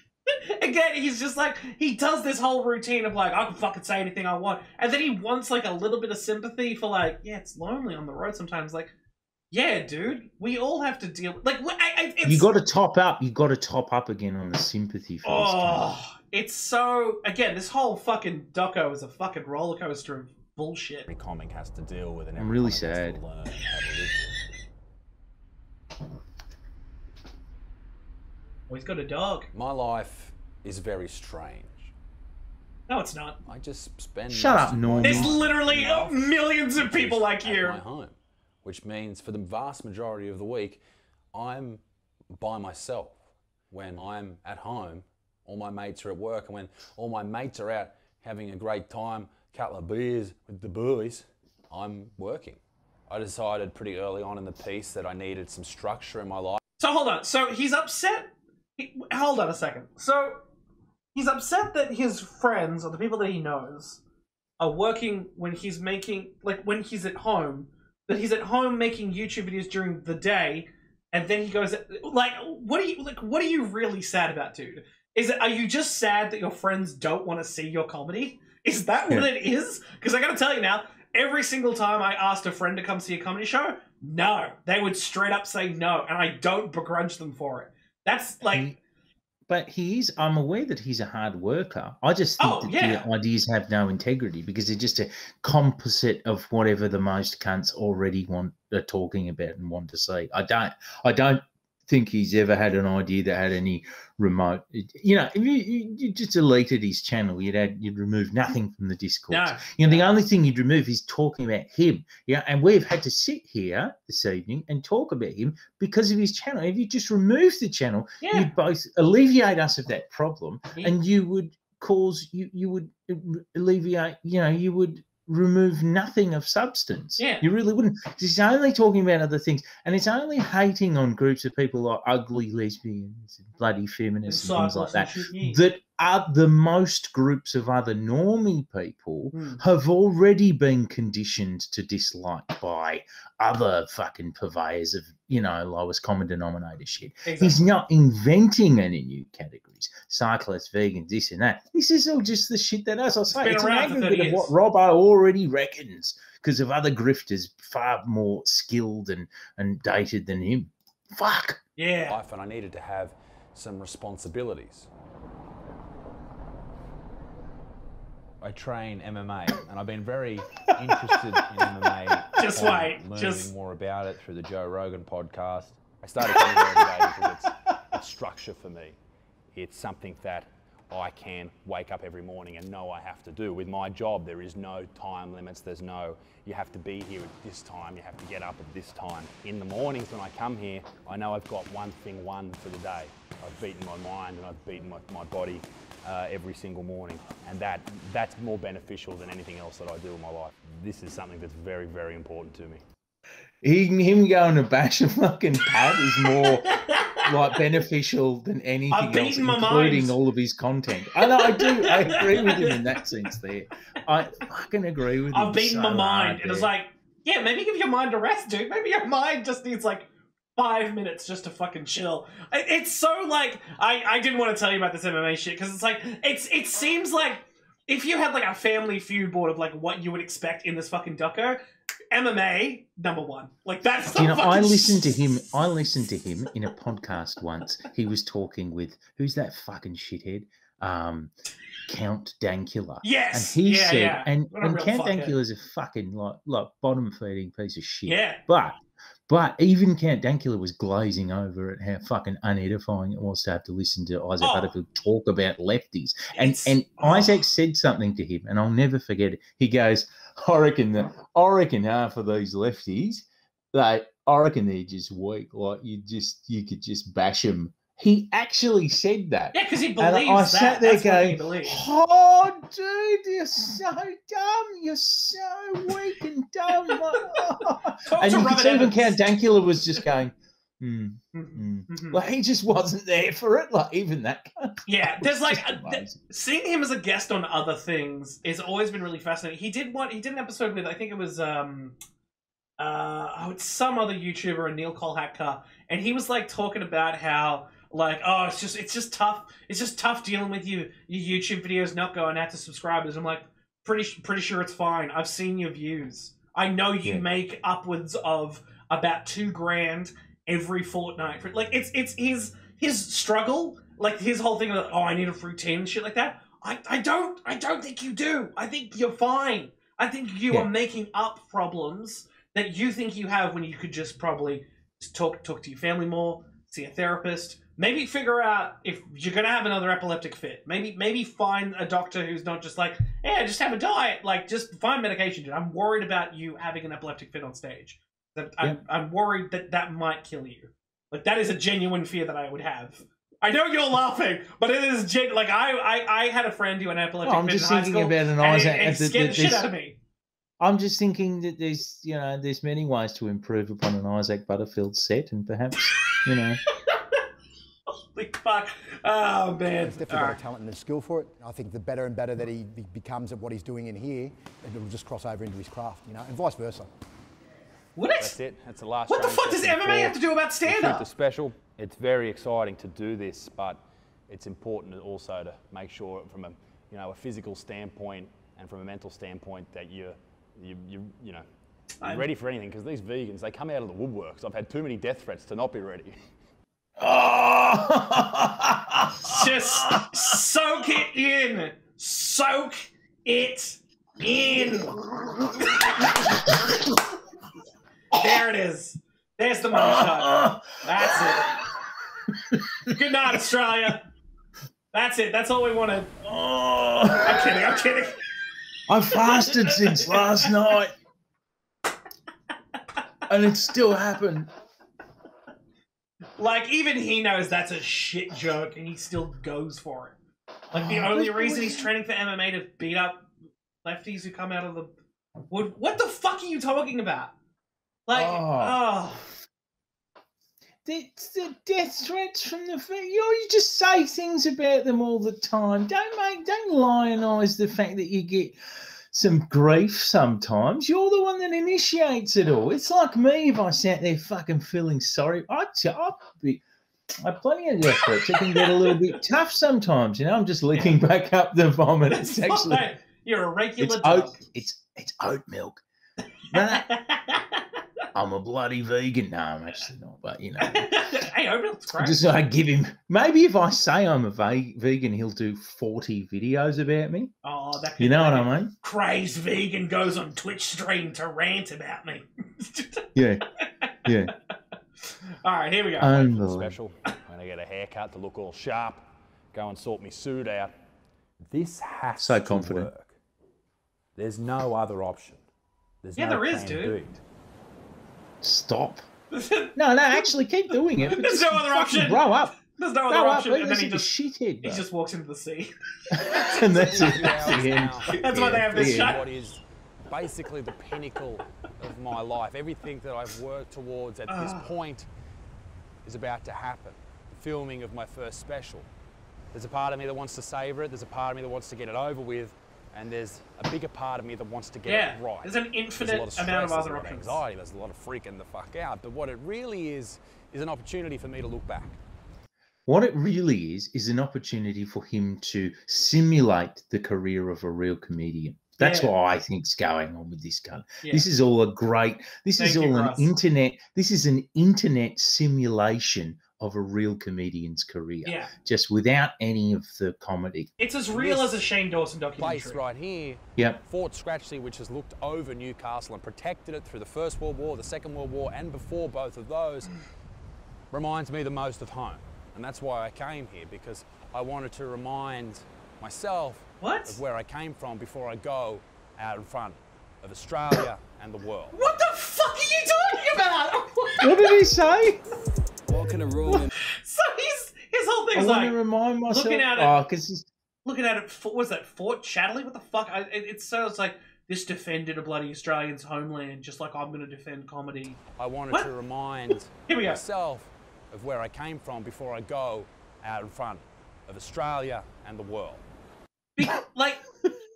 Speaker 1: Again, he's just like, he does this whole routine of like, I can fucking say anything I want. And then he wants like a little bit of sympathy for like, yeah, it's lonely on the road sometimes. Like, yeah, dude, we all have to deal. Like,
Speaker 2: You got to top up. You got to top up again on the sympathy first.
Speaker 1: Oh, it's so, again, this whole fucking doco is a fucking roller coaster of bullshit.
Speaker 4: Every comic has to deal with, and
Speaker 2: I'm really sad.
Speaker 1: Oh, he's got a dog.
Speaker 4: My life is very strange.
Speaker 1: No, it's not.
Speaker 4: I just spend.
Speaker 2: Shut up, Norman.
Speaker 1: There's literally millions of people like you.
Speaker 4: At my home, which means for the vast majority of the week, I'm by myself. When I'm at home, all my mates are at work, and when all my mates are out having a great time, couple of beers with the boys, I'm working. I decided pretty early on in the piece that I needed some structure in my life.
Speaker 1: So hold on. So he's upset. Hold on a second. So he's upset that his friends, or the people that he knows, are working when he's making, like, when he's at home, that he's at home making YouTube videos during the day, and then he goes, like, what are you really sad about, dude? Are you just sad that your friends don't want to see your comedy? Is that what it is? Because I gotta tell you now, every single time I asked a friend to come see a comedy show, no. They would straight up say no, and I don't begrudge them for it. That's like...
Speaker 2: But I'm aware that he's a hard worker. I just think the ideas have no integrity because they're just a composite of whatever the most cunts already are talking about and want to see. I don't think he's ever had an idea that had any remote. You know, if you just deleted his channel, you'd remove nothing from the discourse.
Speaker 1: No.
Speaker 2: You know, the only thing you'd remove is talking about him. Yeah, and we've had to sit here this evening and talk about him because of his channel. If you just remove the channel, you'd both alleviate us of that problem, and you would alleviate. You know, you would remove nothing of substance.
Speaker 1: Yeah.
Speaker 2: You really wouldn't. It's only talking about other things, and it's only hating on groups of people like ugly lesbians and bloody feminists and things like that, that are the most groups of other normie people have already been conditioned to dislike by other fucking purveyors of, you know, lowest common denominator shit.
Speaker 1: Exactly.
Speaker 2: He's not inventing any new categories. Cyclists, vegans, this and that. This is all just the shit that, as I say, it's an aggregate of what Robbo already reckons because of other grifters far more skilled and dated than him. Fuck.
Speaker 1: Yeah.
Speaker 4: Life, and I needed to have some responsibilities. I train MMA, and I've been very interested in MMA.
Speaker 1: Just
Speaker 4: learning more about it through the Joe Rogan podcast. I started coming here every day because it's structure for me. It's something that I can wake up every morning and know I have to do. With my job, there is no time limits. There's no, you have to be here at this time, you have to get up at this time. In the mornings when I come here, I know I've got one thing won for the day. I've beaten my mind and I've beaten my body every single morning. And that's more beneficial than anything else that I do in my life. This is something that's very, very important to me.
Speaker 2: Him going to bash a fucking pad is more like beneficial than anything
Speaker 1: I've
Speaker 2: else,
Speaker 1: beaten my
Speaker 2: including
Speaker 1: mind.
Speaker 2: all of his content. I know, I do. I agree with him in that sense there. I fucking agree with him.
Speaker 1: I've beaten my
Speaker 2: so
Speaker 1: mind.
Speaker 2: hard
Speaker 1: It was
Speaker 2: there.
Speaker 1: like, yeah, maybe give your mind a rest, dude. Maybe your mind just needs like 5 minutes just to fucking chill. It's so like, I didn't want to tell you about this MMA shit because it's like, it seems like if you had like a family feud board of like what you would expect in this fucking doco, MMA #1. Like that's the
Speaker 2: You know, I
Speaker 1: fucking
Speaker 2: listened to him. I listened to him in a podcast once. He was talking with who's that fucking shithead? Count Dankula.
Speaker 1: Yes,
Speaker 2: and he
Speaker 1: yeah,
Speaker 2: said,
Speaker 1: yeah.
Speaker 2: and
Speaker 1: What a real
Speaker 2: Count
Speaker 1: fuckhead.
Speaker 2: Dankula's a fucking like bottom feeding piece of shit.
Speaker 1: Yeah.
Speaker 2: But even Count Dankula was glazing over at how fucking unedifying it was to have to listen to Isaac Butterfield talk about lefties. And Isaac said something to him, and I'll never forget it. He goes, I reckon half of these lefties, I reckon they're just weak. Like you could just bash them. He actually said that.
Speaker 1: Yeah, because he
Speaker 2: And
Speaker 1: believes
Speaker 2: I
Speaker 1: that.
Speaker 2: sat there
Speaker 1: That's what he
Speaker 2: going,
Speaker 1: believes.
Speaker 2: oh, dude, you're so dumb. You're so weak and dumb. And
Speaker 1: to
Speaker 2: you could
Speaker 1: Robert
Speaker 2: see even
Speaker 1: Evans.
Speaker 2: Count Dankula was just going, Like, he just wasn't there for it. Like, even that guy.
Speaker 1: Yeah, there's like
Speaker 2: amazing.
Speaker 1: seeing him as a guest on other things has always been really fascinating. He did an episode with, I think it was it's some other YouTuber, and Neil Kolhatka, and he was like talking about how like, oh, it's just tough. It's just tough dealing with your YouTube videos not going out to subscribers. I'm like, pretty sure it's fine. I've seen your views. I know you make upwards of about $2,000 every fortnight. Like, it's his struggle. Like, his whole thing of, oh, I need a routine and shit like that. I don't think you do. I think you're fine. I think you are making up problems that you think you have when you could just probably just talk to your family more, see a therapist, maybe figure out if you're gonna have another epileptic fit. Maybe find a doctor who's not just like, yeah, just have a diet. Like, just find medication, dude. I'm worried about you having an epileptic fit on stage. I'm worried that might kill you. Like, that is a genuine fear that I would have. I know you're laughing, but it is like I had a friend who had an epileptic fit in high school.
Speaker 2: I'm just thinking about an
Speaker 1: and
Speaker 2: Isaac.
Speaker 1: it scared the shit out of me.
Speaker 2: I'm just thinking that there's many ways to improve upon an Isaac Butterfield set, and perhaps,
Speaker 1: Holy fuck. Oh, man.
Speaker 18: He's definitely got a talent and a skill for it. I think the better and better that he becomes at what he's doing in here, it'll just cross over into his craft, and vice versa.
Speaker 1: What?
Speaker 4: That's it. That's the last.
Speaker 1: What the fuck does MMA have to do about stand-up?
Speaker 4: The special. It's very exciting to do this, but it's important also to make sure from a physical standpoint and from a mental standpoint that you're ready for anything, because these vegans, they come out of the woodworks. I've had too many death threats to not be ready.
Speaker 1: Just soak it in. Soak it in. There it is. There's the money shot. That's it. Good night, Australia. That's it. That's all we wanted. I'm kidding.
Speaker 2: I fasted since last night, and it still happened.
Speaker 1: Like, even he knows that's a shit joke, and he still goes for it. Like, the only reason he's training for MMA to beat up lefties who come out of the wood. What the fuck are you talking about? Like,
Speaker 2: the death threats from the you just say things about them all the time. Don't lionize the fact that you get some grief sometimes. You're the one that initiates it all. It's like me if I sat there fucking feeling sorry. I have plenty of death threats. It can get a little bit tough sometimes. I'm just licking back up the vomit. It's actually
Speaker 1: you're a regular dog.
Speaker 2: It's oat milk. I'm a bloody vegan. No, I'm actually not, but
Speaker 1: Hey, oat milk's great.
Speaker 2: Just give him. Maybe if I say I'm a vegan, he'll do 40 videos about me.
Speaker 1: Oh, that.
Speaker 2: You know what I mean?
Speaker 1: Crazed vegan goes on Twitch stream to rant about me.
Speaker 2: Yeah.
Speaker 1: All right, here we go.
Speaker 4: Special. When I get a haircut to look all sharp, go and sort my suit out. This has to work. There's no other option.
Speaker 1: There is, dude.
Speaker 2: Stop. No, actually, keep doing it.
Speaker 1: There's no other option.
Speaker 2: Grow up.
Speaker 1: There's no other option. And then
Speaker 2: he just
Speaker 1: walks into the sea.
Speaker 2: And that's it. That's the end.
Speaker 1: That's why they have this shot.
Speaker 4: What is basically the pinnacle of my life. Everything that I've worked towards at this point is about to happen.
Speaker 14: filming of my first special. There's a part of me that wants to savour it, there's a part of me that wants to get it over with, and there's a bigger part of me that wants to get it right.
Speaker 1: There's an infinite
Speaker 14: There's a lot of
Speaker 1: amount of
Speaker 14: stress,
Speaker 1: other
Speaker 14: there's a lot of
Speaker 1: options.
Speaker 14: anxiety, there's a lot of freaking the fuck out, but what it really is an opportunity for me to look back.
Speaker 2: What it really is an opportunity for him to simulate the career of a real comedian. That's what I think's going on with this guy.
Speaker 1: Yeah.
Speaker 2: This is all a great. This is all an internet. This is an internet simulation of a real comedian's career.
Speaker 1: Yeah.
Speaker 2: Just without any of the comedy.
Speaker 1: It's as real as a Shane Dawson documentary.
Speaker 14: Place right here,
Speaker 2: Yep.
Speaker 14: Fort Scratchley, which has looked over Newcastle and protected it through the First World War, the Second World War, and before both of those, reminds me the most of home. And that's why I came here, because I wanted to remind myself of where I came from before I go out in front of Australia and the world.
Speaker 1: What the fuck are you talking about?
Speaker 2: What did he say?
Speaker 13: Walk in a room.
Speaker 1: So his whole thing
Speaker 2: I
Speaker 1: is
Speaker 2: want
Speaker 1: like
Speaker 2: to remind myself.
Speaker 1: looking at it.
Speaker 2: Oh, because he's
Speaker 1: Looking at it, what was that, Fort Chatterley? What the fuck? It sounds like this defended a bloody Australian's homeland, just like I'm going to defend comedy.
Speaker 14: I wanted to remind myself of where I came from before I go out in front of Australia and the world.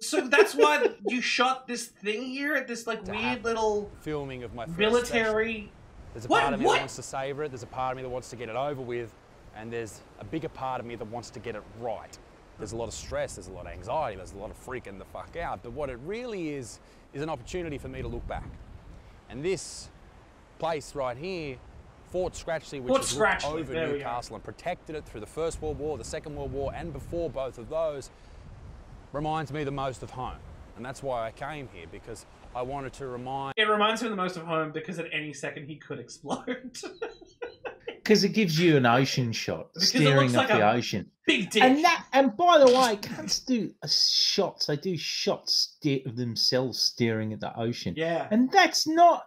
Speaker 1: So that's why you shot this thing here at this like weird little
Speaker 14: filming of my first
Speaker 1: military.
Speaker 14: Special. There's a part of me that wants to savour it. There's a part of me that wants to get it over with, and there's a bigger part of me that wants to get it right. There's a lot of stress. There's a lot of anxiety. There's a lot of freaking the fuck out. But what it really is an opportunity for me to look back. And this place right here, Fort Scratchley, which has looked over Newcastle and protected it through the First World War, the Second World War, and before both of those, reminds me the most of home. And that's why I came here, because I wanted to remind...
Speaker 1: It reminds me the most of home because at any second he could explode.
Speaker 2: Because it gives you an ocean shot, staring at the ocean.
Speaker 1: Big dick.
Speaker 2: And by the way, cunts do shots. They do shots of themselves staring at the ocean.
Speaker 1: Yeah.
Speaker 2: And that's not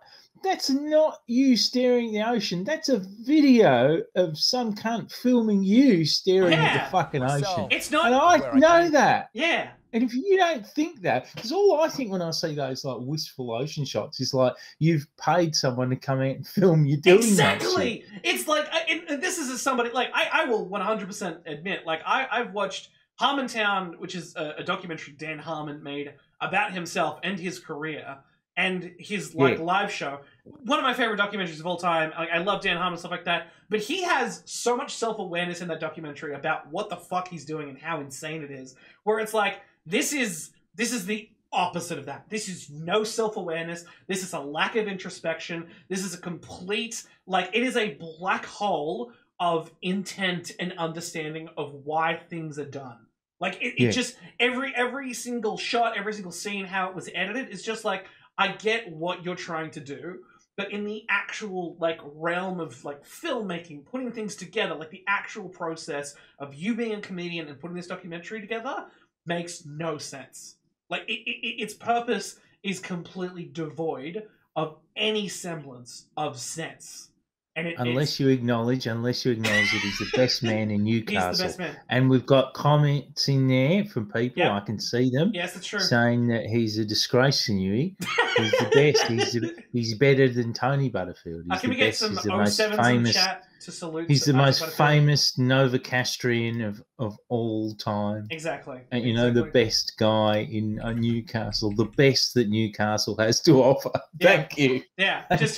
Speaker 2: you staring at the ocean. That's a video of some cunt filming you staring at the fucking ocean.
Speaker 1: It's not.
Speaker 2: And I know that.
Speaker 1: Yeah.
Speaker 2: And if you don't think that, because all I think when I see those like wistful ocean shots is like you've paid someone to come out and film you doing that shit.
Speaker 1: It's like this is as somebody like I will 100% admit like I've watched Harmontown, which is a documentary Dan Harmon made about himself and his career and his live show. One of my favorite documentaries of all time. Like I love Dan Harmon and stuff like that, but he has so much self-awareness in that documentary about what the fuck he's doing and how insane it is. Where it's like this is the opposite of that. This is no self-awareness. This is a lack of introspection. This is a complete, like, it is a black hole of intent and understanding of why things are done. Like, it just, every single shot, every single scene, how it was edited, is just like, I get what you're trying to do, but in the actual, like, realm of, like, filmmaking, putting things together, like, the actual process of you being a comedian and putting this documentary together makes no sense. Like, its purpose is completely devoid of any semblance of sense. And
Speaker 2: unless you acknowledge that he's the best man in Newcastle.
Speaker 1: He's the best man.
Speaker 2: And we've got comments in there from people, I can see them,
Speaker 1: yes, that's true,
Speaker 2: saying that he's a disgrace to Newey. He's the best. He's better than Tony Butterfield. He's
Speaker 1: can we get some 07s in chat to salute?
Speaker 2: He's the most famous Novocastrian of all time.
Speaker 1: Exactly.
Speaker 2: And you know, the best guy in Newcastle, the best that Newcastle has to offer. Thank you.
Speaker 1: Yeah, just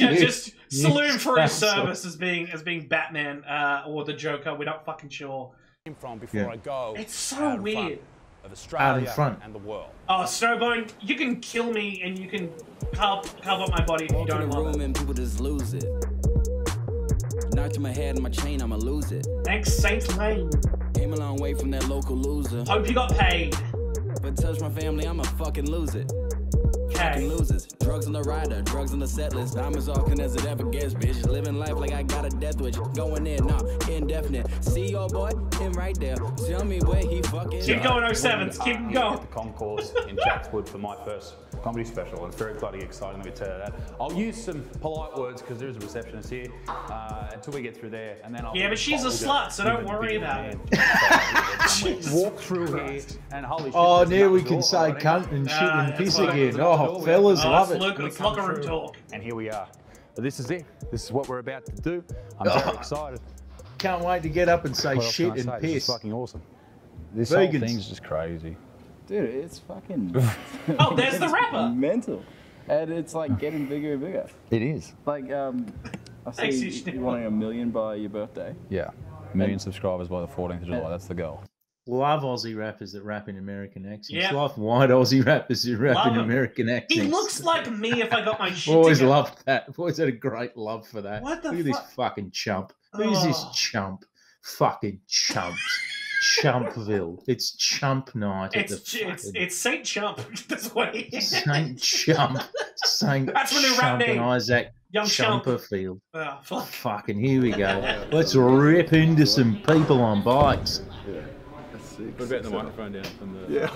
Speaker 1: salute him for his service as being Batman or the Joker. We're not fucking sure.
Speaker 14: From before I go.
Speaker 1: It's so weird.
Speaker 14: Of Australia
Speaker 2: front.
Speaker 14: and the world.
Speaker 1: Oh, Snowbone, you can kill me and you can carve up my body if you don't love it.
Speaker 19: And people just lose it. Knocked to my head and my chain, I'ma lose it.
Speaker 1: Thanks, Saint Lane.
Speaker 19: Came a long way from that local loser.
Speaker 1: Hope you got paid.
Speaker 19: But touch my family, I'ma fucking lose it. Fucking losers. Drugs on the rider, drugs on the set list. I'm as often as it ever gets, bitch. Living life like I got a death wish. Going in, indefinite. See your boy, him right there. Tell me where he fucking.
Speaker 1: Keep going, 07s. Keep going.
Speaker 4: At the concourse in Chatswood for my first comedy special. It's very bloody exciting, let me tell you that. I'll use some polite words because there is a receptionist here until we get through there, and then I'll.
Speaker 1: Yeah, but she's a slut, so don't worry about it.
Speaker 4: Walk through here and holy shit.
Speaker 2: Oh, now we can say cunt and shit and piss again. Oh, fellas love it.
Speaker 1: It's locker room talk.
Speaker 4: And here we are. But this is it. This is what we're about to do. I'm very excited.
Speaker 2: can't wait to get up and say shit and piss.
Speaker 4: It's fucking awesome. This
Speaker 2: Vegans.
Speaker 4: whole thing's just crazy.
Speaker 20: Dude, it's fucking...
Speaker 1: Oh, there's the rapper!
Speaker 20: Mental. And it's like getting bigger and bigger.
Speaker 4: It is.
Speaker 20: Like, I see you wanting 1 million by your birthday.
Speaker 4: Yeah. 1 million subscribers by the 14th of July. That's the goal.
Speaker 2: Love Aussie rappers that rap in American accents.
Speaker 1: Yeah.
Speaker 2: Love white Aussie rappers who rap
Speaker 1: Love
Speaker 2: in
Speaker 1: him.
Speaker 2: American accents.
Speaker 1: He looks like me if I got my shit
Speaker 2: Always
Speaker 1: together.
Speaker 2: loved that. I've always had a great love for that.
Speaker 1: What the
Speaker 2: Look at this fucking chump. Who's this chump? Fucking chumps. Chumpville. It's chump night at the
Speaker 1: It's Saint Chump. That's what he is.
Speaker 2: Saint Chump. Saint
Speaker 1: That's my new rap
Speaker 2: Chump
Speaker 1: name.
Speaker 2: and Isaac
Speaker 1: Young Chump.
Speaker 2: Chumperfield.
Speaker 1: Oh, fuck.
Speaker 2: Fucking here we go. Let's rip into some people on bikes.
Speaker 7: Yeah. That's sick.
Speaker 17: What about the microphone down from the...
Speaker 7: Yeah.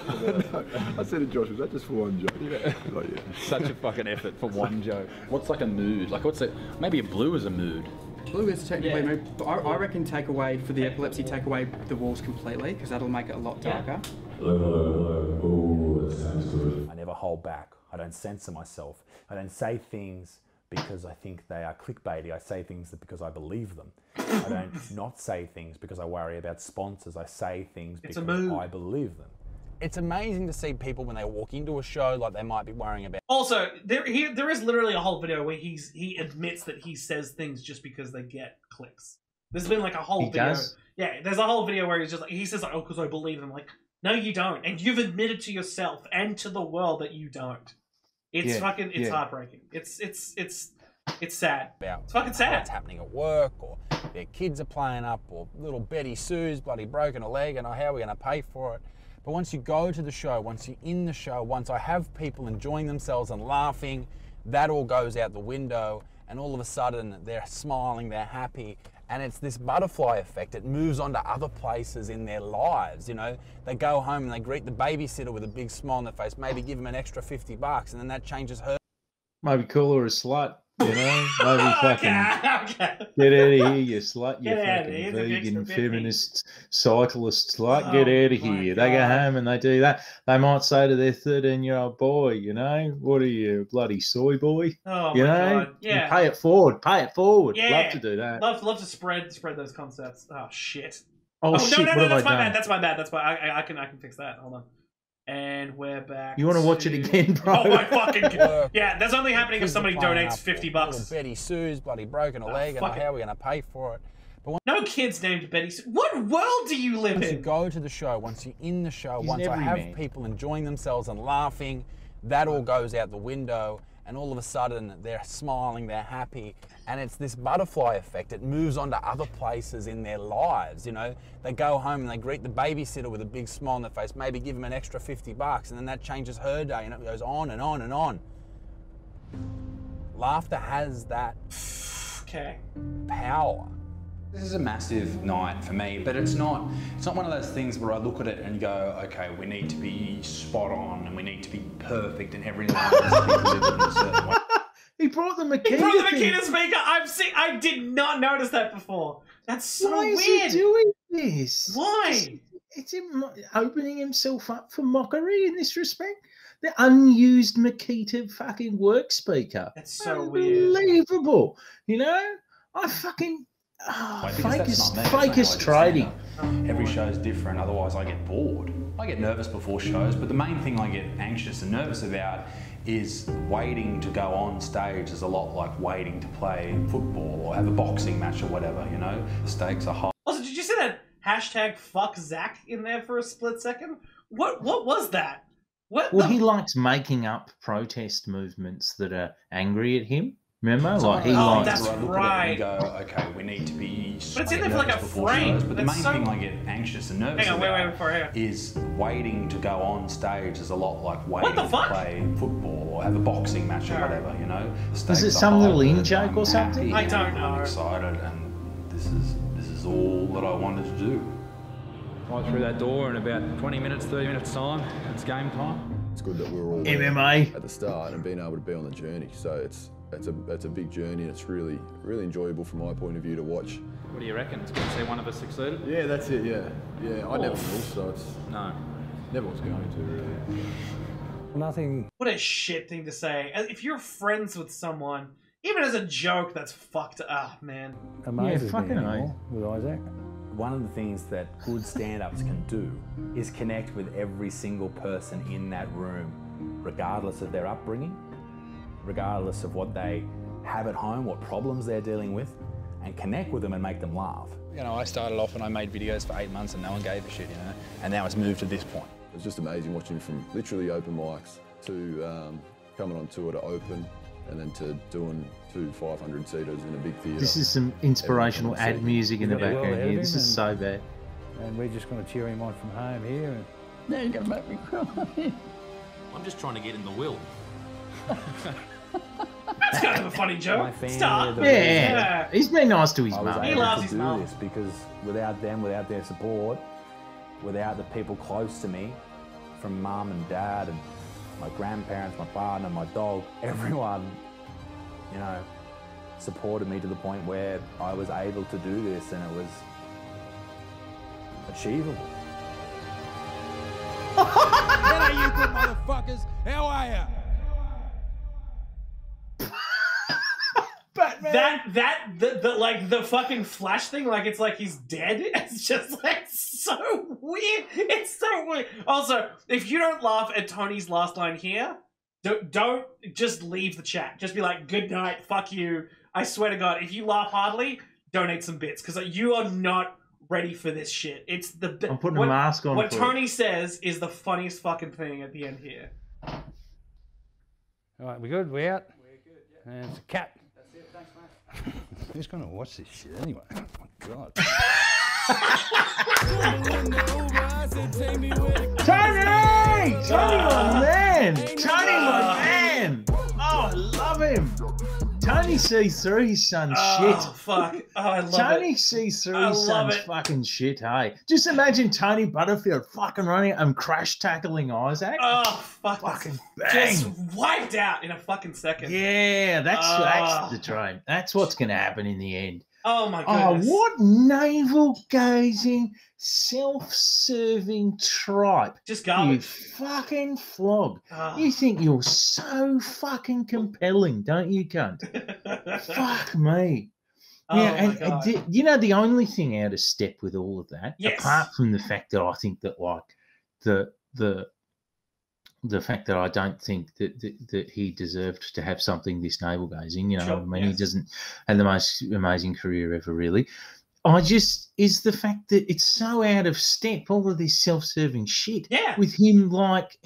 Speaker 7: I said to Josh, was that just for one joke?
Speaker 17: Yeah.
Speaker 7: Like, yeah.
Speaker 17: Such a fucking effort for one joke. What's like a mood? Like what's it? Maybe a blue is a mood.
Speaker 21: Blue is technically moved, but I reckon take away, for the epilepsy, take away the walls completely, because that'll make it a lot darker.
Speaker 4: Ooh, that sounds good. I never hold back. I don't censor myself. I don't say things because I think they are clickbaity. I say things because I believe them. I don't not say things because I worry about sponsors. I say things because I believe them. It's amazing to see people when they walk into a show like they might be worrying about.
Speaker 1: Also, there is literally a whole video where he admits that he says things just because they get clicks. There's been like a whole video.
Speaker 2: Does?
Speaker 1: Yeah, there's a whole video where he's just like, he says like, oh, because I believe them. Like, no, you don't, and you've admitted to yourself and to the world that you don't. It's it's heartbreaking. It's sad. It's fucking sad.
Speaker 14: What's happening at work, or their kids are playing up, or little Betty Sue's bloody broken a leg, and how are we going to pay for it? But once you go to the show, once you're in the show, once I have people enjoying themselves and laughing, that all goes out the window, and all of a sudden they're smiling, they're happy, and it's this butterfly effect. It moves on to other places in their lives, you know. They go home and they greet the babysitter with a big smile on their face, maybe give them an extra $50, and then that changes her.
Speaker 2: Maybe call her a slut. You know, maybe fucking
Speaker 1: Okay.
Speaker 2: get out of here, you slut, you
Speaker 1: Get outta
Speaker 2: fucking
Speaker 1: here,
Speaker 2: vegan,
Speaker 1: it's extra
Speaker 2: feminist, cyclist slut.
Speaker 1: Oh,
Speaker 2: Get out of
Speaker 1: my
Speaker 2: here. They go
Speaker 1: God.
Speaker 2: home and they do that. They might say to their 13-year-old boy, you know, what are you, bloody soy boy?
Speaker 1: Oh
Speaker 2: you
Speaker 1: my
Speaker 2: know,
Speaker 1: God. Yeah.
Speaker 2: Pay it forward. Pay it forward.
Speaker 1: Yeah.
Speaker 2: Love to do that.
Speaker 1: Love to spread those concepts. Oh shit.
Speaker 2: Oh, shit,
Speaker 1: no,
Speaker 2: what have
Speaker 1: that's
Speaker 2: I
Speaker 1: my
Speaker 2: done?
Speaker 1: bad. That's my bad. That's why I can fix that. Hold on. And we're back.
Speaker 2: You want to watch it again, bro?
Speaker 1: Oh my fucking God. Yeah, that's only happening if somebody donates $50.
Speaker 14: Little Betty Sue's bloody broken a leg, and
Speaker 1: fuck
Speaker 14: how are we going to pay for it? But
Speaker 1: no kids named Betty Sue. What world do you live
Speaker 14: once you
Speaker 1: in?
Speaker 14: go to the show, once you're in the show,
Speaker 2: He's
Speaker 14: once
Speaker 2: an
Speaker 14: I have
Speaker 2: everyman.
Speaker 14: people enjoying themselves and laughing, that all goes out the window, and all of a sudden they're smiling, they're happy, and it's this butterfly effect. It moves on to other places in their lives, you know. They go home and they greet the babysitter with a big smile on their face, maybe give them an extra $50, and then that changes her day, and it goes on and on and on. Laughter has that power.
Speaker 17: This is a massive night for me, but it's not one of those things where I look at it and go, okay, we need to be spot on and we need to be perfect and everything has to be delivered in a certain way.
Speaker 2: He brought the Makita.
Speaker 1: He brought the
Speaker 2: thing.
Speaker 1: Makita speaker. I did not notice that before. That's so
Speaker 2: Why
Speaker 1: weird.
Speaker 2: is he doing this?
Speaker 1: Why?
Speaker 2: It's him opening himself up for mockery in this respect. The unused Makita fucking work speaker.
Speaker 1: That's so weird.
Speaker 2: Unbelievable. You know? I fucking... fakest trading.
Speaker 17: Every show's different, otherwise I get bored. I get nervous before shows, but the main thing I get anxious and nervous about is waiting to go on stage is a lot like waiting to play football or have a boxing match or whatever, you know? The stakes are high.
Speaker 1: Also, did you see that hashtag fuck Zach in there for a split second? What was that?
Speaker 2: Well, he likes making up protest movements that are angry at him. Remember?
Speaker 17: So
Speaker 2: Like he
Speaker 1: Oh,
Speaker 2: likes...
Speaker 1: that's
Speaker 17: where I look at it
Speaker 1: right.
Speaker 17: and go, okay, we need to be
Speaker 1: But it's in there for like
Speaker 17: nervous
Speaker 1: a
Speaker 17: before
Speaker 1: frame.
Speaker 17: shows, but the
Speaker 1: That's
Speaker 17: main
Speaker 1: so-
Speaker 17: thing I get anxious and nervous
Speaker 1: Hang on, wait
Speaker 17: about
Speaker 1: before here.
Speaker 17: is waiting to go on stage is a lot like waiting
Speaker 1: the
Speaker 17: to
Speaker 1: fuck?
Speaker 17: play football or have a boxing match or whatever, you know? The
Speaker 2: Is
Speaker 17: stakes
Speaker 2: it
Speaker 17: are
Speaker 2: some
Speaker 17: high,
Speaker 2: little in
Speaker 17: but
Speaker 2: joke
Speaker 17: I'm
Speaker 2: or something?
Speaker 17: happy
Speaker 1: I don't
Speaker 17: and
Speaker 1: know.
Speaker 17: I'm excited, and this is all that I wanted to do.
Speaker 12: Right through that door in about 20 minutes, 30 minutes time, it's game time.
Speaker 7: It's good that we're all
Speaker 2: MMA
Speaker 7: at the start and being able to be on the journey. So it's a big journey, and it's really enjoyable from my point of view to watch.
Speaker 12: What do you reckon? It's good to see one of us succeeded?
Speaker 7: Yeah, that's it. Yeah, I never will, so it's
Speaker 12: No.
Speaker 7: never was going to really.
Speaker 5: Nothing.
Speaker 1: What a shit thing to say. If you're friends with someone, even as a joke, that's fucked up, man.
Speaker 5: Amazes me anymore with Isaac.
Speaker 4: One of the things that good stand-ups can do is connect with every single person in that room, regardless of their upbringing, regardless of what they have at home, what problems they're dealing with, and connect with them and make them laugh.
Speaker 17: You know, I started off and I made videos for 8 months and no one gave a shit, you know, and now it's moved to this point.
Speaker 7: It's just amazing watching from literally open mics to coming on tour to open, and then to doing 2 500-seaters in a big theatre.
Speaker 2: This is some inspirational ad music in the background here. This is so bad.
Speaker 5: And we're just going to cheer him on from home here. And
Speaker 6: now you're going to make me cry.
Speaker 17: I'm just trying to get in the will.
Speaker 1: That's kind of a funny joke. Stop.
Speaker 2: Yeah. He's been nice to his mum.
Speaker 1: He loves his
Speaker 4: do
Speaker 1: mum.
Speaker 4: this because without them, without their support, without the people close to me, from mum and dad and my grandparents, my partner, my dog, everyone, you know, supported me to the point where I was able to do this and it was achievable.
Speaker 12: G'day, you good motherfuckers. How are ya?
Speaker 1: The fucking flash thing, like it's like he's dead. It's just like so weird. It's so weird. Also, if you don't laugh at Tony's last line here, don't just leave the chat. Just be like, good night, fuck you. I swear to God, if you laugh hardly, donate some bits because you are not ready for this shit. It's the
Speaker 2: I'm putting a mask on.
Speaker 1: What Tony says is the funniest fucking thing at the end here.
Speaker 5: all right, we good? We out? We're good. Yeah. And it's a cat.
Speaker 12: That's it. Thanks, mate.
Speaker 5: Who's going to watch this shit anyway? Oh my God.
Speaker 2: Tony! Tony, my man! Tony, my man! Oh, I love him! Tony sees through his son's shit.
Speaker 1: Oh, fuck. Oh, I love
Speaker 2: Tony
Speaker 1: it.
Speaker 2: sees through
Speaker 1: I
Speaker 2: his
Speaker 1: love
Speaker 2: son's
Speaker 1: it.
Speaker 2: fucking shit, hey? Just imagine Tony Butterfield fucking running and crash tackling Isaac.
Speaker 1: Oh, fuck.
Speaker 2: Fucking
Speaker 1: Just
Speaker 2: bang!
Speaker 1: wiped out in a fucking second.
Speaker 2: Yeah, that's the dream. That's what's going to happen in the end.
Speaker 1: Oh, my
Speaker 2: Oh,
Speaker 1: goodness.
Speaker 2: what navel-gazing, self-serving tripe.
Speaker 1: Just garbage.
Speaker 2: You fucking flog.
Speaker 1: Ah.
Speaker 2: You think you're so fucking compelling, don't you, cunt? Fuck me.
Speaker 1: Oh,
Speaker 2: Yeah,
Speaker 1: my God.
Speaker 2: you know, the only thing out of step with all of that,
Speaker 1: Yes.
Speaker 2: apart from the fact that I think that, like, the fact that I don't think that he deserved to have something this navel-gazing, you know,
Speaker 1: Sure,
Speaker 2: I mean,
Speaker 1: yes.
Speaker 2: he doesn't have the most amazing career ever, really. Is the fact that it's so out of step, all of this self-serving shit,
Speaker 1: Yeah.
Speaker 2: with him like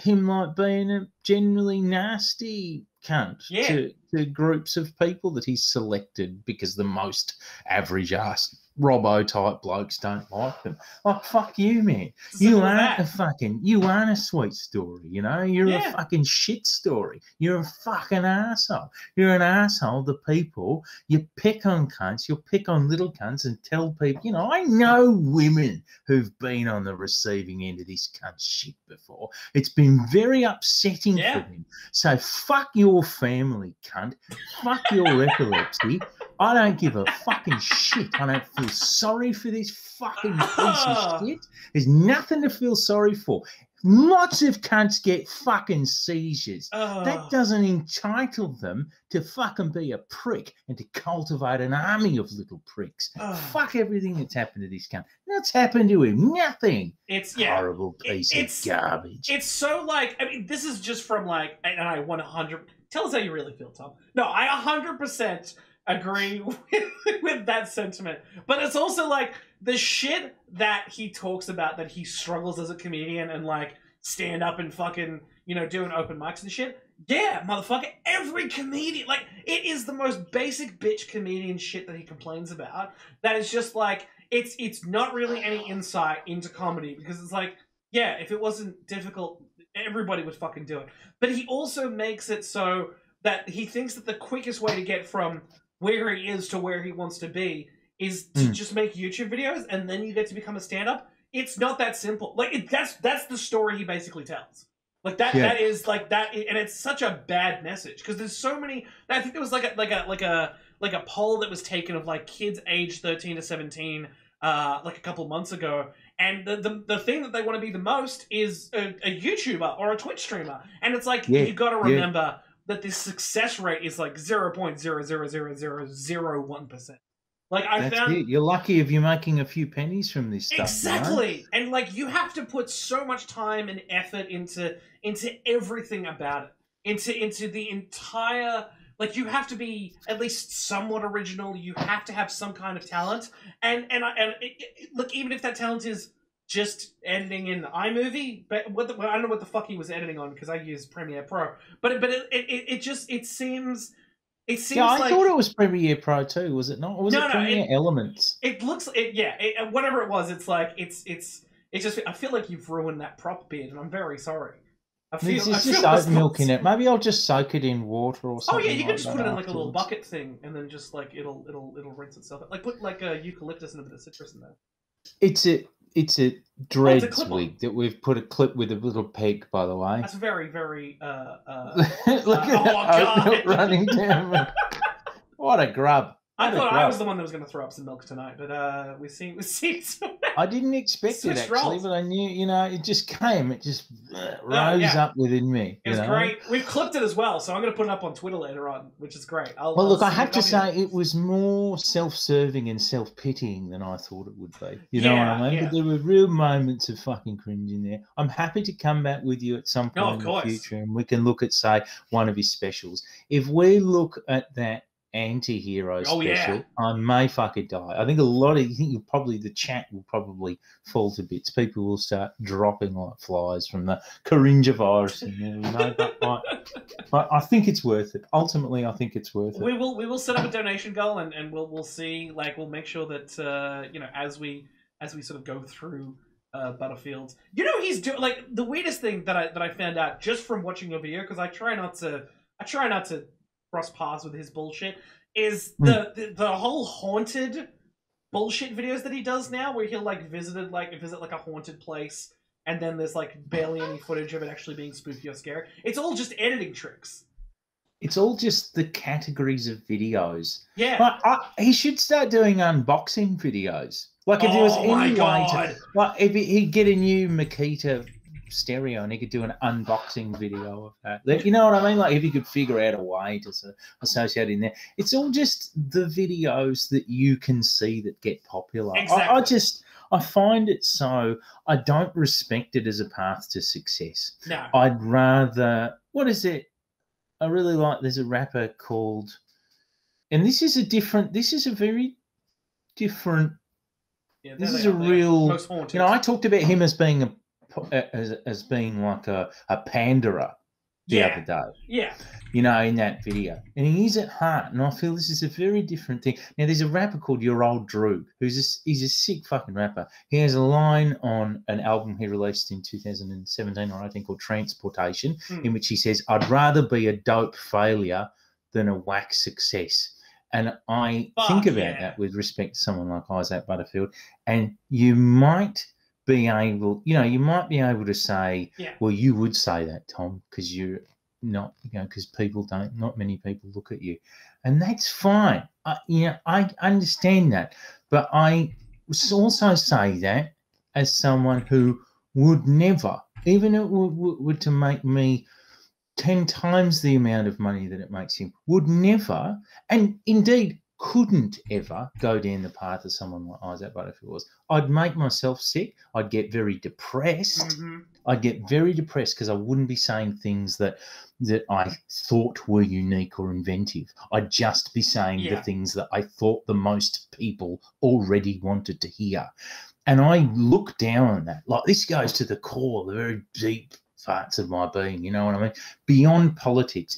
Speaker 2: being a generally nasty cunt
Speaker 1: Yeah.
Speaker 2: to groups of people that he's selected because the most average ass Robbo type blokes don't like them. Like, fuck you, man. You aren't a sweet story, you know? You're a fucking shit story. You're a fucking asshole. You're an asshole to people. You pick on cunts, you'll pick on little cunts and tell people, you know, I know women who've been on the receiving end of this cunt shit before. It's been very upsetting for them. So fuck your family, cunt. Fuck your epilepsy. I don't give a fucking shit. I don't feel sorry for this fucking piece of shit. There's nothing to feel sorry for. Lots of cunts get fucking seizures. That doesn't entitle them to fucking be a prick and to cultivate an army of little pricks. Fuck everything that's happened to this cunt. What's happened to him? Nothing.
Speaker 1: It's
Speaker 2: horrible piece of garbage.
Speaker 1: It's so like, I mean, this is just from like, and I 100. Tell us how you really feel, Tom. No, I 100% agree with that sentiment. But it's also like the shit that he talks about, that he struggles as a comedian and like stand up and fucking, you know, doing open mics and shit. Yeah, motherfucker, every comedian, like, it is the most basic bitch comedian shit that he complains about. That is just like, it's not really any insight into comedy, because it's like, yeah, if it wasn't difficult, everybody would fucking do it. But he also makes it so that he thinks that the quickest way to get from where he is to where he wants to be is to just make YouTube videos, and then you get to become a stand-up. It's not that simple. Like, that's the story he basically tells. Like that,
Speaker 2: Yeah.
Speaker 1: that is like that, and it's such a bad message, because there's so many. I think there was like a poll that was taken of like kids aged 13 to 17, like a couple of months ago, and the thing that they want to be the most is a YouTuber or a Twitch streamer, and it's like, you got to remember that this success rate is like 0.0000001%. Like I found
Speaker 2: it. You're lucky if you're making a few pennies from this stuff.
Speaker 1: Exactly.
Speaker 2: Right?
Speaker 1: And like you have to put so much time and effort into everything about it. Into the entire, like you have to be at least somewhat original. You have to have some kind of talent. And look, even if that talent is just editing in iMovie, but I don't know what the fuck he was editing on because I use Premiere Pro. But it seems.
Speaker 2: Yeah, I thought it was Premiere Pro too. Was it not? Or was it Premiere Elements?
Speaker 1: It looks, whatever it was. It's like it's just. I feel like you've ruined that prop bid, and I'm very sorry.
Speaker 2: There's just oat milk in it. Maybe I'll just soak it in water or something.
Speaker 1: Oh yeah, you can just put it in like
Speaker 2: afterwards.
Speaker 1: a little bucket thing, and then just like it'll rinse itself. Like put like a eucalyptus and a bit of citrus in there.
Speaker 2: It's a Dreads wig that we've put a clip with a little peg, by the way.
Speaker 1: That's very, very.
Speaker 2: Look at that oat milk running down. What a grub!
Speaker 1: I thought I was the one that was going to throw up some milk tonight, but we see.
Speaker 2: I didn't expect it actually, but I knew, it just came. It just rose up within me.
Speaker 1: It was great. We've clipped it as well, so I'm going to put it up on Twitter later on, which is great.
Speaker 2: Look, I have to say it was more self-serving and self-pitying than I thought it would be. You know what I mean?
Speaker 1: Yeah.
Speaker 2: But there were real moments of fucking cringe in there. I'm happy to come back with you at some point in the future, and we can look at, say, one of his specials. If we look at that anti-hero special, I may fucking die. I think the chat will probably fall to bits. People will start dropping like flies from the coronavirus and but I think it's worth it. Ultimately, I think it's worth it.
Speaker 1: We will set up a donation goal and we'll see, like, we'll make sure that as we sort of go through Butterfield, he's doing, like, the weirdest thing that I found out just from watching your video, because I try not to cross paths with his bullshit, is the whole haunted bullshit videos that he does now, where he'll like visit like a haunted place, and then there's like barely any footage of it actually being spooky or scary. It's all just editing tricks.
Speaker 2: It's all just the categories of videos.
Speaker 1: Yeah,
Speaker 2: he should start doing unboxing videos. Like if there was any way to, like if he'd get a new Makita stereo and he could do an unboxing video of that. You know what I mean? Like if he could figure out a way to associate in there. It's all just the videos that you can see that get popular.
Speaker 1: Exactly.
Speaker 2: I find it so, I don't respect it as a path to success.
Speaker 1: No.
Speaker 2: I'd rather, what is it? I really like, there's a rapper called, and this is a very different, this is a real, I talked about him as being as being like a panderer the other day.
Speaker 1: Yeah.
Speaker 2: In that video. And he is at heart, and I feel this is a very different thing. Now, there's a rapper called Your Old Droog, he's a sick fucking rapper. He has a line on an album he released in 2017 or 18 called Transportation, in which he says, "I'd rather be a dope failure than a whack success." And I think about that with respect to someone like Isaac Butterfield, and you might be able, to say, well, you would say that, Tom, because you're not, because not many people look at you, and that's fine. I understand that, but I also say that as someone who would never, even if it would to make me 10 times the amount of money that it makes him, would never, and indeed couldn't ever go down the path of someone like Isaac Butterfield was. I'd make myself sick. I'd get very depressed. I'd get very depressed because I wouldn't be saying things that I thought were unique or inventive. I'd just be saying the things that I thought the most people already wanted to hear. And I look down on that. Like, this goes to the core, the very deep parts of my being, you know what I mean? Beyond politics,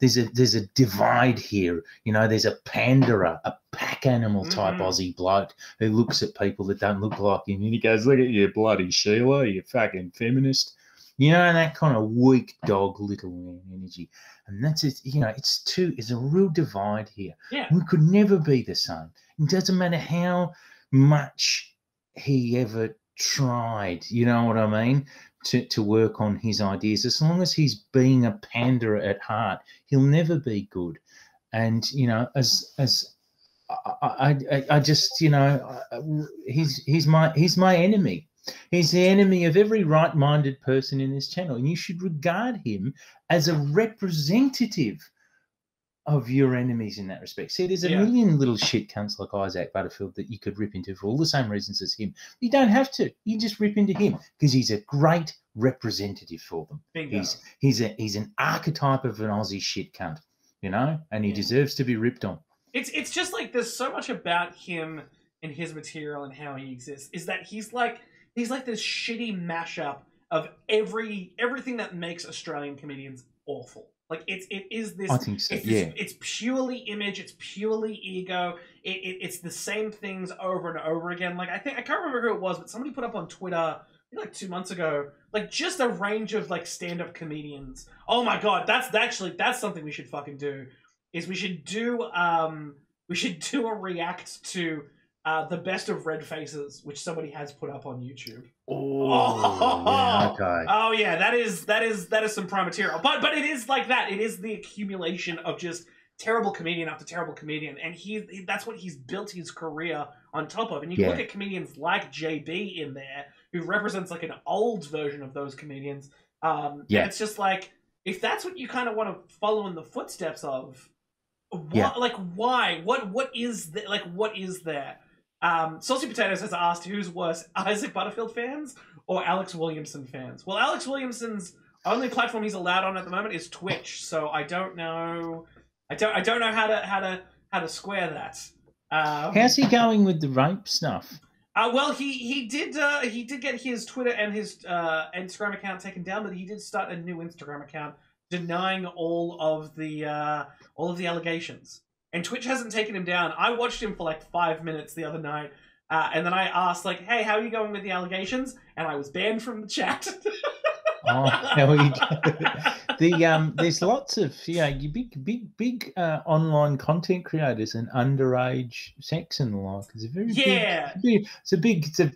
Speaker 2: there's a divide here. There's a panderer, a pack animal type Aussie bloke who looks at people that don't look like him, and he goes, "Look at you, bloody Sheila, you fucking feminist." That kind of weak dog little man energy. And that's it. It's a real divide here.
Speaker 1: Yeah.
Speaker 2: We could never be the same. It doesn't matter how much he ever tried, you know what I mean, to work on his ideas. As long as he's being a panderer at heart, he'll never be good. And I just he's my enemy. He's the enemy of every right-minded person in this channel, and you should regard him as a representative of your enemies in that respect. See, there's a million little shit cunts like Isaac Butterfield that you could rip into for all the same reasons as him. You don't have to. You just rip into him because he's a great representative for them.
Speaker 1: Bingo.
Speaker 2: He's an archetype of an Aussie shit cunt, you know, and he deserves to be ripped on.
Speaker 1: It's just like there's so much about him and his material and how he exists is that he's like this shitty mashup of everything that makes Australian comedians awful. Like it is this.
Speaker 2: I think so.
Speaker 1: It's purely image. It's purely ego. It's the same things over and over again. Like I can't remember who it was, but somebody put up on Twitter like 2 months ago, like just a range of like stand-up comedians. Oh my god, that's something we should fucking do. Is we should do a react to the best of Red Faces, which somebody has put up on YouTube.
Speaker 2: Yeah, okay.
Speaker 1: Oh yeah, that is some prime material. But it is like that. It is the accumulation of just terrible comedian after terrible comedian, and that's what he's built his career on top of. And you look at comedians like JB in there, who represents like an old version of those comedians. And it's just like, if that's what you kind of want to follow in the footsteps of, like why? What is there? Like what is there? Saucy Potatoes has asked who's worse, Isaac Butterfield fans or Alex Williamson fans? Well, Alex Williamson's only platform he's allowed on at the moment is Twitch, so I don't know. I don't know how to square that.
Speaker 2: How's he going with the rape stuff?
Speaker 1: Well, he did get his Twitter and his Instagram account taken down, but he did start a new Instagram account denying all of the allegations. And Twitch hasn't taken him down. I watched him for like 5 minutes the other night, and then I asked, like, hey, how are you going with the allegations? And I was banned from the chat.
Speaker 2: There's lots of big online content creators and underage sex and the like. It's a very it's a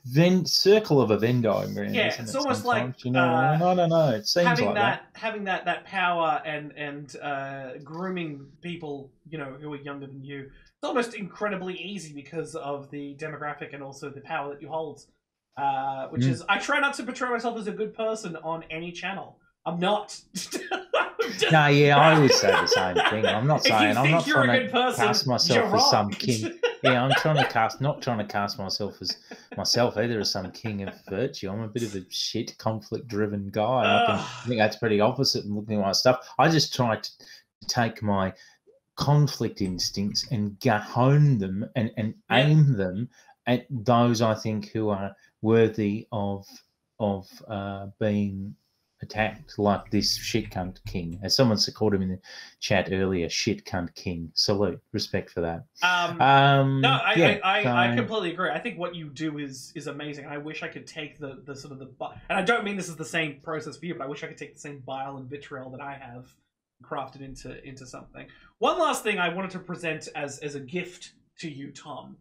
Speaker 2: circle of a Venn diagram.
Speaker 1: Yeah,
Speaker 2: isn't
Speaker 1: it's
Speaker 2: it,
Speaker 1: almost like
Speaker 2: I don't know. It seems
Speaker 1: having
Speaker 2: like
Speaker 1: having that power and grooming people, you know, who are younger than you. It's almost incredibly easy because of the demographic and also the power that you hold. Which is, I try not to portray myself as a good person on any channel. I'm not.
Speaker 2: I always say the same thing. I'm not saying I'm not trying to cast myself as some king. I'm not trying to cast myself as myself either as some king of virtue. I'm a bit of a shit conflict-driven guy. I think that's pretty opposite in looking at my stuff. I just try to take my conflict instincts and hone them and aim them at those I think who are worthy of being attacked, like this shit cunt king. As someone called him in the chat earlier, shit cunt king. Salute, respect for that.
Speaker 1: I completely agree. I think what you do is amazing. I wish I could take the sort of and I don't mean this is the same process for you, but I wish I could take the same bile and vitriol that I have crafted into something. One last thing I wanted to present as a gift to you, Tom.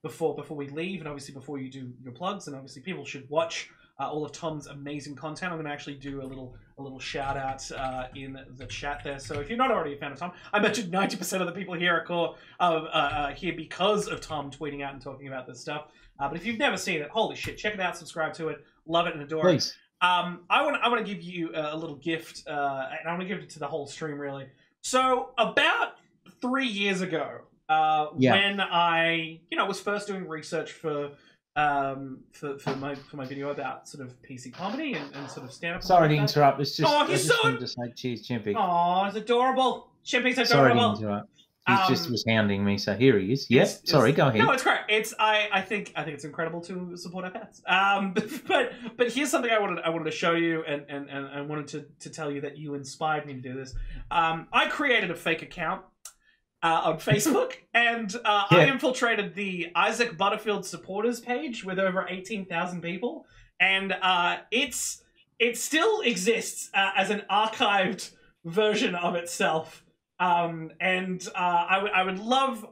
Speaker 1: Before we leave, and obviously before you do your plugs, and obviously people should watch all of Tom's amazing content. I'm going to actually do a little shout out in the chat there. So if you're not already a fan of Tom, I bet you 90% of the people here are here because of Tom tweeting out and talking about this stuff. But if you've never seen it, holy shit, check it out, subscribe to it, love it and adore it. I want to give you a little gift, and I want to give it to the whole stream really. So about 3 years ago. When I, was first doing research for my video about sort of PC comedy and sort of stand-up.
Speaker 2: Sorry to interrupt. It's just,
Speaker 1: he's
Speaker 2: wanted to say cheers, Chimpy.
Speaker 1: Oh, it's adorable. Chimpy's adorable.
Speaker 2: Sorry to interrupt. He just was hounding me, so here he is. Yes, sorry, go ahead.
Speaker 1: No, it's great. I think it's incredible to support our fans. But here's something I wanted to show you and wanted to tell you that you inspired me to do this. I created a fake account on Facebook, and I infiltrated the Isaac Butterfield supporters page with over 18,000 people, and it still exists as an archived version of itself. I would love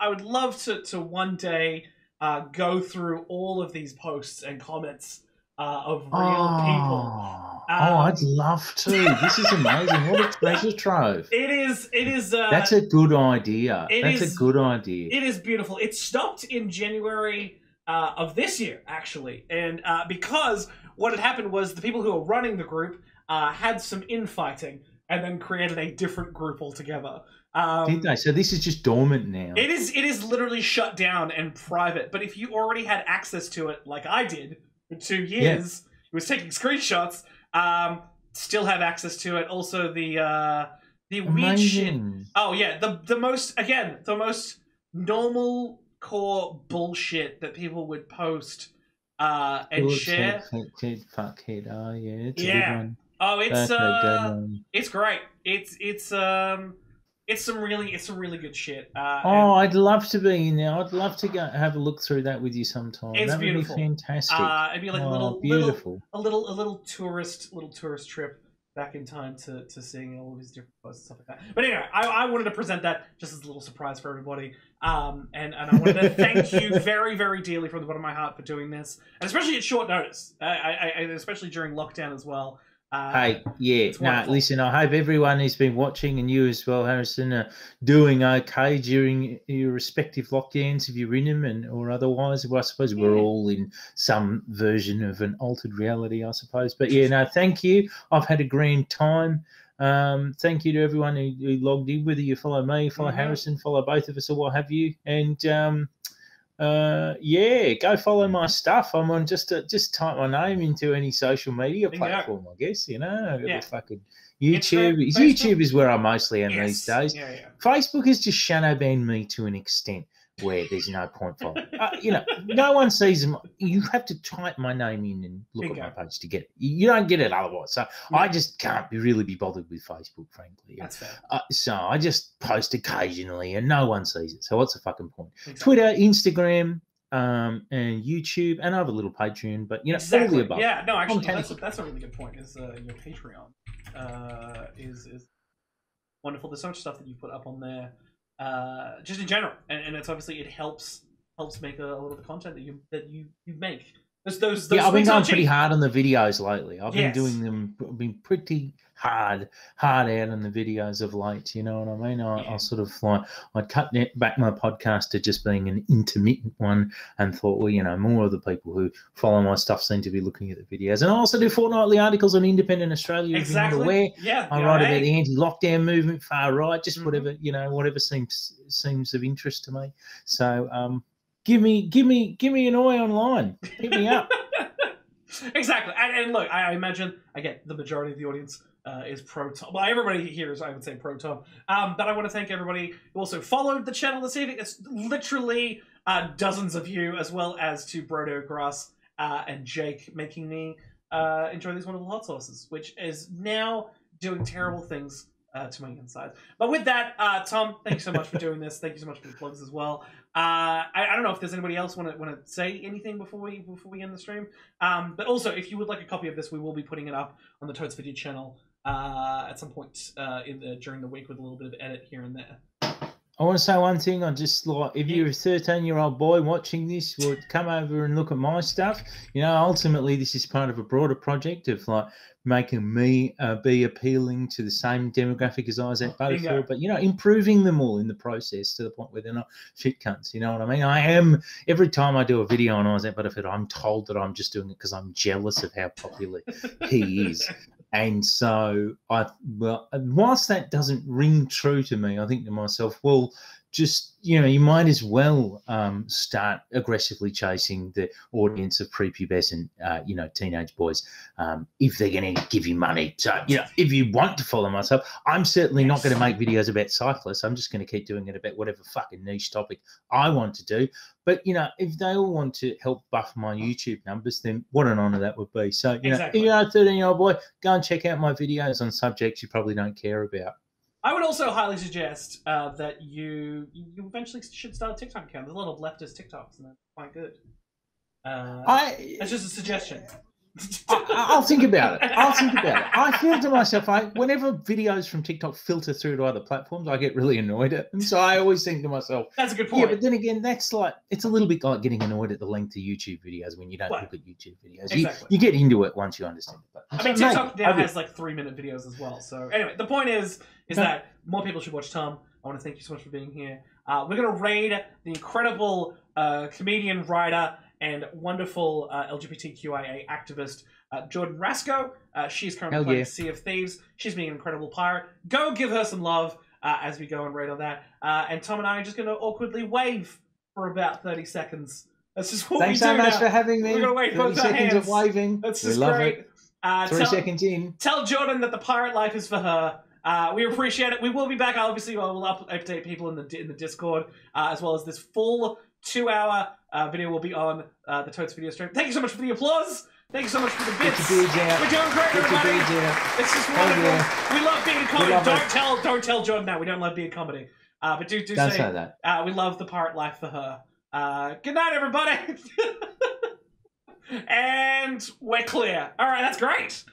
Speaker 1: to one day go through all of these posts and comments of real people.
Speaker 2: I'd love to. This is amazing. What a treasure trove.
Speaker 1: It is.
Speaker 2: That's a good idea. That's a good idea.
Speaker 1: It is beautiful. It stopped in January of this year, actually. And because what had happened was the people who were running the group had some infighting and then created a different group altogether.
Speaker 2: Did they? So this is just dormant now.
Speaker 1: It is literally shut down and private. But if you already had access to it, like I did for 2 years, it was taking screenshots. Still have access to it. Also the weird shit. Oh yeah, the most normal core bullshit that people would post and share.
Speaker 2: Fuckhead. Oh yeah. It's
Speaker 1: yeah.
Speaker 2: A good one.
Speaker 1: Oh,
Speaker 2: it's
Speaker 1: great. It's some really good shit.
Speaker 2: I'd love to be in there. I'd love to go have a look through that with you sometime.
Speaker 1: It's
Speaker 2: that
Speaker 1: beautiful.
Speaker 2: Would be fantastic.
Speaker 1: It'd be like a little tourist trip back in time to seeing all of his different posts and stuff like that. But anyway, I wanted to present that just as a little surprise for everybody. And I wanted to thank you very, very dearly from the bottom of my heart for doing this, and especially at short notice. Especially during lockdown as well.
Speaker 2: Hey, yeah, listen, I hope everyone who's been watching, and you as well, Harrison, are doing okay during your respective lockdowns if you're in them or otherwise. Well, I suppose we're all in some version of an altered reality, I suppose. But yeah, no, thank you. I've had a grand time. Thank you to everyone who logged in, whether you follow me, follow Harrison, follow both of us, or what have you. And yeah, go follow my stuff. I'm on just type my name into any social media platform, I guess, you know. I've got the fucking YouTube. YouTube is where I mostly am these days. Facebook has just shadow banned me to an extent where there's no point for it. You know, no one sees them. You have to type my name in and look at my page to get it. You don't get it otherwise. So I just can't really be bothered with Facebook, frankly.
Speaker 1: That's fair.
Speaker 2: So I just post occasionally and no one sees it. So what's the fucking point? Twitter, Instagram, and YouTube, and I have a little Patreon, but you know, all the above.
Speaker 1: Yeah, no, actually, that's a really good point. Is your Patreon is wonderful. There's so much stuff that you put up on there. Just in general, and it's obviously it helps make a lot of the content that you make. Those
Speaker 2: I've been going pretty hard on the videos lately. I've been doing them, been pretty hard out on the videos of late. You know what I mean? I sort of like I'd cut back my podcast to just being an intermittent one, and thought, well, you know, more of the people who follow my stuff seem to be looking at the videos. And I also do fortnightly articles on Independent Australia.
Speaker 1: Exactly.
Speaker 2: Aware.
Speaker 1: Yeah.
Speaker 2: I write about the anti-lockdown movement, far right, just whatever, you know, whatever seems of interest to me. So give me an eye online. Hit me up.
Speaker 1: Exactly. And look, I imagine, again, the majority of the audience is pro Tom. Well, everybody here is, I would say, pro Tom. But I want to thank everybody who also followed the channel this evening. It's literally dozens of you, as well as to Brodo Grass and Jake, making me enjoy these wonderful hot sauces, which is now doing terrible things to my insides. But with that, Tom, thank you so much for doing this. Thank you so much for the plugs as well. I don't know if there's anybody else want to say anything before we end the stream. But also, if you would like a copy of this, we will be putting it up on the Toads Video channel at some point during the week with a little bit of edit here and there.
Speaker 2: I want to say one thing. I just like, if you're a 13-year-old boy watching this, well, come over and look at my stuff. You know, ultimately, this is part of a broader project of like making me be appealing to the same demographic as Isaac Butterfield, but you know, improving them all in the process to the point where they're not shit cunts. You know what I mean? I am, every time I do a video on Isaac Butterfield, I'm told that I'm just doing it because I'm jealous of how popular he is. And so whilst that doesn't ring true to me, I think to myself, well, just, you know, you might as well start aggressively chasing the audience of prepubescent, you know, teenage boys if they're going to give you money. So, you know, if you want to follow myself, I'm certainly not going to make videos about cyclists. I'm just going to keep doing it about whatever fucking niche topic I want to do. But, you know, if they all want to help buff my YouTube numbers, then what an honour that would be. So, you know, if you're a 13-year-old boy, go and check out my videos on subjects you probably don't care about.
Speaker 1: I would also highly suggest that you eventually should start a TikTok account. There's a lot of leftist TikToks, and they're quite good. That's just a suggestion.
Speaker 2: I'll think about it. I feel to myself, whenever videos from TikTok filter through to other platforms, I get really annoyed at them. So I always think to myself,
Speaker 1: that's a good point.
Speaker 2: Yeah, but then again, that's like, it's a little bit like getting annoyed at the length of YouTube videos when you don't look at YouTube videos.
Speaker 1: Exactly.
Speaker 2: You get into it once you understand it.
Speaker 1: I mean, TikTok now has like 3-minute videos as well. So anyway, the point is that more people should watch Tom. I want to thank you so much for being here. We're going to raid the incredible comedian, writer, and wonderful LGBTQIA activist Jordan Rasco. She's currently
Speaker 2: Hell
Speaker 1: playing
Speaker 2: yeah.
Speaker 1: Sea of Thieves. She's being an incredible pirate. Go give her some love as we go and rate on that. And Tom and I are just going to awkwardly wave for about 30 seconds. That's just what
Speaker 2: Thanks
Speaker 1: we do
Speaker 2: so much
Speaker 1: now.
Speaker 2: for having me.
Speaker 1: We're going to wait
Speaker 2: 30
Speaker 1: both our
Speaker 2: seconds
Speaker 1: hands.
Speaker 2: of waving.
Speaker 1: That's
Speaker 2: We
Speaker 1: just
Speaker 2: love
Speaker 1: great.
Speaker 2: it. 3 seconds in.
Speaker 1: Tell Jordan that the pirate life is for her. We appreciate it. We will be back. Obviously, I will update people in the Discord, as well as this full 2-hour video will be on the Totes video stream. Thank you so much for the applause. Thank you so much for the bits.
Speaker 2: Get your beads out.
Speaker 1: We're doing great,
Speaker 2: Get your
Speaker 1: everybody.
Speaker 2: beads out.
Speaker 1: It's just
Speaker 2: Hell
Speaker 1: wonderful.
Speaker 2: yeah.
Speaker 1: We love being comedy.
Speaker 2: love it.
Speaker 1: Don't tell Jordan that we don't love being comedy. But do
Speaker 2: Don't
Speaker 1: say
Speaker 2: say that.
Speaker 1: we love the pirate life for her. Good night, everybody. And we're clear. All right, that's great.